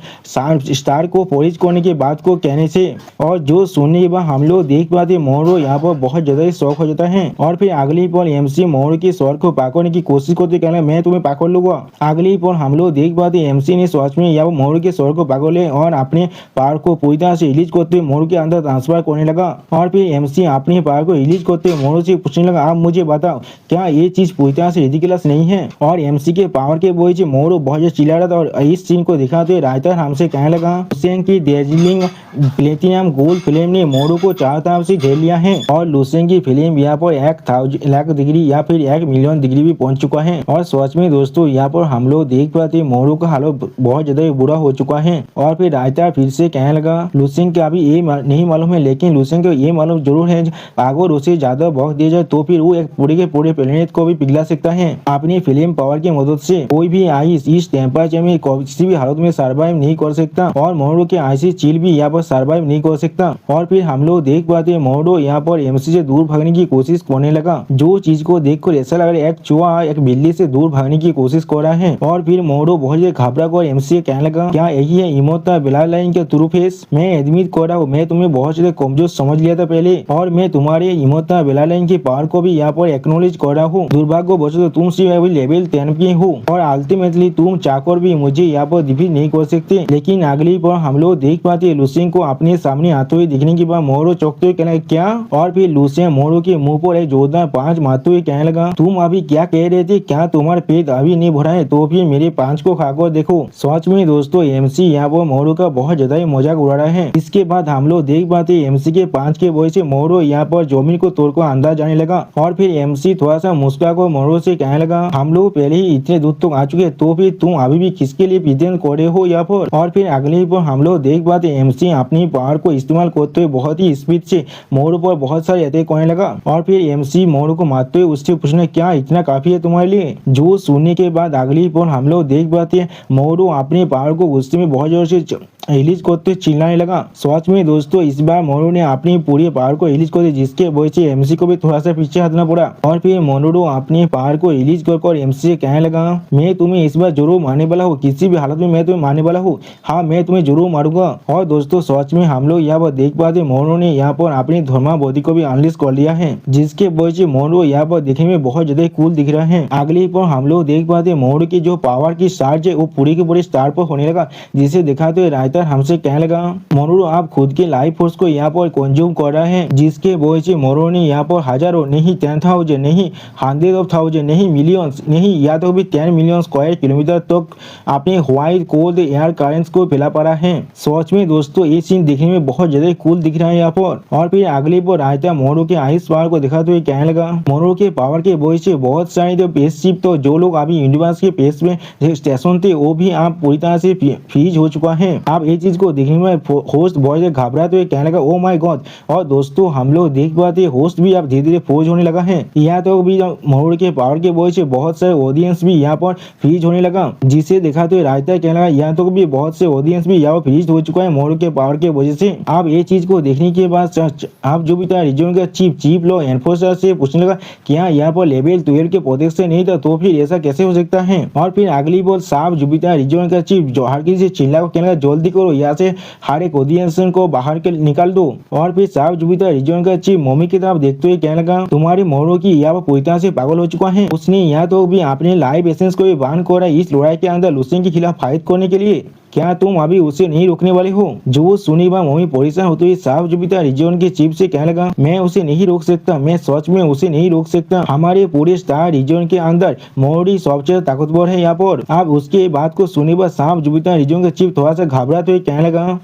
स्टार को फोरिज करने के बाद को कहने से। और जो सुनने के बाद हम लोग देख पाते मोरो यहाँ पर बहुत ज्यादा शौक हो जाता है। और फिर अगली पल एमसी मोरो के स्वर को पकड़ने की कोशिश करते कहना मैं तुम्हें पकड़ लूंगा। अगली पल हम लोग देख पाते एमसी ने सच में यहाँ मोरो के स्वर को पकड़ ले और अपने पावर को पूरी तरह से रिलीज करते मोरो के अंदर ट्रांसफर करने लगा। और फिर एमसी अपने पावर को रिलीज करते मोरो से पूछने लगा आप मुझे बताओ क्या ये चीज पूरी तरह से रिडिकुलस नहीं है। और एमसी के पावर के वजह से मोरो बहुत ज्यादा चिल्ला रहा था। और इस सीन को दिखाते हुए राइटर हमसे कहने लगा लुसेन की दार्जिलिंग प्लेटिनम गोल्ड फिल्म ने मोरो को चारों तरफ से घेर लिया है और लुसेन की फिल्म यहाँ पर 1,00,000 डिग्री या फिर 1,000,000 डिग्री भी पहुंच चुका है। और सच में दोस्तों यहाँ पर हम लोग देख पाते मोरो का हालत बहुत ज्यादा बुरा हो चुका है। और फिर राइटर फिर से कहने लगा लुसेन के अभी ये नहीं मालूम है लेकिन लुसेन को ये मालूम जरूर है अगर उसे ज्यादा वक्त दिया जाए तो फिर वो एक पूरे के पूरे प्लेनेट को भी पिघला सकता है। अपनी फिल्म पावर की मदद से कोई भी आइस इस टेम्परेचर में किसी भी हालत में सर्वाइव नहीं कर सकता और मोरो के आइसी चील भी यहाँ पर सर्वाइव नहीं कर सकता। और फिर हम लोग देख पाते हैं मोरो यहाँ पर एमसी से दूर भागने की कोशिश करने लगा। जो चीज को देखकर ऐसा लग रहा है एक चूहा एक बिल्ली से दूर भागने की कोशिश कर रहा है। और फिर मोरो बहुत घबरा कर एमसी से कहने लगा क्या यही है इमोता बिलालाइन के ट्रू फेस। मैं एडमिट कर रहा हूँ मैं तुम्हें बहुत ज्यादा कमजोर समझ लिया था पहले और मैं तुम्हारे इमोता बिलालाइन की पावर को भी यहाँ पर एक्नोलेज कर रहा हूँ। दुर्भाग्यवश तो तुम सिर्फ अभी लेवल 10 की हो और अल्टीमेटली तुम चाकर भी मुझे यहाँ पर डिफीट नहीं कर सकते। लेकिन अगली पर हम लोग देख पाते हैं लुसेन को अपने सामने आते हुए दिखने के बाद मोरो चौंकते हुए कहने क्या। और फिर लुसेन मोरो के मुंह पर एक जोरदार पांच मारते हुए कहने लगा तुम अभी क्या कह रहे थे, क्या तुम्हारा पेट अभी नहीं भरा है तो फिर मेरे पांच को खाकर देखो। सच में दोस्तों एमसी यहाँ पर मोरो का बहुत ज्यादा ही मजाक उड़ा रहा है। इसके बाद हम लोग देख पाते एमसी के पांच के वजह से मोरो यहाँ पर जमीन को तोड़कर अंदर जाने लगा। और फिर एमसी थोड़ा सा मुस्कुरा कर मोरो से कहने लगा हम लोग पहले ही इतने दूर तक आ चुके तो फिर तुम अभी भी किसके लिए प्रेजेंट कर रहे हो यहाँ पर। और फिर अगले पर हम लोग देख पाते एमसी अपनी पावर को इस्तेमाल करते हुए बहुत ही स्पीड से मोरो पर बहुत सारे अटैक करने लगा। और फिर एमसी मोरो को मारते हुए उससे पूछने क्या इतना काफी है तुम्हारे लिए। जो सुनने के बाद अगली पर हम लोग देख पाते मोरो अपने पावर को गुस्से में बहुत जोर से रिलीज करते चिल्लाने लगा। सच में दोस्तों इस बार मोरो ने अपनी पूरी पावर को रिलीज कर दी जिसके वजह से एमसी को भी थोड़ा सा पीछे हटना पड़ा। और फिर मोरो अपनी पावर को रिलीज कर एमसी से कहने लगा मैं तुम्हें इस बार जरूर मारने वाला हूँ, किसी भी हालत में मैं तुम्हें मारने वाला हूँ, हाँ मैं तुम्हें जरूर मारूंगा। और दोस्तों सच में हम लोग यहाँ पर देख पाते मोरो ने यहाँ पर अपनी धर्मावधि को भी अनलीज कर लिया है जिसके वजह से मोरो यहाँ पर देखने में बहुत ज्यादा कूल दिख रहा है। अगले पर हम लोग देख पाते मोरो की जो पावर की चार्ज है वो पूरी की पूरी स्टार पर होने लगा जिसे दिखाते हुए राइटर हमसे कहने लगा मोरो आप खुद के लाइफ फोर्स को यहाँ पर कंज्यूम कर रहा है जिसके वजह से मोरो ने यहाँ पर हजारों नहीं 10,000 नहीं 100,000 नहीं मिलियंस नहीं या तो भी 10 मिलियन स्क्वायर किलोमीटर तक अपने व्हाइट कोल्ड एयर करेंट्स को फैला पड़ा है। सच में दोस्तों ये सीन देखने में बहुत ज्यादा कूल दिख रहा है यहाँ पर। और फिर अगले पर राइटर मोरो के आइस पावर को दिखाते हुए कहने लगा मोरो के पावर के वजह से बहुत सारे जो स्पेसशिप तो जो लोग अभी यूनिवर्स के स्पेस में स्टेशन थे वो भी आप पूरी तरह से फ्रीज हो चुका है। आप ये चीज को देखने में होस्ट बहुत ज्यादा घबराते हुए कहने लगा ओ माय गॉड। और दोस्तों हम लोग देख पाते होस्ट भी अब धीरे धीरे फ्रोज होने लगा है। यहाँ तो भी मोरो के पावर के वजह से बहुत सारे ऑडियंस भी यहाँ पर फ्रीज होने लगा जिसे दिखाते हुए राइटर कहने लगा यहाँ तो भी बहुत से ऑडियंस भी यहाँ फ्रीज हो चुका है मोरो के पावर के वजह से। आप ये चीज को देखने के बाद आप जो भी था रीजन का चीफ लॉ एनफोर्सर से पूछने लगा क्या यहाँ पर लेवल 12 के प्रोटेक्शन नहीं था तो फिर ऐसा कैसे हो सकता है। और फिर अगली बार साफ जुबिता रीजन का चीफ जो हर किसी से चिल्ला को कहने लगा जल्दी करो यहाँ से हर एक ऑडियंस को बाहर के निकाल दो। और फिर साफ जुबिता रीजन का चीफ मोमी की तरफ देखते हुए कहने लगा तुम्हारी मोरो की यहाँ पर पूरी तरह से पागल हो चुका है। उसने यहाँ तो भी अपने लाइव एसेंस को भी बांध कर इस लड़ाई के अंदर लुसेन के खिलाफ फाइट करने के लिए। क्या तुम अभी उसे नहीं रोकने वाले हो? जो सुनी वह मम्मी परेशान होते हुए साफ जुबिता रिजन के चीफ से कहने लगा, मैं उसे नहीं रोक सकता, मैं सच में उसे नहीं रोक सकता। हमारे पूरे स्टार रिजन के अंदर मोहरी सबसे ताकतवर है यहाँ पर। अब उसके बात को सुने वह साफ जुबिता रिजन का चीफ थोड़ा सा घबराते हुए कहने लगा,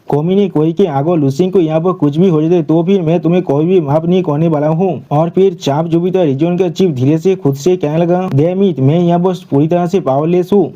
कौमी ने कोई के आगो लूसिंग को यहाँ पर कुछ भी हो जाए तो फिर मैं तुम्हें कोई भी माफ नहीं करने वाला हूँ। और फिर चाप जुबिता रिजन का चीफ धीरे से खुद से कहने लगा, डैम इट, मैं यहाँ पर पूरी तरह से पावरलेस हूँ।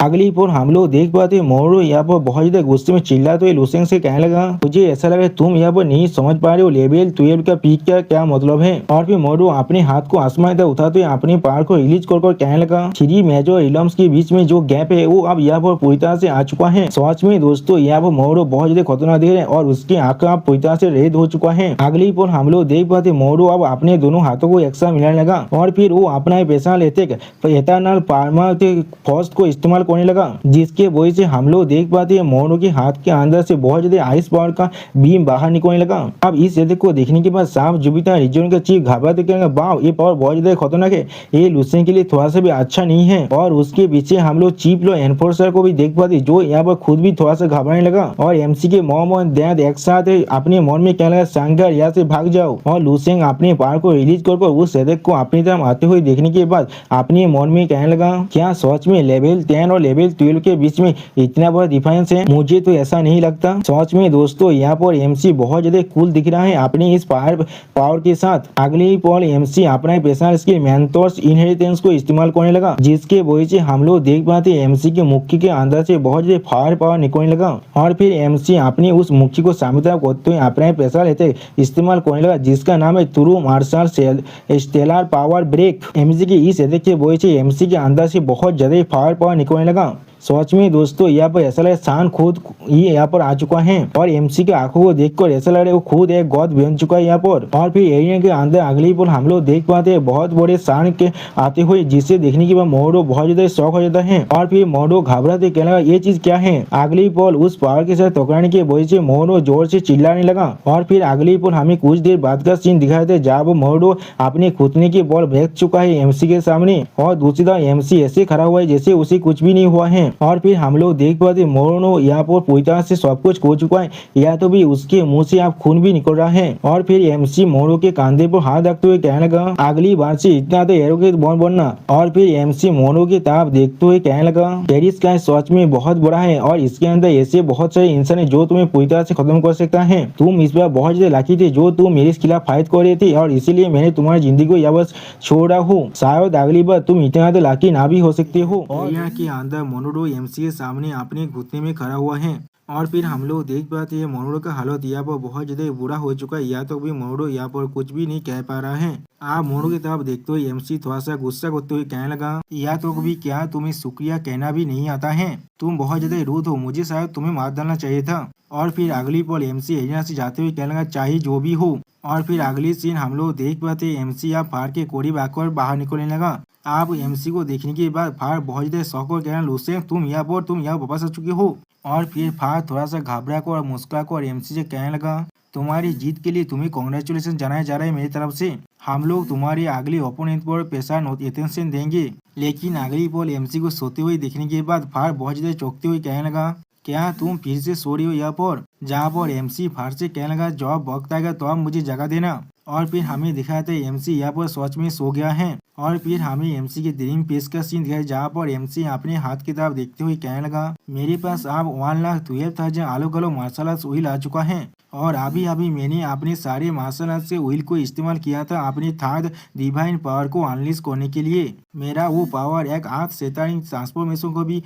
अगली पोर हम लोग देख पाते मोरू यहाँ पर बहुत ज्यादा गुस्से में चिल्लाते हुए लुसेंग से कहने लगा, मुझे ऐसा लगा तुम यहाँ पर नहीं समझ पा रहे हो लेवल 12 का पीक का क्या मतलब है। और फिर मोरू अपने हाथ को आसमान तक उठाते हुए अपने पावर को रिलीज कर कहने लगा, 3 मेजर इलम्स के बीच में जो गैप है वो अब यहाँ पर पूरी तरह से आ चुका है। सच में दोस्तों यहाँ पर मोरू बहुत ज्यादा खतरनाक दिख रहे हैं और उसकी आंख अब पूरी तरह से रेड हो चुका है। अगली पोर हम लोग देख पाते मोरू अब अपने दोनों हाथों को एक साथ मिलाने लगा और फिर वो अपना पैसा लेते एथरनल पार्मा फर्स्ट को इस्तेमाल करने लगा, जिसके वजह से हम लोग देख पाते हैं मोरू के हाथ के अंदर से बहुत ज्यादा आइस पावर का बीम बाहर निकलने लगा। अब इस यदि को देखने के बाद साफ जुबिता रिजन का चीफ घबराते कहेंगे, वाह ये पावर बहुत ज्यादा खतरनाक है, ये लुसेन के लिए थोड़ा सा भी अच्छा नहीं है। और उसके पीछे हम लोग चीफ लो एनफोर्सर को भी देख पाते जो यहाँ पर खुद भी थोड़ा सा घबराने लगा और एमसी के मॉम और डैड एक साथ अपने मन में कहने लगा, सांगर यहाँ से भाग जाओ। और लुसेंग अपने पावर को रिलीज कर उस सदक को अपनी तरफ आते हुए देखने के बाद अपने मन में कहने लगा, क्या सच में लेवल 10 और लेवल 12 के बीच में इतना बड़ा डिफरेंस है? मुझे तो ऐसा नहीं लगता। सच में दोस्तों यहाँ पर एमसी बहुत ज्यादा कूल दिख रहा है अपने इस पावर के साथ। अगले पल एमसी अपना पर्सनल स्किल मेंटोर्स इनहेरिटेंस को इस्तेमाल करने लगा, जिसके वजह से हम लोग देख पाते एमसी के मुक्की के अंदर से बहुत ज्यादा फायर पावर निकलने लगा। और फिर एमसी अपनी उस मुक्की को सामने करते हुए अपना पर्सनल लेते इस्तेमाल करने लगा, जिसका नाम है true martial stellar power break. MC की इस के वजह से एमसी के अंदर से बहुत ज्यादा फायर पावर निकलने लगा। सच में दोस्तों यहाँ पर ऐसा लग शान खुद ही यहाँ पर आ चुका है और एमसी के आंखों को देखकर ऐसा लग रहा है वो खुद एक गॉड बन चुका है यहाँ पर। और फिर एरिया के अंदर अगली पल हम लोग देख पाते हैं बहुत बड़े शान के आते हुए, जिसे देखने के बाद मोरो बहुत ज्यादा शौक हो जाता है। और फिर मोरो घबराते कहने लगा, ये चीज क्या है? अगली पल उस पावर के साथ टकराने की वजह से मोरो जोर से चिल्लाने लगा। और फिर अगली पल हमें कुछ देर बाद का सीन दिखाया था जब मोरो अपने घुटने की बॉल फेंक चुका है एमसी के सामने और दूसरी तरफ एमसी ऐसे खड़ा हुआ है जैसे उसे कुछ भी नहीं हुआ है। और फिर हम लोग देख पाते मोरो यहाँ पर पूरी तरह से सब कुछ खो चुका है, या तो भी उसके मुंह से आप खून भी निकल रहा है। और फिर एमसी मोरो के कंधे पर हाथ रखते हुए कहने लगा, अगली बार से इतना तो एरोगेंट मत बनना। और फिर एमसी मोरो की तरफ देखते हुए कहने लगा, पेरिस का सच में बहुत बड़ा है और इसके अंदर ऐसे बहुत सारे इंसान है जो तुम्हें पूरी तरह से खत्म कर सकता है। तुम इस बार बहुत ज्यादा लकी थे जो तुम मेरे खिलाफ फाइट कर रहे थे और इसीलिए मैंने तुम्हारी जिंदगी को यहाँ बस छोड़ रहा हूँ। शायद अगली बार तुम इतना तो लकी ना भी हो सकते हो। और यहाँ के अंदर मोनोरो एमसी के सामने अपने घुटने में खड़ा हुआ है। और फिर हम लोग देख पाते हैं मोनोरो का हालत यहाँ पर बहुत ज्यादा बुरा हो चुका है, या तो भी मोनोरो यहाँ पर कुछ भी नहीं कह पा रहा है। आप मोनोरो की तरफ देखते हुए एमसी थोड़ा सा गुस्सा करते हुए कहने लगा, या तो भी क्या तुम्हें शुक्रिया कहना भी नहीं आता है? तुम बहुत ज्यादा रूड हो, मुझे शायद तुम्हें मार डालना चाहिए था। और फिर अगली पल एमसी एरिया से जाते हुए कहने लगा, चाहे जो भी हो। और फिर अगली सीन हम लोग देख पाते एमसी आप फार के करीब आकर बाहर निकलने लगा। आप एमसी को देखने के बाद फार बहुत ज्यादा शौक और कहना, लुसेंग तुम यहाँ वापस आ चुके हो। और फिर फार थोड़ा सा घबरा कर और मुस्कुरा कर एमसी से कहने लगा, तुम्हारी जीत के लिए तुम्हें कॉन्ग्रेचुलेशन जनाया जा रहा है मेरी तरफ से। हम लोग तुम्हारे अगले ओपोनेंट पर पैसा अटेंशन देंगे। लेकिन अगली पल एमसी को सोते हुए देखने के बाद फार बहुत ज्यादा चौंकते हुए कहने लगा, क्या तुम फिर से सो रही हो यहाँ पर? जहाँ पर एमसी फार से कहने लगा, जब वक्त आएगा तो आप मुझे जगह देना। और फिर हमें दिखाया था एमसी यहाँ पर सच में सो गया है। और फिर हमें एमसी के ड्रीम पेज का सीन दिखाया जहाँ पर एमसी अपने हाथ की तरफ देखते हुए कहने लगा, मेरे पास अब 1,12,000 अलग अलग मार्शल आर्ट्स व्हील आ चुका है और अभी अभी मैंने अपने सारे मार्शल आर्ट्स के व्हील को इस्तेमाल किया था अपनी थर्ड डिवाइन पावर को अनलीज करने के लिए। मेरा वो पावर एक आर्थ सेटारिंग ट्रांसफॉर्मेशन को भी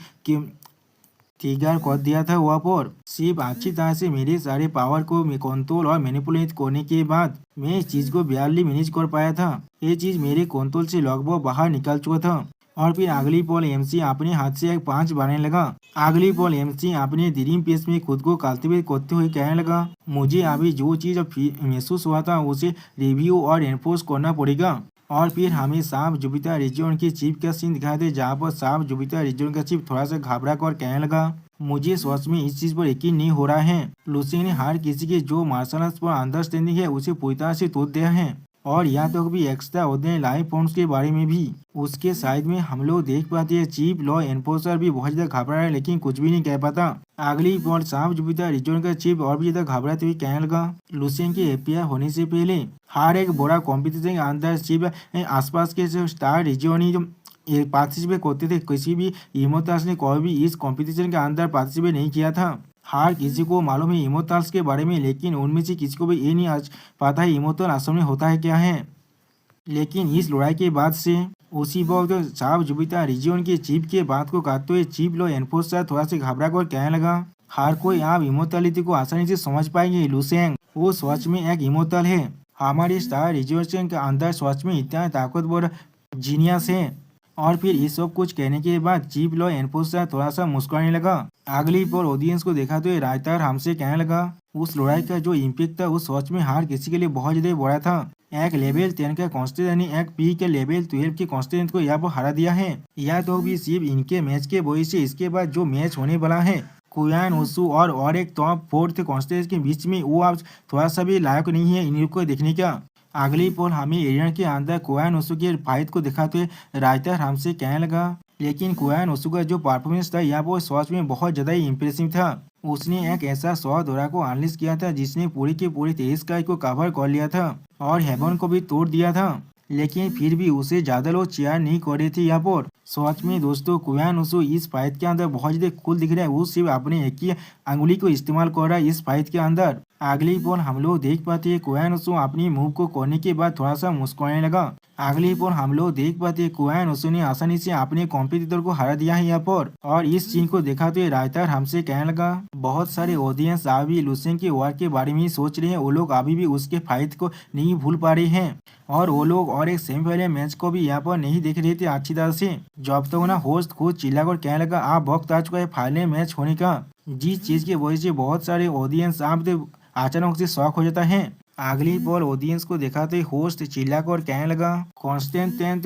ट्रिगर कर दिया था वहाँ पर। सिर्फ अच्छी तरह से मेरे सारे पावर को कंट्रोल और मैनिपुलेट करने के बाद मैं इस चीज को बारली मैनेज कर पाया था। ये चीज मेरे कंट्रोल से लगभग बाहर निकल चुका था। और फिर अगली पल एमसी अपने हाथ से एक पांच बनाने लगा। अगली पल एमसी अपने ड्रीम पेस में खुद को कल्टिवेट करते हुए कहने लगा, मुझे अभी जो चीज महसूस हुआ था उसे रिव्यू और एनफोर्स करना पड़ेगा। और फिर हमें साफ जुपिटर रिजन के चीफ का सीन दिखाई दे जहाँ पर साफ जुपिटर रिजन का चीफ थोड़ा सा घबरा कर कहने लगा, मुझे सच में इस चीज पर यकीन नहीं हो रहा है। लुसी ने हर किसी के जो मार्शल आर्ट्स पर अंडरस्टैंडिंग है उसे पूरी तरह से तोड़ दिया है। और यहाँ तक भी एक्स्ट्रा ऑर्डिनरी लाइफ फॉर्म्स के बारे में भी। उसके साइड में हम लोग देख पाते हैं चीफ लॉ एनफोर्सर भी बहुत ज्यादा घबरा है, लेकिन कुछ भी नहीं कह पाता। अगली बार सांप जुपिटर रीजन का चीफ और भी ज्यादा घबराते हुए कहने लगा, लुसेन के एपीआई होने से पहले हर एक बड़ा कॉम्पिटिशन के अंदर चीफ आसपास के जो स्टार रीजन ही जो पार्टिसिपेट करते थे, किसी भी इमोर्टल्स ने कोई भी इस कंपटीशन के अंदर पार्टिसिपेट नहीं किया था। हर किसी को मालूम है इमोर्टल्स के बारे में, लेकिन उनमें से किसी को भी ये नहीं आज पता है इमोर्टल असल में होता है क्या है। लेकिन इस लड़ाई के बाद से उसी वक्त सांप जुपिटर रीजन के चीफ के बात को काटते हुए चीफ लॉ एनफोर्सर थोड़ा सा घबरा कर कहने लगा, हर कोई आप इमोर्टलिटी को आसानी से समझ पाएंगे लुसेंग, वो सच में एक इमोर्टल है। हमारे स्टार रीजन के अंदर सच में इतना ताकतवर जीनियस है। और फिर ये सब कुछ कहने के बाद चीफ लॉ एनफोर्सर थोड़ा सा मुस्कुराने लगा। अगली पर ऑडियंस को देखा तो रायता हमसे कहने लगा, उस लड़ाई का जो इम्पैक्ट था वो सच में हर किसी के लिए बहुत ज्यादा बड़ा था। एक लेवल 10 का कॉन्स्टेंट ने एक पी के लेवल 12 के कॉन्स्टेंट को यहाँ पर हरा दिया है। या तो भी सिर्फ इनके मैच के वजह से इसके बाद जो मैच होने वाला है कुयान ओसू और एक टॉप 4th कॉन्स्टेंट के बीच में, वो अब थोड़ा सा भी लायक नहीं है इन को देखने का। अगली पोल हमें एरिया के अंदर कुयान ओसू के फाइट को दिखाते हुए राइटर हमसे कहने लगा, लेकिन कुयान ओसू का जो परफॉर्मेंस था यहाँ पर सच में बहुत ज्यादा इम्प्रेसिव था। उसने एक ऐसा 100 दौरा को अनलिस्ट किया था जिसने पूरी की पूरी 23 स्काई को कवर कर लिया था और हेवन को भी तोड़ दिया था, लेकिन फिर भी उसे ज्यादा लोग चेयर नहीं कर रहे थे यहाँ पर। सच में दोस्तों कुयान ओसू इस फाइट के अंदर बहुत ज्यादा कूल दिख रहा है। वो सिर्फ अपने एक ही अंगुली को इस्तेमाल कर रहा है इस फाइट के अंदर। अगली बॉल हम लोग देख पाते हैं कुयान ओसू अपनी मूव को करने के बाद थोड़ा सा मुस्कुराने लगा। अगली बॉल हम लोग देख पाते हैं कुयान ओसू ने आसानी से अपने कॉम्पिटिटर को हरा दिया है यहाँ पर। और इस सीन को दिखाते हुए रायता हमसे कहने लगा, बहुत सारे ऑडियंस अभी लुसेन के वार के बारे में सोच रहे हैं, वो लोग अभी भी उसके फाइट को नहीं भूल पा रहे हैं और वो लोग और एक सेमीफाइनल मैच को भी यहाँ पर नहीं देख रहे थे अच्छी तरह से। जब तक ना होस्ट खुद चिल्लाकर कहने लगा, आप वक्त आ चुका है फाइनल मैच होने का, जिस चीज की वजह से बहुत सारे ऑडियंस आप अचानक से शॉक हो जाता है। अगली बॉल ऑडियंस को दिखाते होस्ट चिल्लाकर कहने लगा, कॉन्स्टेंट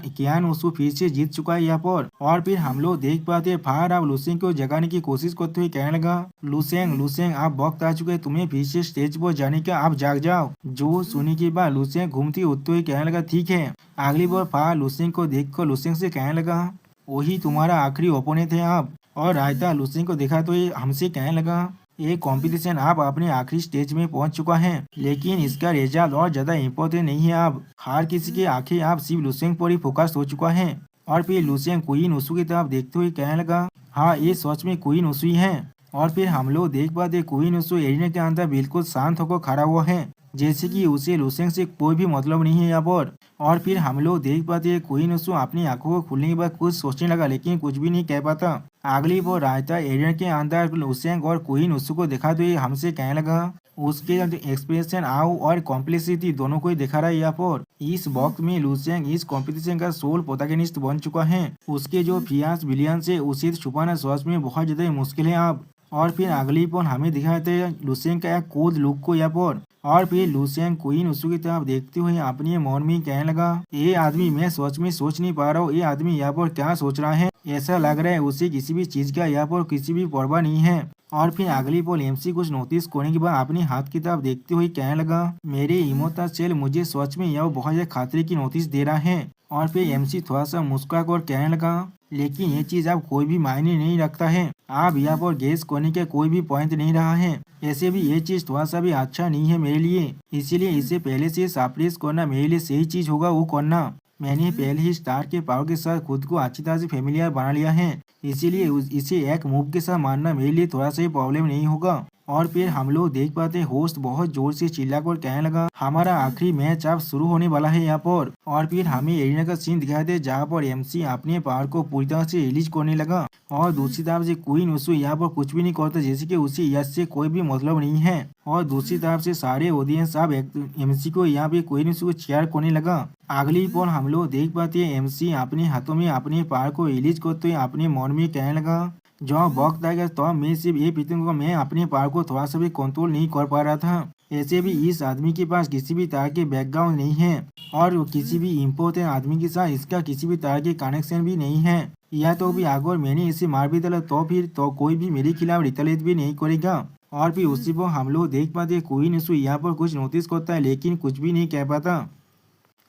कियान ओसू फिर से जीत चुका है यहाँ पर। और फिर हम लोग देख पाते फायर अब लुसेंग को जगाने की कोशिश करते हुए कहने लगा, लुसेंग आप वक्त आ चुके हैं तुम्हें फिर से स्टेज पर जाने का, आप जाग जाओ। जो सुनने के बाद लुसेंग घूमती उठते हुए कहने लगा, ठीक है। अगली बार फायर लुसेंग को देखकर लुसेंग से कहने लगा, वही तुम्हारा आखिरी ओपोनेंट है आप। और रायता लुसेंग को देखा तो हमसे कहने लगा, ये कंपटीशन आप अपने आखिरी स्टेज में पहुंच चुका है, लेकिन इसका रिजल्ट और ज्यादा इम्पोर्टेंट नहीं है। अब हर किसी की आंखें आप सिर्फ लुसेंग पर ही फोकस हो चुका है। और फिर लुसेंग क्वीन ओसू की तरफ देखते हुए कहने लगा, हाँ ये सच में क्वीन ओसू ही है। और फिर हम लोग देख पाते क्वीन ओसू एरिना के अंदर बिल्कुल शांत होकर खड़ा हुआ है, जैसे कि उसे लुसेंग से कोई भी मतलब नहीं है यहाँ पर। और फिर हम लोग देख पाते हैं क्वीन ओसू अपनी आंखों को खुलने के बाद कुछ सोचने लगा, लेकिन कुछ भी नहीं कह पाता। अगली वो रायता एरिया के अंदर लुसेंग और क्वीन ओसू को दिखाते हुए हमसे कहने लगा, उसके एक्सप्रेशन आओ और कॉम्प्लेक्सिटी दोनों को ही दिखा रहा है यहाँ पर। इस वक्त में लुसेंग इस कॉम्पिटिशन का सोल प्रोटैगनिस्ट बन चुका है। उसके जो फियास विलियन से उसे छुपाना सच में बहुत ज्यादा मुश्किल है अब। और फिर अगली पल हमें दिखाते हैं लुसेंग का एक कूल लुक को यहाँ पर। और फिर लुसेंग क्वीन ओसू की तरफ देखते हुए अपने मन में कहने लगा, ये आदमी मैं सच में सोच नहीं पा रहा हूँ, ये आदमी यहाँ पर क्या सोच रहा है। ऐसा लग रहा है उसे किसी भी चीज का यहाँ पर किसी भी परवाह नहीं है। और फिर अगली पल एमसी कुछ नोटिस करने के बाद अपने हाथ की तरफ देखते हुए कहने लगा, मेरे इमोता सेल मुझे सच में यह बहुत ज्यादा खतरे की नोटिस दे रहा है। और फिर एमसी थोड़ा सा मुस्कुरा कर कहने लगा, लेकिन ये चीज अब कोई भी मायने नहीं रखता है, आप यहाँ पर गेस करने का कोई भी पॉइंट नहीं रहा है। ऐसे भी ये चीज थोड़ा सा भी अच्छा नहीं है मेरे लिए, इसीलिए इसे पहले से सरप्राइज करना मेरे लिए सही चीज होगा वो करना। मैंने पहले ही स्टार के पावर के साथ खुद को अच्छी तरह से फेमिलियर बना लिया है, इसीलिए इसे एक मूव के साथ मारना मेरे लिए थोड़ा सा प्रॉब्लम नहीं होगा। और फिर हम लोग देख पाते होस्ट बहुत जोर से चिल्लाकर कहने लगा, हमारा आखिरी मैच अब शुरू होने वाला है यहाँ पर। और फिर हमें एरिना का सीन दिखाई दे जहाँ पर एमसी अपने पावर को पूरी तरह से रिलीज करने लगा और दूसरी तरफ से क्वीन ओसू यहाँ पर कुछ भी नहीं करता, जैसे कि उसे यश से कोई भी मतलब नहीं है। और दूसरी तरफ से सारे ऑडियंस अब एमसी को यहाँ पे क्वीन ओसू को चेयर करने लगा। अगली पल हम लोग देख पाते हैं एमसी अपने हाथों में अपने पावर को रिलीज करते हुए अपने मन में कहने लगा, जो वक्त आएगा तो मैं सिर्फ ये पीतूंगा, मैं अपने पावर को थोड़ा सा भी कंट्रोल नहीं कर पा रहा था। ऐसे भी इस आदमी के पास किसी भी तरह के बैकग्राउंड नहीं है और किसी भी इम्पोर्टेंट आदमी के साथ इसका किसी भी तरह के कनेक्शन भी नहीं है। या तो भी अगर मैंने इसे मार भी डाला तो फिर तो कोई भी मेरे खिलाफ रिटलेट भी नहीं करेगा। और फिर उसी पर हम लोग देख पाते क्वीन उसको यहाँ पर कुछ नोटिस करता है लेकिन कुछ भी नहीं कह पाता।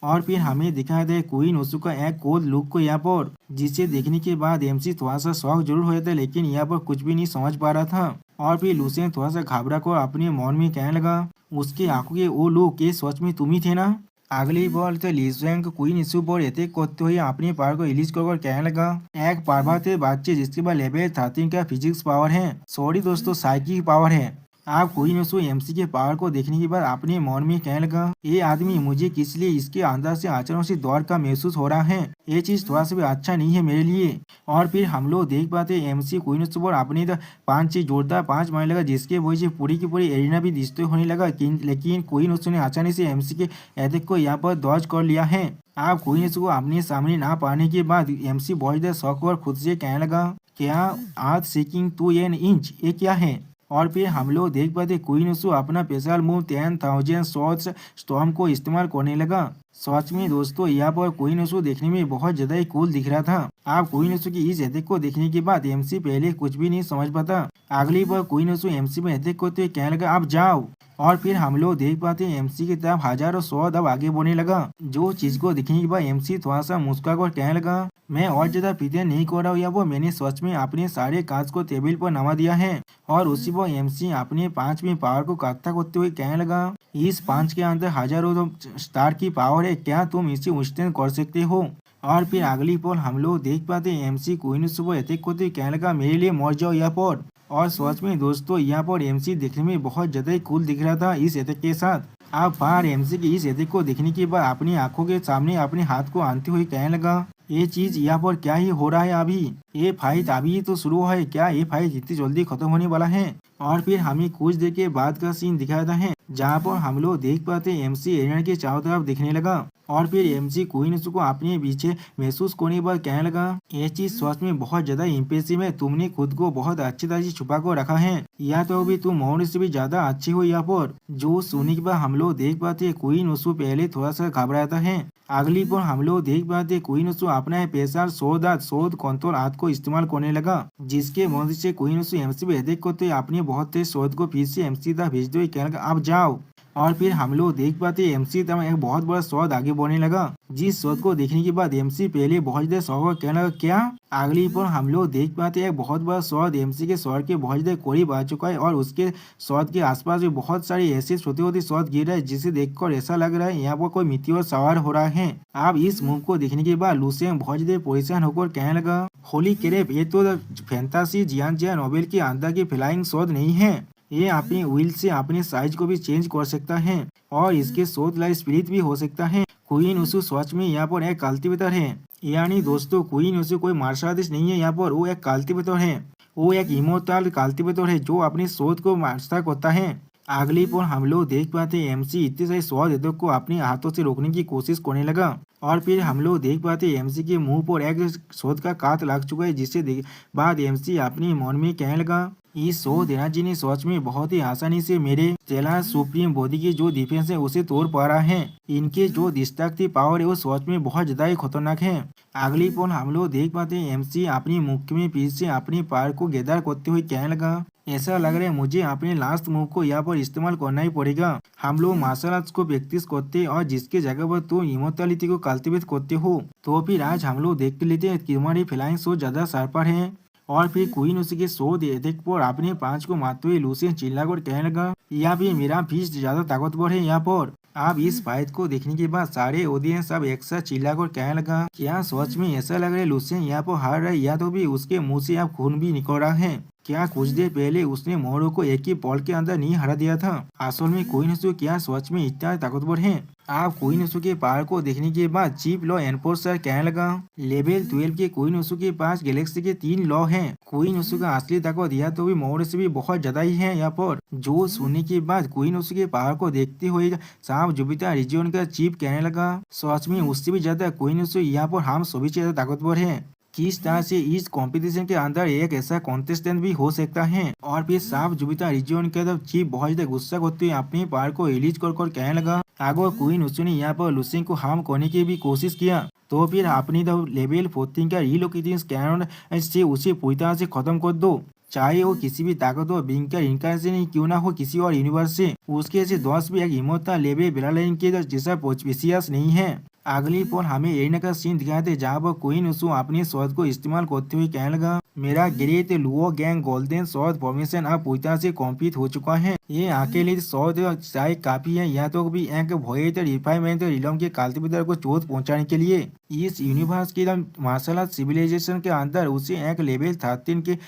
और फिर हमें दिखाया था क्वीन उसू का एक कोल्ड लुक को यहाँ पर, जिसे देखने के बाद एमसी थोड़ा सा शौक जरूर हो जाता है लेकिन यहाँ पर कुछ भी नहीं समझ पा रहा था। और फिर लूसियन थोड़ा सा घबरा कर अपने मन में कहने लगा, उसकी आंखों के वो लोग ये सच में तुम ही थे ना। अगली बार तो लिसुएंग क्वीन इशू पर अटैक करते हुए अपने पावर को रिलीज कर कहने लगा, एक पार्वतीय बच्चे जिसके पास लेवल 13 का फिजिक्स पावर है, सॉरी दोस्तों साइकिक पावर है। आप क्वीन उसू एमसी के पावर को देखने के बाद अपने मन में कहने लगा, ये आदमी मुझे किस लिए इसके अंदर से आचरण से दौड़ का महसूस हो रहा है, ये चीज थोड़ा सा भी अच्छा नहीं है मेरे लिए। और फिर हम लोग देख पाते एमसी क्वीन उसू पर अपनी 5 से जोरदार 5 मारने लगा, जिसके वजह से पूरी की पूरी एरिना भी डिस्ट्रॉय होने लगा। लेकिन क्वीन उसू ने आसानी से एमसी के अटैक को यहाँ पर दौज कर लिया है। आप क्वीन उसू को अपने सामने ना पाने के बाद एमसी बहुत ज्यादा शौक और खुद से कहने लगा, क्या आज सीकिंग टू एन इंच ये क्या है। और फिर हम लोग देख पाते क्वीन उसू अपना स्पेशल मूव 10,000 शॉट्स स्टॉर्म को इस्तेमाल करने लगा। सच में दोस्तों यहाँ पर क्वीन उसू देखने में बहुत ज्यादा ही कूल दिख रहा था। आप क्वीन उसू की इस अटैक को देखने के बाद एमसी पहले कुछ भी नहीं समझ पाता। अगली बार क्वीन उसू एमसी में अटैक करते हुए कहने लगा, आप जाओ। और फिर हम लोग देख पाते हैं एमसी की तरफ हजारों सौ अब आगे बढ़ने लगा। जो चीज को देखने के बाद एमसी थोड़ा सा मुस्कुरा कर कहने लगा, मैं और ज्यादा प्रिटेंड नहीं कर रहा हूँ, या वो मैंने सच में अपने सारे कांच को टेबल पर नवा दिया है। और उसी पर एमसी अपने 5 में पावर को इकट्ठा करते हुए कहने लगा, इस 5 के अंदर हजारों स्टार की पावर है, क्या तुम इसे विस्तार कर सकते हो। और फिर अगली पल हम लोग देख पाते हैं एमसी क्वीन सुबह अटैक करते हुए कहने लगा, मेरे लिए मर जाओ यहाँ पर। और सच में दोस्तों यहाँ पर एमसी देखने में बहुत ज्यादा ही कूल दिख रहा था इस अटैक के साथ। आप बाहर एमसी के इस अटैक को देखने के बाद अपनी आंखों के सामने अपने हाथ को आनते हुए कहने लगा, ये चीज यहाँ पर क्या ही हो रहा है अभी, ये फाइट अभी तो शुरू है, क्या ये फाइट इतनी जल्दी खत्म होने वाला है। और फिर हमें कुछ देर के बाद का सीन दिखाता है जहाँ पर हम लोग देख पाते हैं एमसी एरिना के चारों तरफ दिखने लगा। और फिर एमसी क्वीन को अपने पीछे महसूस करने पर कहने लगा, ये चीज सच में बहुत ज्यादा इम्प्रेसिव है, तुमने खुद को बहुत अच्छी तरह से छुपा कर रखा है, या तो अभी तुम मौन से भी ज्यादा अच्छी हो यहाँ पर। जो सुनने के बाद हम लोग देख पाते हैं क्वीन उसको पहले थोड़ा सा घबराता है। अगली पर हम लोग देख पाते क्वीन उसको अपना स्पेशल शोध कंट्रोल हाथ को इस्तेमाल करने लगा, जिसके मदद से क्वीन उसको एमसी पे अटैक करते अपने बहुत तेज शोध को फिर से एमसी तक भेजते हुए कहने लगा, आप जाओ। और फिर हम लोग देख पाते एमसी तक एक बहुत बड़ा शोध आगे बढ़ने लगा, जिस शोध को देखने के बाद एमसी पहले बहुत ज्यादा शौक कहने लगा, क्या। अगली पर हम लोग देख पाते एक बहुत बड़ा शोध एमसी के शोध के बहुत ज्यादा करीब आ चुका है और उसके शोध के आसपास भी बहुत सारी ऐसे छोटे छोटे शोध गिर रहे हैं, जिसे देखकर ऐसा लग रहा है यहाँ पर कोई मीटियोर सवार हो रहा है। अब इस मूव को देखने के बाद लूसियन बहुत ज्यादा परेशान होकर कहने लगा, होली क्रेप, ये तो फैंटासी जियान नोबेल के अंदर की फ्लाइंग शोध नहीं है, ये अपने व्हील से अपने साइज को भी चेंज कर सकता है और इसके शोध लाइफ स्पिरिट भी हो सकता है। क्वीन उसू सच में यहाँ पर एक कल्टीवेटर है, यानी दोस्तों क्वीन उसू कोई मार्शल आर्टिस्ट नहीं है, यहाँ पर वो एक कल्टीवेटर है, वो एक इमोर्टल कल्टीवेटर है जो अपनी शोध को मास्टर करता है। अगली पर हम लोग देख पाते हैं एमसी इतने सारे शोध को अपने हाथों से रोकने की कोशिश करने लगा। और फिर हम लोग देख पाते हैं एमसी के मुंह पर एक शोध का काट लग चुका है, जिससे बाद एमसी अपने मन में कहने लगा, इस शोध एनर्जी ने सोच में बहुत ही आसानी से मेरे स्टेलर सुप्रीम बॉडी की जो डिफेंस है उसे तोड़ पा रहा है, इनके जो डिस्ट्रक्टिव पावर है वो सोच में बहुत ज्यादा ही खतरनाक है। अगली पल हम लोग देख पाते हैं एमसी अपनी मुक्के में पीछे से अपनी पावर को गैदर करते हुए कहने लगा, ऐसा लग रहा है मुझे अपने लास्ट मूव को यहाँ पर इस्तेमाल करना ही पड़ेगा। हम लोग मार्शल आर्ट्स को प्रैक्टिस करते हैं और जिसके जगह पर तुम इमोर्टैलिटी को कल्टीवेट करते हो, तो फिर आज हम लोग देख लेते हैं कि तुम्हारी फ्लाइंग शो ज्यादा शार्पर है। और फिर क्वीन उसी के शोध अटैक पर अपने 5 को मारते हुए लूसियन चिल्लाकर कहने लगा, या भी मेरा फिस्ट ज्यादा ताकतवर है यहाँ पर। आप इस फाइट को देखने के बाद सारे ऑडियंस अब एक साथ चिल्लाकर कहने लगा, क्या सच में ऐसा लग रहा है लूसियन यहाँ पर हार रहा है, या तो भी उसके मुंह से अब खून भी निकल रहा है। क्या कुछ देर पहले उसने मोरो को एक ही बॉल के अंदर नहीं हरा दिया था। असल में क्वीन उसू क्या सच में इतना ताकतवर है। आप क्वीन उसू के पावर को देखने के बाद चीफ लॉ एनफोर्सर कहने लगा, लेवल 12 के क्वीन उसू के पास गैलेक्सी के 3 लॉ हैं। क्वीन उसू का असली ताकत यह तो भी मोरो से भी बहुत ज्यादा ही है यहाँ पर। जो सुनने के बाद क्वीन उसू के पावर को देखते हुए सांप जुपिटर रीजन का चीफ कहने लगा, सच में उससे भी ज्यादा क्वीन उसू यहाँ पर हम सभी से ज्यादा ताकतवर है। किस तरह से इस कंपटीशन के अंदर एक ऐसा कॉन्टेस्टेंट भी हो सकता है। और फिर सांप जुपिटर रीजन के तरफ चीफ बहुत ज्यादा गुस्सा करते हुए अपनी पावर को रिलीज कर कहने लगा, अगर क्वीन उसू ने यहाँ पर लूसियन को हार्म करने की भी कोशिश किया तो फिर अपनी लेवल 14 का रीलोकेशन कैनन से उसे पूरी तरह से खत्म कर दो। चाहे वो किसी भी ताकतवर बीइंग का इनकार्नेशन ही क्यों ना हो किसी और यूनिवर्स से, उसके ऐसे दोस्त भी एक इमोर्टल लेवल बेलालाइन के जैसा स्पेसियस नहीं है। अगली पल हमें एरिना का सीन दिखाए थे जहाँ पर क्वीन उसु अपनी शॉट को इस्तेमाल करते हुए कहने लगा, मेरा great Luo gang golden shot formation अब पूरी तरह से कंप्लीट हो चुका है। ये अकेले शॉट चाहे काफी है, यहाँ तो भी एक भोएट रिफाइनमेंट रिलम के कल्टिवेटर को चोट पहुंचाने के लिए। इस यूनिवर्स के मार्शल आर्ट सिविलाइजेशन के अंदर उसे एक लेवल 13 के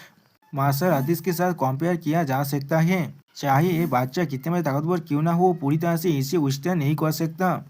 मार्शल आर्टिस्ट के साथ कंपेयर किया जा सकता है। चाहे ये बच्चा कितने में ताकतवर क्यों ना हो, पूरी तरह से इसे विस्तार नहीं कर सकता।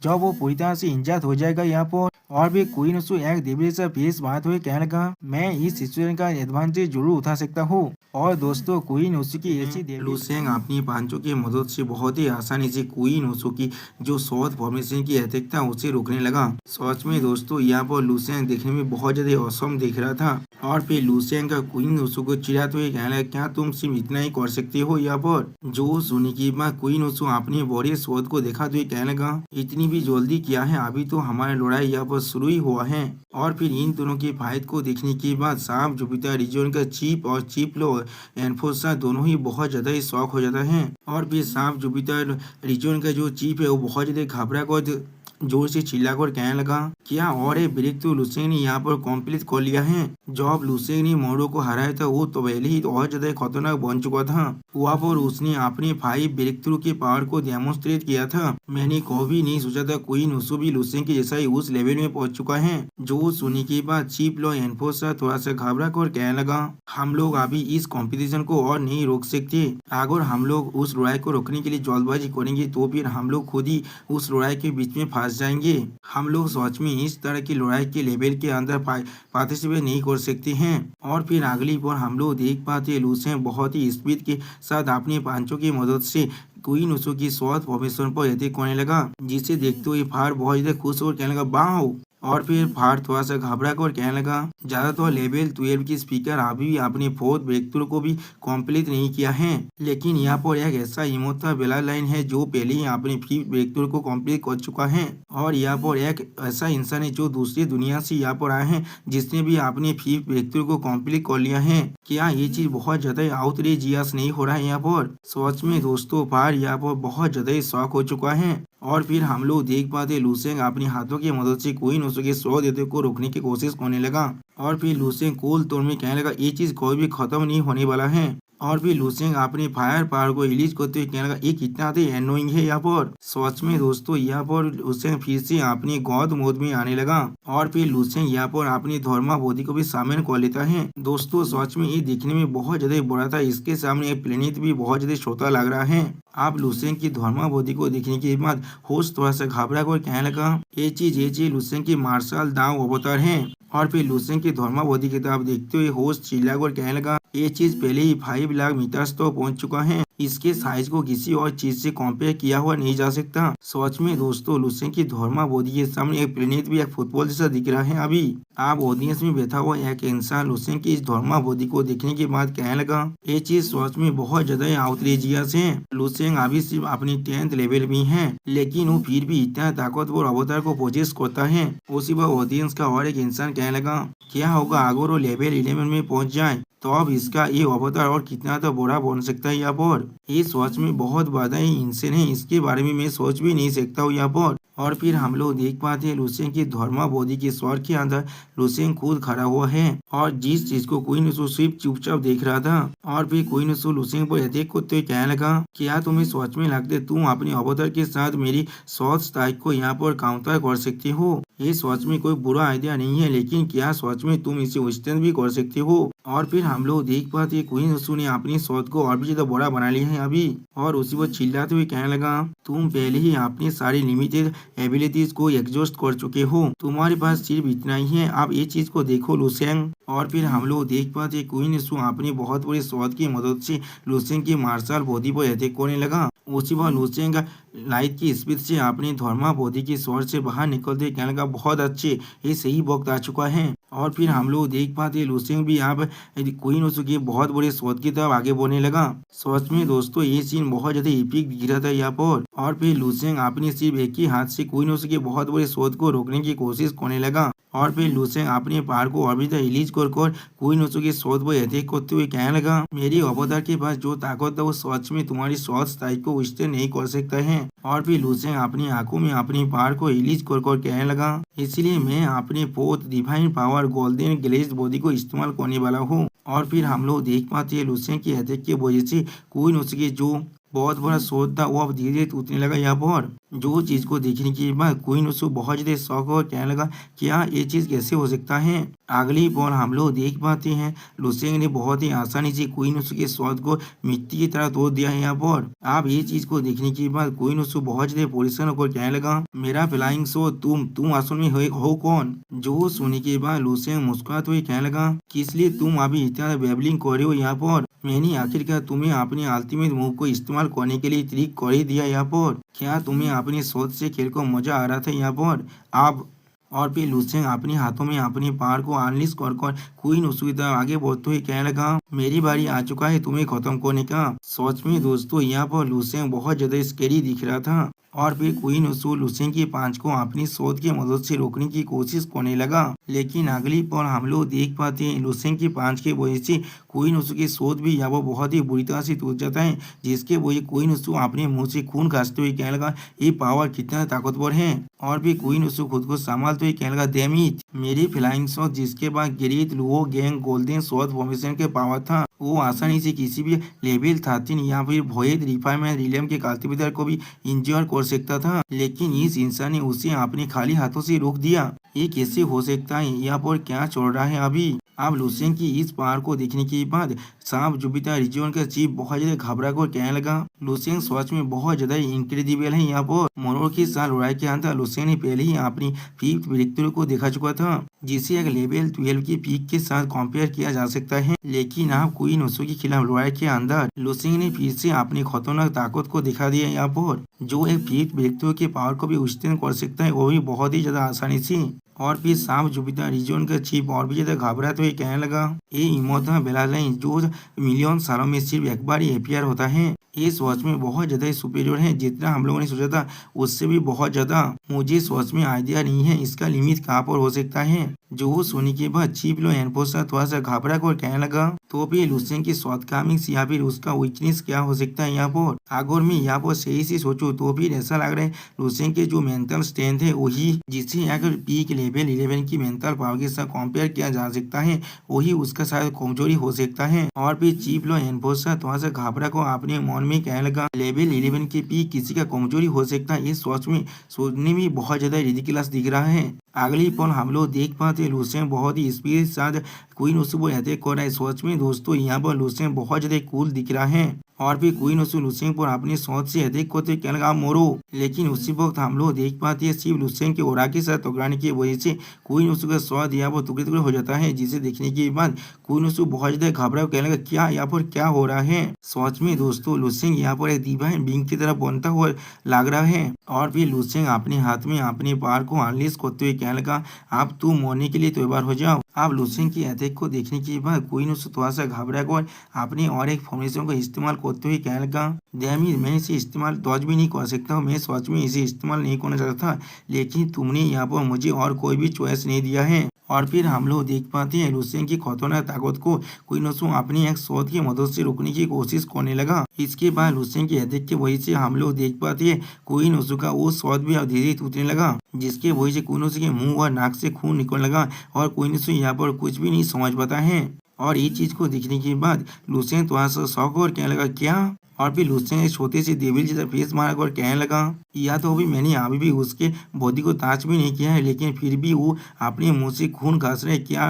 जब वो पूरी तरह से इंजर्ड हो जाएगा यहाँ पर, और भी क्वीन उसको एक देवी से फेस बात हुए कहने लगा, मैं इस सिचुएशन का एडवांटेज जरूर उठा सकता हूँ। और दोस्तों क्वीन उसू की ऐसी लुसेंग अपनी पांचों की मदद से बहुत ही आसानी से क्वीन उसू की जो शॉट फॉर्मेशन की अटैक था उसे रोकने लगा। सच में दोस्तों यहाँ पर लुसेंग देखने में बहुत ज्यादा औसम दिख रहा था। और फिर लुसेंग का क्वीन उसू को चिढ़ाते हुए कहने लगा, क्या तुम सिर्फ इतना ही कर सकते हो यहाँ पर। जो सुनी की बाद क्वीन उसू अपनी बॉडी शॉट को दिखाते हुए कहने लगा, इतनी भी जल्दी किया है, अभी तो हमारा लड़ाई यहाँ पर शुरू ही हुआ है। और फिर इन दोनों की फाइट को देखने के बाद सांप जुपिटर रीजन का चीफ और चीफ लो एनफोर्सर दोनों ही बहुत ज्यादा ही शौक हो जाता है। और फिर सांप जुपिटर रीजन का जो चीफ है वो बहुत ज्यादा घबरा कर जोर से चिल्लाकर कहने लगा, क्या और ये ब्रेक तो लुसेंग ने यहाँ पर कंप्लीट कर लिया है। जब लुसेंग ने मोरो को हराया था वो तो पहले ही और ज्यादा खतरनाक बन चुका था। वहाँ पर उसने अपने 5 ब्रेक थ्रू के पावर को डेमोन्स्ट्रेट किया था। मैंने कभी नहीं सोचा था क्वीन उसू भी लुसेंग के जैसा ही उस लेवल में पहुंच चुका है। जो सुनने के बाद चीफ लॉ एनफोर्सर थोड़ा सा घबरा कर कहने लगा, हम लोग अभी इस कंपटीशन को और नहीं रोक सकते। अगर हम लोग उस लड़ाई को रोकने के लिए जल्दबाजी करेंगे तो फिर हम लोग खुद ही उस लड़ाई के बीच में फंस जाएंगे। हम लोग सच में इस तरह की लड़ाई के लेवल के अंदर पार्टिसिपेट नहीं कर सकते हैं। और फिर अगली बार हम लोग देख पाते लुसेंग बहुत ही स्पीड के साथ अपने पांचों की मदद से क्वीन उसू की शॉट फॉर्मेशन पर अटैक करने लगा, जिसे देखते हुए फार बहुत ज्यादा खुश और कहने लगा, वाह। और फिर फार थोड़ा सा घबरा कर कहने लगा, ज्यादातर लेवल 12 की स्पीकर अभी भी अपने फोर्थ ब्रेक थ्रू को भी कंप्लीट नहीं किया है, लेकिन यहाँ पर एक ऐसा इमोर्टल बेला लाइन है जो पहले ही अपने फिफ्थ ब्रेक थ्रू को कंप्लीट कर चुका है। और यहाँ पर एक ऐसा इंसान है जो दूसरी दुनिया से यहाँ पर आए हैं जिसने भी अपने फिफ्थ ब्रेक थ्रू को कंप्लीट कर लिया है। क्या ये चीज बहुत ज्यादा आउटरेजियस नहीं हो रहा है यहाँ पर। सच में दोस्तों फार यहाँ पर बहुत ज्यादा ही शौक हो चुका है। और फिर हम लोग देख पाते लुसेंग अपनी हाथों की मदद से क्वीन उसू के शॉट देते को रोकने की कोशिश करने लगा। और फिर लुसेंग कूल तौर में कहने लगा, ये चीज कोई भी खत्म नहीं होने वाला है। और फिर लुसेंग अपनी फायर पावर को रिलीज करते हुए कहने लगा, ये कितना एनोइंग है यहाँ पर। सच में दोस्तों यहाँ पर लुसेंग फिर से अपनी गॉड मोड में आने लगा। और फिर लुसेंग यहाँ पर अपनी धर्माबोधि को भी शामिल कर लेता है। दोस्तों सच में ये दिखने में बहुत ज्यादा बड़ा था, इसके सामने एक प्लेनेट भी बहुत ज्यादा छोटा लग रहा है। आप लुसेंग की धर्माबोधि को देखने के बाद होस्ट थोड़ा सा घबरा कर कहने लगा, ये चीज लुसेंग की मार्शल दाव अवतार है। और फिर लुसेंग की धर्माबोधि की तरफ देखते हुए होस्ट चिल्लाकर कहने लगा, ये चीज पहले ही 5 लाख मीटर तो पहुंच चुका है, इसके साइज को किसी और चीज से कंपेयर किया हुआ नहीं जा सकता। सच में दोस्तों लुसेंग की धर्माबोधि के सामने एक प्लेनेट भी एक फुटबॉल जैसा दिख रहा है। अभी आप ऑडियंस में बैठा हुआ एक इंसान लुसेंग की इस धर्माबोधि को देखने के बाद कहने लगा, ये चीज सच में बहुत ज्यादा आउटरेजियस है। लुसेंग अभी सिर्फ अपनी 10th लेवल में है, लेकिन वो फिर भी इतना ताकतवर अवतार को पोजेस करता है। उसी पर ऑडियंस का और एक इंसान कहने लगा, क्या होगा अगर वो लेवल 11 में पहुंच जाए, तो अब इसका ये अवतार और कितना तो बड़ा बन सकता है यहाँ पर। ये सोच में बहुत ज्यादा ही इंसान है, इसके बारे में मैं सोच भी नहीं सकता हूँ यहाँ पर। और फिर हम लोग देख पाते हैं लुसेंग की धर्माबोधि के स्वर के अंदर लुसेंग खुद खड़ा हुआ है और जिस चीज को क्वीन उसू सिर्फ चुपचाप देख रहा था। और फिर क्वीन उसू लुसेंग पर अटैक करते हुए कहने लगा, क्या तुम्हें सोच में लगते तुम अपने अवतार के साथ मेरी शॉर्ट स्ट्राइक को यहाँ पर काउंटर कर सकते हो। ये सोच में कोई बुरा आइडिया नहीं है, लेकिन क्या सोच में तुम इसे विस्तार भी कर सकते हो। और फिर हम लोग देख पाते क्वीन उसू ने अपनी शॉट को और भी ज्यादा बड़ा बना लिया है अभी। और उसी पर चिल्लाते हुए कहने लगा, तुम पहले ही अपनी सारी लिमिटेड एबिलिटीज को एग्जॉस्ट कर चुके हो, तुम्हारे पास सिर्फ इतना ही है, आप ये चीज को देखो लुसेंग। और फिर हम लोग देख पाते क्वीन उसू अपनी बहुत बड़ी शॉट की मदद से लुसेंग की मार्शल बॉडी पर अटैक करने लगा। उसी पर लुसेंग लाइट की स्पीड से अपनी धर्माबोधि के स्वर से बाहर निकलते कहने लगा बहुत अच्छे, ये सही वक्त आ चुका है। और फिर हम लोग देख पाते लुसेंग भी अब क्वीन ओसो के बहुत बड़े शोध की तरफ आगे बढ़ने लगा। सच में दोस्तों ये सीन बहुत ज्यादा एपिक दिख रहा था यहाँ पर। और फिर लुसेंग अपनी सिर्फ एक ही हाथ से क्वीन ओसो के बहुत बड़े शोध को रोकने की कोशिश करने लगा। और फिर लुसेंग अपने पहाड़ को और भी रिलीज कर क्वीन ओसो के शोध पर अटैक करते हुए कहने लगा मेरी अवतार के पास जो ताकत है वो सच में तुम्हारी शॉर्ट स्ट्राइक को विस्तार नहीं कर सकता है। और फिर लुसेंग अपनी आंखों में अपनी पहाड़ को रिलीज कर कहने लगा इसलिए मैं अपने fourth divine power golden glaze body को इस्तेमाल करने वाला हूँ। और फिर हम लोग देख पाते हैं लुसेंग की अटैक की वजह से क्वीन ओसो के जो बहुत बड़ा शोध था वो अब धीरे धीरे टूटने लगा यहाँ पर। जो चीज को देखने के बाद क्वीन ओसो बहुत ज्यादा शौक और कहने लगा क्या ये चीज कैसे हो सकता है। अगली पल हम लोग देख पाते हैं लुसेंग ने बहुत ही आसानी से क्वीन ओसो के शोध को मिट्टी की तरह तोड़ दिया है यहाँ पर। आप ये चीज को देखने के बाद क्वीन ओसो बहुत ज्यादा परेशान होकर कहने लगा मेरा फ्लाइंग शो तुम असल में हो कौन। जो सुनने के बाद लुसेंग मुस्कुराते हुए कहने लगा किस लिए तुम अभी इतना बेबलिंग कर रहे हो यहाँ पर। मैंने आखिरकार तुम्हें अपने अल्टीमेट मूव को इस्तेमाल करने के लिए ट्रिक कर ही दिया यहाँ पर। क्या तुम्हें अपने सोच से खेल को मजा आ रहा था यहाँ पर अब। और फिर लुसेंग अपने हाथों में अपनी पावर को अनलिश कर क्वीन ओसो की तरफ आगे बढ़ते हुए कहने लगा मेरी बारी आ चुका है तुम्हें खत्म करने का। सच में दोस्तों यहाँ पर लुसेंग बहुत ज्यादा स्केरी दिख रहा था। और फिर क्वीन ओसो लुसेंग की पांच को अपनी शोध की मदद से रोकने की कोशिश करने लगा। लेकिन अगली पल हम लोग देख पाते हैं लुसेंग की पांच के वजह से क्वीन ओसो की शोध भी यहाँ पर बहुत ही बुरी तरह से टूट जाता है जिसके वजह क्वीन ओसो अपने मुंह से खून खांसते हुए कहने लगा ये पावर कितना ताकतवर है। और भी क्वीन ओसो खुद को संभालते हुए कहने लगा डैम इट मेरी फ्लाइंग शॉट जिसके बाद great Luo gang golden shot formation के पावर था वो आसानी से किसी भी लेवल 13 या फिर भोएद रिफाइनमेंट रिलियम के कल्टीवेटर को भी इंजोर कर सकता था। लेकिन इस इंसान ने उसे अपने खाली हाथों से रोक दिया। ये कैसे हो सकता है यहाँ पर क्या चल रहा है अभी। अब लुसेंग की इस पावर को देखने के बाद सांप जुपिटर रीजन का चीफ बहुत ज्यादा घबरा कर कहने लगा लुसेंग सच में बहुत ज्यादा इंक्रेडिबल है यहाँ पर। मोरोर के साथ लड़ाई के अंदर लुसेंग ने पहले ही अपनी फिफ्थ ब्रेकथ्रू को देखा चुका था जिसे एक लेवल 12 की पीक के साथ कंपेयर किया जा सकता है। लेकिन अब क्वीन ओसो के खिलाफ लड़ाई के अंदर लुसेंग ने फिर से अपनी खतरनाक ताकत को दिखा दिया यहाँ पर जो एक फिफ्थ ब्रेकथ्रू के पावर को भी विस्तार कर सकता है वो भी बहुत ही ज्यादा आसानी से। और फिर सांप जुपिटर रीजन का चीफ और भी ज्यादा घबराते हुए कहने लगा ये इमोटा बेलालाइन जो मिलियन सालों में सिर्फ एक बार ही अपियर होता है ये सोच में बहुत ज्यादा सुपीरियर है जितना हम लोगों ने सोचा था उससे भी बहुत ज्यादा। मुझे सोच में आइडिया नहीं है इसका लिमिट कहाँ पर हो सकता है। जो सुनने के बाद चीफ लो एनफोर्सर थोड़ा सा घबरा कर कहने लगा तो भी लुसेंग की शॉर्टकमिंग्स या फिर उसका वीकनेस क्या हो सकता है यहाँ पर। अगर मैं यहाँ पर सही से सोचूं तो फिर ऐसा लग रहा है लुसेंग के जो मेंटल स्ट्रेंथ है वही जिसे अगर पीक लेवल 11 की मेंटल पावर के साथ कंपेयर किया जा सकता है वही उसका शायद कमजोरी हो सकता है। और फिर चीफ लो एनफोर्सर थोड़ा सा घबरा को अपने मन में कहने लगा लेवल 11 के पीक किसी का कमजोरी हो सकता है ये सोच में सोचने में बहुत ज्यादा रिडिकुलस दिख रहा है। अगली पल हम लोग देख पाते लुसेंग बहुत ही स्पीड के साथ क्वीन ओसो को अटैक कर रहा है। सोच में दोस्तों यहाँ पर लुसेंग बहुत ज्यादा कूल दिख रहा है। और फिर क्वीन ओसो लुसेंग पर अपने शॉट से अटैक करते कहने लगा मोरो। लेकिन उसी वक्त हम लोग देख पाते हैं सिर्फ लुसेंग के ओरा के साथ टकराने की वजह से क्वीन ओसो का शॉट यहाँ पर टुकड़े टुकड़े हो जाता है जिसे देखने के बाद क्वीन ओसो बहुत ज्यादा घबरा कहने लगा क्या यहाँ पर क्या हो रहा है। सच में दोस्तों लुसेंग यहाँ पर एक डिवाइन बीइंग की तरह बनता हुआ लग रहा है। और फिर लुसेंग अपने हाथ में अपने पावर को अनलीश करते हुए कहने लगा अब तुम मरने के लिए तैयार हो जाओ। अब लुसेंग की अटैक को देखने के बाद क्वीन ओसो थोड़ा सा घबरा कर अपने और एक फॉर्मेशन को इस्तेमाल करते हुए कहने लगा डैमेज मैं इसे इस्तेमाल तो आज भी नहीं कर सकता हूँ मैं सच में इसे इस्तेमाल नहीं करना चाहता था लेकिन तुमने यहाँ पर मुझे और कोई भी चॉइस नहीं दिया है। और फिर हम लोग देख पाते हैं लुसेंग की खतरनाक ताकत को क्वीन ओसो अपनी एक शॉट की मदद से रोकने की कोशिश करने लगा। इसके बाद लुसेंग की अटैक की वजह से हम लोग देख पाते हैं क्वीन ओसो का वो शॉट भी अब धीरे टूटने लगा जिसके वजह से क्वीन ओसो के मुंह और नाक से खून निकलने लगा और क्वीन ओसो यहाँ पर कुछ भी नहीं समझ पाता है। और ये चीज को देखने के बाद लुसेंग थोड़ा सा शॉक और कहने लगा क्या। और फिर लुसेंग एक छोटे से डेविल जैसा फेस मारा कर कहने लगा या तो अभी मैंने अभी भी उसके बॉडी को टच भी नहीं किया है लेकिन फिर भी वो अपने मुंह से खून खास रहे क्या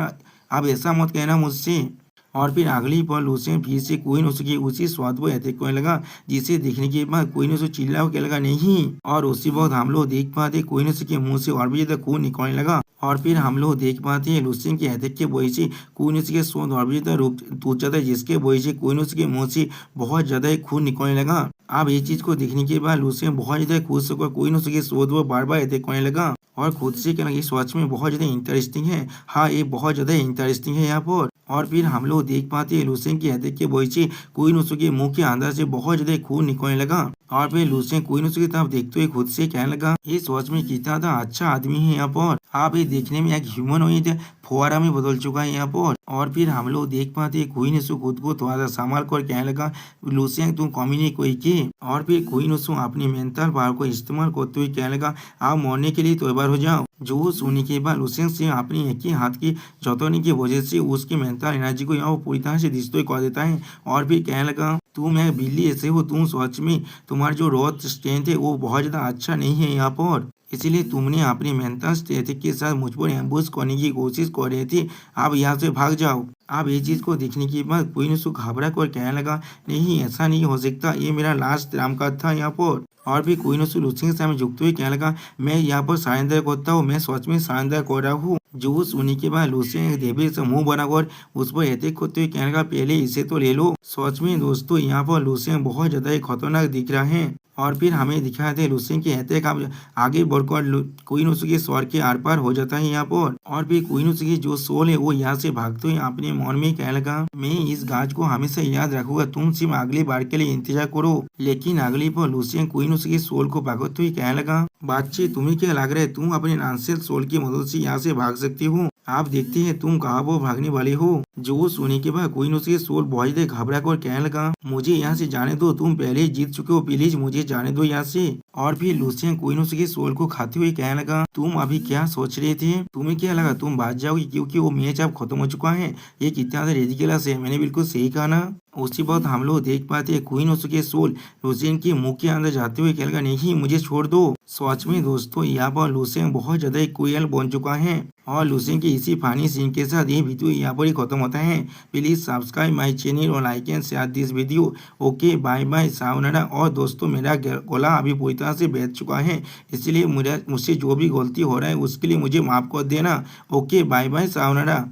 अब ऐसा मत कहना मुझसे। और फिर अगली पल लुसेंग फिर से क्वीन ओसो की उसी स्वाद पर अटैक करने लगा जिसे देखने के बाद क्वीन ओसो चिल्ला के लगा नहीं। और उसी वक्त हम लोग देख पाते क्वीन ओसो के मुंह से और भी ज्यादा खून निकलने लगा। और फिर हम लोग देख पाते हैं लुसेंग के अटैक के वजह से क्वीन ओसो के स्वाद और भी ज्यादा टूट जाता है जिसके वजह से क्वीन ओसो के मुंह से बहुत ज्यादा खून निकलने लगा। अब ये चीज को देखने के बाद लूसियन बहुत ज्यादा खुश होकर कोई न सके शोध वो बार बार ऐसे करने लगा और खुद से कहना ये सच में बहुत ज्यादा इंटरेस्टिंग है। हाँ, ये बहुत ज्यादा इंटरेस्टिंग है यहाँ पर। और फिर हम लोग देख पाते हैं लूसियन की हत्या के बॉयचे कोई न सके मुंह के अंदर से बहुत ज्यादा खून निकलने लगा और फिर लूसियन कोई न सके तरफ देखते हुए खुद से कहने लगा ये सच में कितना था अच्छा आदमी है यहाँ पर। आप ये देखने में एक ह्यूमनॉइड फुहारा में बदल चुका है यहाँ पर। और फिर हम लोग देख पाते हैं कोई नसु खुद को थोड़ा सा संभाल कर कहने लगा लूसियन तुम कमीने कोई के। और फिर कोई नसु अपनी मेंटल पावर को इस्तेमाल करते हुए कहने लगा आप मरने के लिए तैयार हो जाओ। जो सुनने के बाद लूसियन से अपनी एक ही हाथ की जतने की वजह से उसकी मेंटल एनर्जी को यहाँ पूरी तरह से डिस्ट्रॉय कर देता है। और फिर कहने लगा तुम एक बिल्ली ऐसे हो, तुम सच में तुम्हारा जो रॉड स्ट्रेंथ है वो बहुत ज्यादा अच्छा नहीं है यहाँ पर, इसलिए तुमने अपनी मेंटल स्ट्रेंथ के साथ मुझ पर एम्बुश करने की कोशिश कर रहे थे। आप यहाँ से भाग जाओ। आप ये चीज को देखने के बाद कोई न घबरा कर कहने लगा नहीं ऐसा नहीं हो सकता, ये मेरा लास्ट राम का था यहाँ पर। और भी कोई न लूसियन के सामने झुकते हुए कहने लगा मैं यहाँ पर सरेंडर करता हूँ, मैं सच में सरेंडर कर रहा हूँ। जो सुनने के बाद लूसियन देवी से मुंह बनाकर उस पर अटैक करते हुए कहने लगा पहले इसे तो ले लो। सच में दोस्तों यहाँ पर लूसियन बहुत ज्यादा ही खतरनाक दिख रहा है। और फिर हमें दिखाया था लूसियन के अटैक अब आगे बढ़कर कोइनोसुके स्वर के आर पार हो जाता है यहाँ पर। और फिर कोइनोसुके जो सोल है वो यहाँ से भागते हुए अपने मन में कहने लगा मैं इस गाज को हमेशा याद रखूंगा, तुम सिर्फ अगली बार के लिए इंतजार करो। लेकिन अगली बार लूसियन कोइनोसुके सोल को भागते हुए कहने लगा बातचीत तुम्हें क्या लग रहा है तुम अपने नानसेल सोल की मदद से यहाँ से भाग सकती हो, आप देखते हैं तुम कहाँ वो भागने वाले हो। जो सुनने के बाद कोइनोसुके सोल बहुत ज्यादा घबरा कर कहने लगा मुझे यहाँ से जाने दो, तुम पहले ही जीत चुके हो, प्लीज मुझे जाने दो यहाँ से। और फिर लूसियन कोइनोसुके सोल को खाते हुए कहने लगा तुम अभी क्या सोच रहे थे, तुम्हें क्या लगा तुम भाग जाओगी क्योंकि वो मैच अब खत्म हो चुका है, ये कितना रेडिकुलस है, मैंने बिल्कुल सही कहा ना। उसी वक्त हम लोग देख पाते हैं कोइनोसुके सोल लूसियन के मुंह के अंदर जाते हुए कहेगा नहीं मुझे छोड़ दो। सच में दोस्तों यहाँ पर लूसियन बहुत ज्यादा क्रूएल बन चुका है। और लूसियन के इसी फानी सीन के साथ ये वीडियो यहाँ पर ही खत्म होता है। प्लीज सब्सक्राइब माय चैनल और like and share this video. Okay bye bye sayonara. और दोस्तों मेरा गला अभी पूरी तरह से बैठ चुका है, इसलिए मुझसे जो भी गलती हो रहा है उसके लिए मुझे माफ कर देना। Okay bye bye सावनारा।